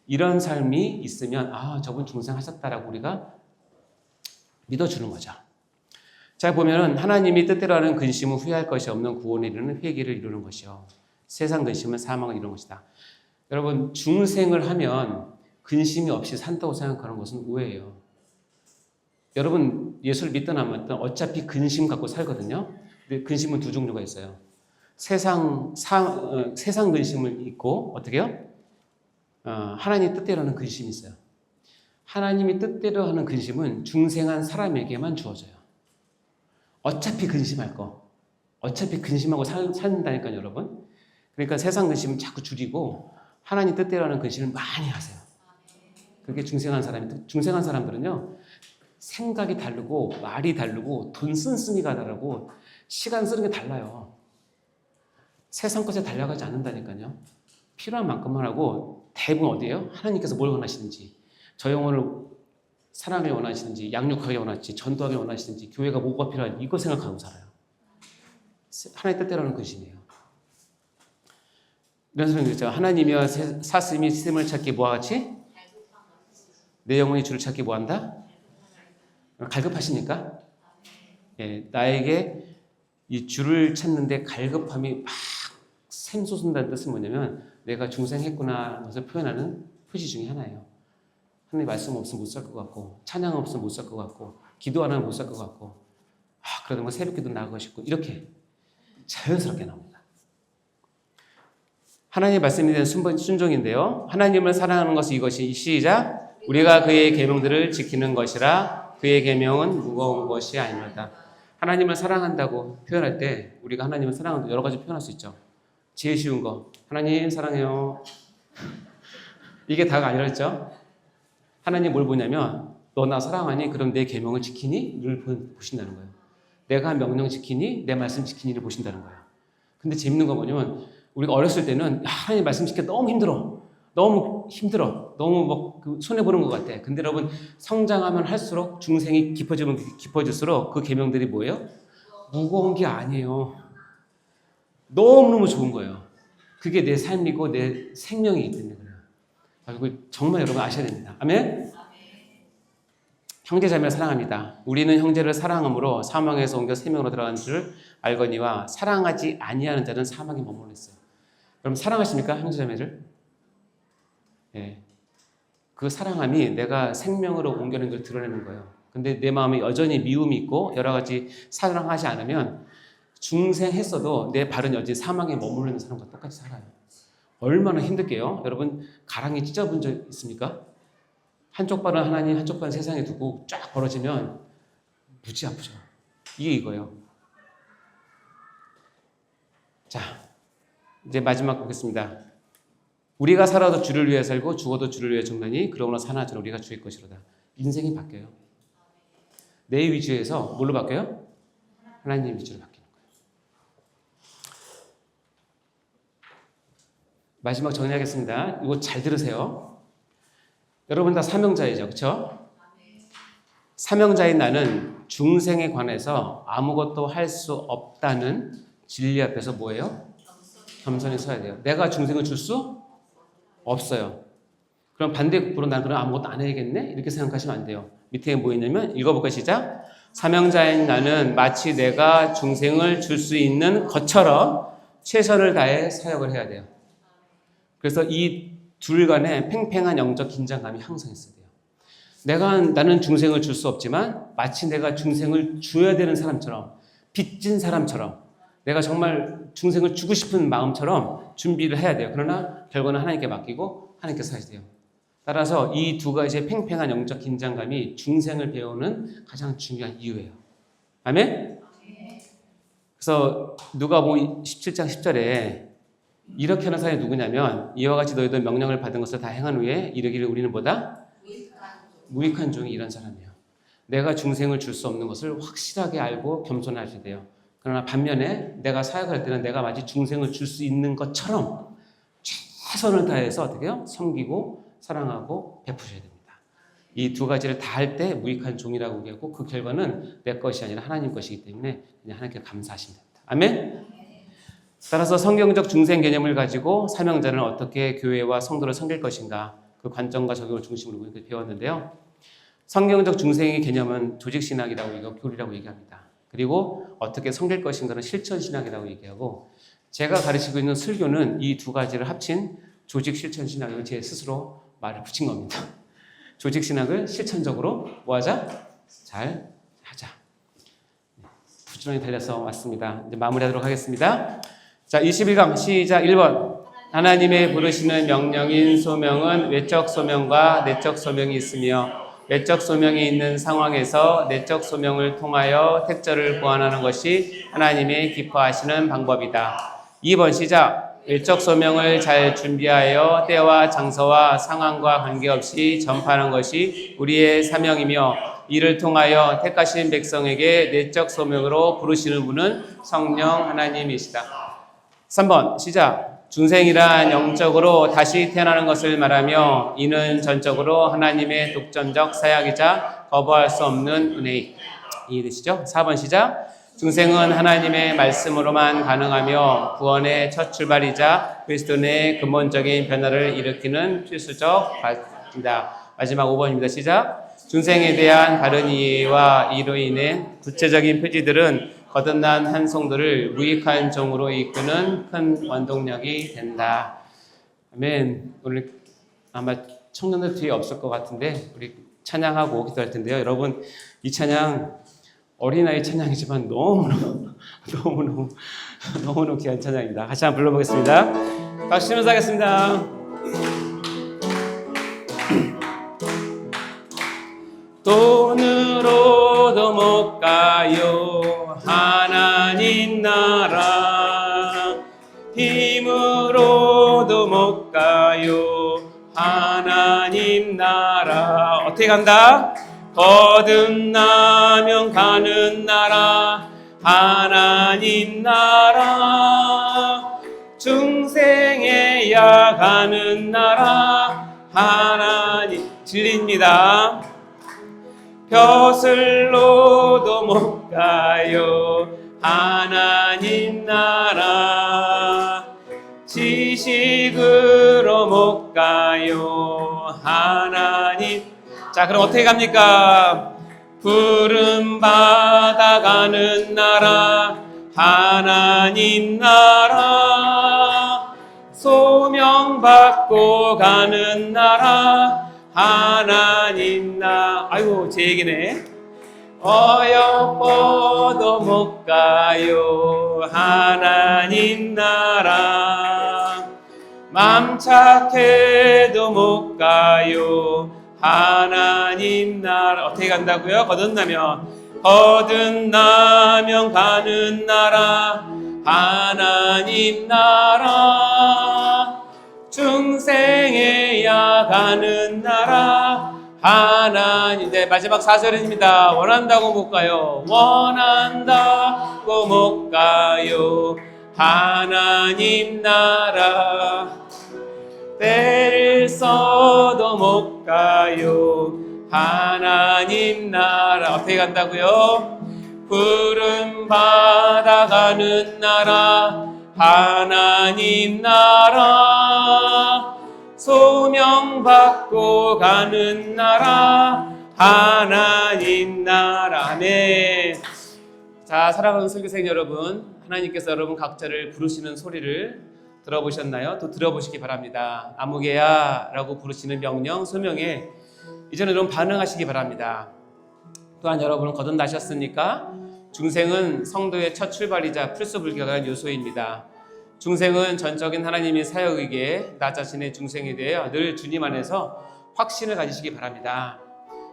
이런 삶이 있으면 저분 중생 하셨다라고 우리가 믿어주는 거죠. 자, 보면은 하나님이 뜻대로 하는 근심은 후회할 것이 없는 구원에 이르는 회개를 이루는 것이요. 세상 근심은 사망을 이루는 것이다. 여러분, 중생을 하면 근심이 없이 산다고 생각하는 것은 오해예요. 여러분, 예수를 믿든 안 믿든 어차피 근심 갖고 살거든요. 근데 근심은 두 종류가 있어요. 세상 근심을 있고, 어떻게 해요? 하나님 뜻대로 하는 근심이 있어요. 하나님이 뜻대로 하는 근심은 중생한 사람에게만 주어져요. 어차피 근심할 거. 어차피 근심하고 산다니까요, 여러분. 그러니까 세상 근심은 자꾸 줄이고 하나님 뜻대로 하는 근심을 많이 하세요. 그게 중생한 사람들은요, 생각이 다르고 말이 다르고 돈 쓴쓰미가 다르고 시간 쓰는 게 달라요. 세상 것에 달려가지 않는다니까요. 필요한 만큼만 하고 대부분 어디예요? 하나님께서 뭘 원하시는지, 저 영혼을 사랑을 원하시는지, 양육하기 원하시는지, 전도하기 원하시는지, 교회가 뭐가 필요한지 이거 생각하고 살아요. 하나님 뜻대로 하는 근심이에요. 이런 소리 있죠. 하나님이여 사슴이 샘을 찾기 뭐와 같이? 내 영혼이 줄을 찾기 뭐한다? 갈급하십니까? 예, 나에게 이 줄을 찾는데 갈급함이 막 샘솟는다는 뜻은 뭐냐면 내가 중생했구나 것을 표현하는 표시 중에 하나예요. 하나님 말씀 없으면 못 살 것 같고 찬양 없으면 못 살 것 같고 기도 안 하면 못 살 것 같고 그러다 보면 새벽 기도 나가고 싶고 이렇게 자연스럽게 나옵니다. 하나님의 말씀에 대한 순종인데요. 하나님을 사랑하는 것은 이것이 시작 우리가 그의 계명들을 지키는 것이라 그의 계명은 무거운 것이 아니었다. 하나님을 사랑한다고 표현할 때 우리가 하나님을 사랑한다 여러 가지 표현할 수 있죠. 제일 쉬운 거 하나님 사랑해요. 이게 다가 아니랬죠. 하나님 뭘 보냐면 너 나 사랑하니 그럼 내 계명을 지키니?를 보신다는 거예요. 내가 한 명령 지키니? 내 말씀 지키니를 보신다는 거예요. 근데 재밌는 건 뭐냐면 우리가 어렸을 때는 하나님 말씀 지키기 너무 힘들어. 너무 손해보는 것 같아. 근데 여러분 성장하면 할수록 중생이 깊어지면 깊어질수록 그 계명들이 뭐예요? 무거운 게 아니에요. 너무너무 좋은 거예요. 그게 내 삶이고 내 생명이기 때문에 그래요. 그리고 정말 여러분 아셔야 됩니다. 아멘? 형제자매를 사랑합니다. 우리는 형제를 사랑함으로 사망에서 옮겨 생명으로 들어간 줄 알거니와 사랑하지 아니하는 자는 사망에 머물렀어요. 여러분 사랑하십니까? 형제자매를? 예. 그 사랑함이 내가 생명으로 옮겨낸 걸 드러내는 거예요. 근데 내 마음에 여전히 미움이 있고 여러 가지 사랑하지 않으면 중생했어도 내 발은 여전히 사망에 머무르는 사람과 똑같이 살아요. 얼마나 힘들게요. 여러분 가랑이 찢어본 적 있습니까? 한쪽 발은 하나님, 한쪽 발은 세상에 두고 쫙 벌어지면 무지 아프죠. 이게 이거예요. 자, 이제 마지막 보겠습니다. 우리가 살아도 주를 위해 살고 죽어도 주를 위해 죽나니 그러므로 사나 저는 우리가 주의 것이로다. 인생이 바뀌어요. 내 위주에서 뭘로 바뀌어요? 하나님 위주로 바뀌는 거예요. 마지막 정리하겠습니다. 이거 잘 들으세요. 여러분 다 사명자이죠, 그렇죠? 사명자인 나는 중생에 관해서 아무것도 할 수 없다는 진리 앞에서 뭐예요? 겸손히 서야 돼요. 내가 중생을 줄 수 없어요. 그럼 반대급부로 난 그럼 아무것도 안 해야겠네? 이렇게 생각하시면 안 돼요. 밑에 뭐 있냐면 읽어볼까요? 시작. 사명자인 나는 마치 내가 중생을 줄 수 있는 것처럼 최선을 다해 사역을 해야 돼요. 그래서 이 둘 간에 팽팽한 영적 긴장감이 항상 있어야 돼요. 나는 중생을 줄 수 없지만 마치 내가 중생을 줘야 되는 사람처럼 빚진 사람처럼 내가 정말 중생을 주고 싶은 마음처럼 준비를 해야 돼요. 그러나 결과는 하나님께 맡기고 하나님께 사야 돼요. 따라서 이 두 가지의 팽팽한 영적 긴장감이 중생을 배우는 가장 중요한 이유예요. 아멘? 그래서 누가복음 17장 10절에 이렇게 하는 사람이 누구냐면 이와 같이 너희도 명령을 받은 것을 다 행한 후에 이르기를 우리는 뭐다? 무익한 종이 이런 사람이에요. 내가 중생을 줄 수 없는 것을 확실하게 알고 겸손하셔야 돼요. 그러나 반면에 내가 사역할 때는 내가 마치 중생을 줄 수 있는 것처럼 최선을 다해서 어떻게 해요? 섬기고 사랑하고 베푸셔야 됩니다. 이 두 가지를 다 할 때 무익한 종이라고 얘기하고 그 결과는 내 것이 아니라 하나님 것이기 때문에 그냥 하나님께 감사하시면 됩니다. 아멘? 따라서 성경적 중생 개념을 가지고 사명자는 어떻게 교회와 성도를 섬길 것인가 그 관점과 적용을 중심으로 배웠는데요. 성경적 중생의 개념은 조직신학이라고 얘기하고 교리라고 얘기합니다. 그리고 어떻게 섬길 것인가는 실천신학이라고 얘기하고 제가 가르치고 있는 설교는 이 두 가지를 합친 조직실천신학을 제 스스로 말을 붙인 겁니다. 조직신학을 실천적으로 뭐하자? 잘 하자. 부지런히 달려서 왔습니다. 이제 마무리하도록 하겠습니다. 자, 21강 시작 1번. 하나님의 부르시는 명령인 소명은 외적 소명과 내적 소명이 있으며 외적 소명이 있는 상황에서 내적 소명을 통하여 택저를 보완하는 것이 하나님의 기뻐하시는 방법이다. 2번 시작. 외적 소명을 잘 준비하여 때와 장소와 상황과 관계없이 전파하는 것이 우리의 사명이며 이를 통하여 택하신 백성에게 내적 소명으로 부르시는 분은 성령 하나님이시다. 3번 시작. 중생이란 영적으로 다시 태어나는 것을 말하며 이는 전적으로 하나님의 독점적 사역이자 거부할 수 없는 은혜. 이해되시죠? 4번 시작. 중생은 하나님의 말씀으로만 가능하며 구원의 첫 출발이자 그리스도 내의 근본적인 변화를 일으키는 필수적 발입니다. 마지막 5번입니다. 시작. 중생에 대한 바른 이해와 이로 인해 구체적인 표지들은 거듭난 한 성도를 무익한 종으로 이끄는 큰 원동력이 된다. 아멘. 오늘 아마 청년들 뒤에 없을 것 같은데 우리 찬양하고 기도할 텐데요. 여러분 이 찬양 어린아이 찬양이지만 너무너무 귀한 찬양입니다. 같이 한번 불러보겠습니다. 박수 치면서 하겠습니다. 돈으로도 못 가요 하나님 나라 힘으로도 못 가요 하나님 나라 어떻게 간다? 거듭나면 가는 나라 하나님 나라 중생에야 가는 나라 하나님 진리입니다. 벼슬로도 못 가요 하나님 나라 지식으로 못 가요 하나님. 자 그럼 어떻게 갑니까? 부름 받아가는 나라 하나님 나라 소명 받고 가는 나라 하나님 나. 아이고 제 얘기네. 어여뻐도 못 가요 하나님 나라. 맘 착해도 못 가요 하나님 나라. 어떻게 간다고요? 거듭나면 가는 나라 하나님 나라. 중생해야 가는 나라 하나님. 네, 마지막 4절입니다. 원한다고 못 가요. 원한다고 못 가요 하나님 나라. 때를 써도 못 가요 하나님 나라. 어떻게 간다고요? 푸른 바다 가는 나라 하나님 나라. 소명받고 가는 나라 하나님 나라. 아멘. 자, 사랑하는 설교생 여러분, 하나님께서 여러분 각자를 부르시는 소리를 들어보셨나요? 또 들어보시기 바랍니다. 아무개야 라고 부르시는 명령, 소명에 이제는 여러분 반응하시기 바랍니다. 또한 여러분은 거듭나셨습니까? 중생은 성도의 첫 출발이자 필수 불가결한 요소입니다. 중생은 전적인 하나님의 사역이기에 나 자신의 중생에 대해 늘 주님 안에서 확신을 가지시기 바랍니다.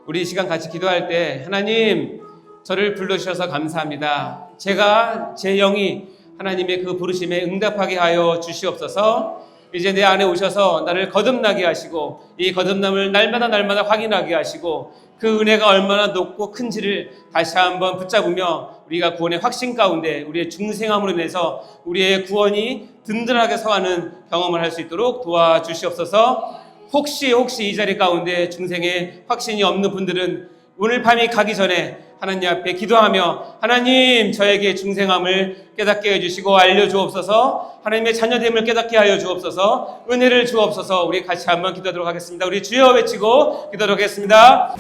우리 이 시간 같이 기도할 때 하나님 저를 불러주셔서 감사합니다. 제가 제 영이 하나님의 그 부르심에 응답하게 하여 주시옵소서. 이제 내 안에 오셔서 나를 거듭나게 하시고 이 거듭남을 날마다 확인하게 하시고 그 은혜가 얼마나 높고 큰지를 다시 한번 붙잡으며 우리가 구원의 확신 가운데 우리의 중생함으로 인해서 우리의 구원이 든든하게 서가는 경험을 할 수 있도록 도와주시옵소서. 혹시 이 자리 가운데 중생의 확신이 없는 분들은 오늘 밤이 가기 전에 하나님 앞에 기도하며 하나님 저에게 중생함을 깨닫게 해주시고 알려주옵소서. 하나님의 자녀됨을 깨닫게 하여 주옵소서. 은혜를 주옵소서. 우리 같이 한번 기도하도록 하겠습니다. 우리 주여 외치고 기도하도록 하겠습니다.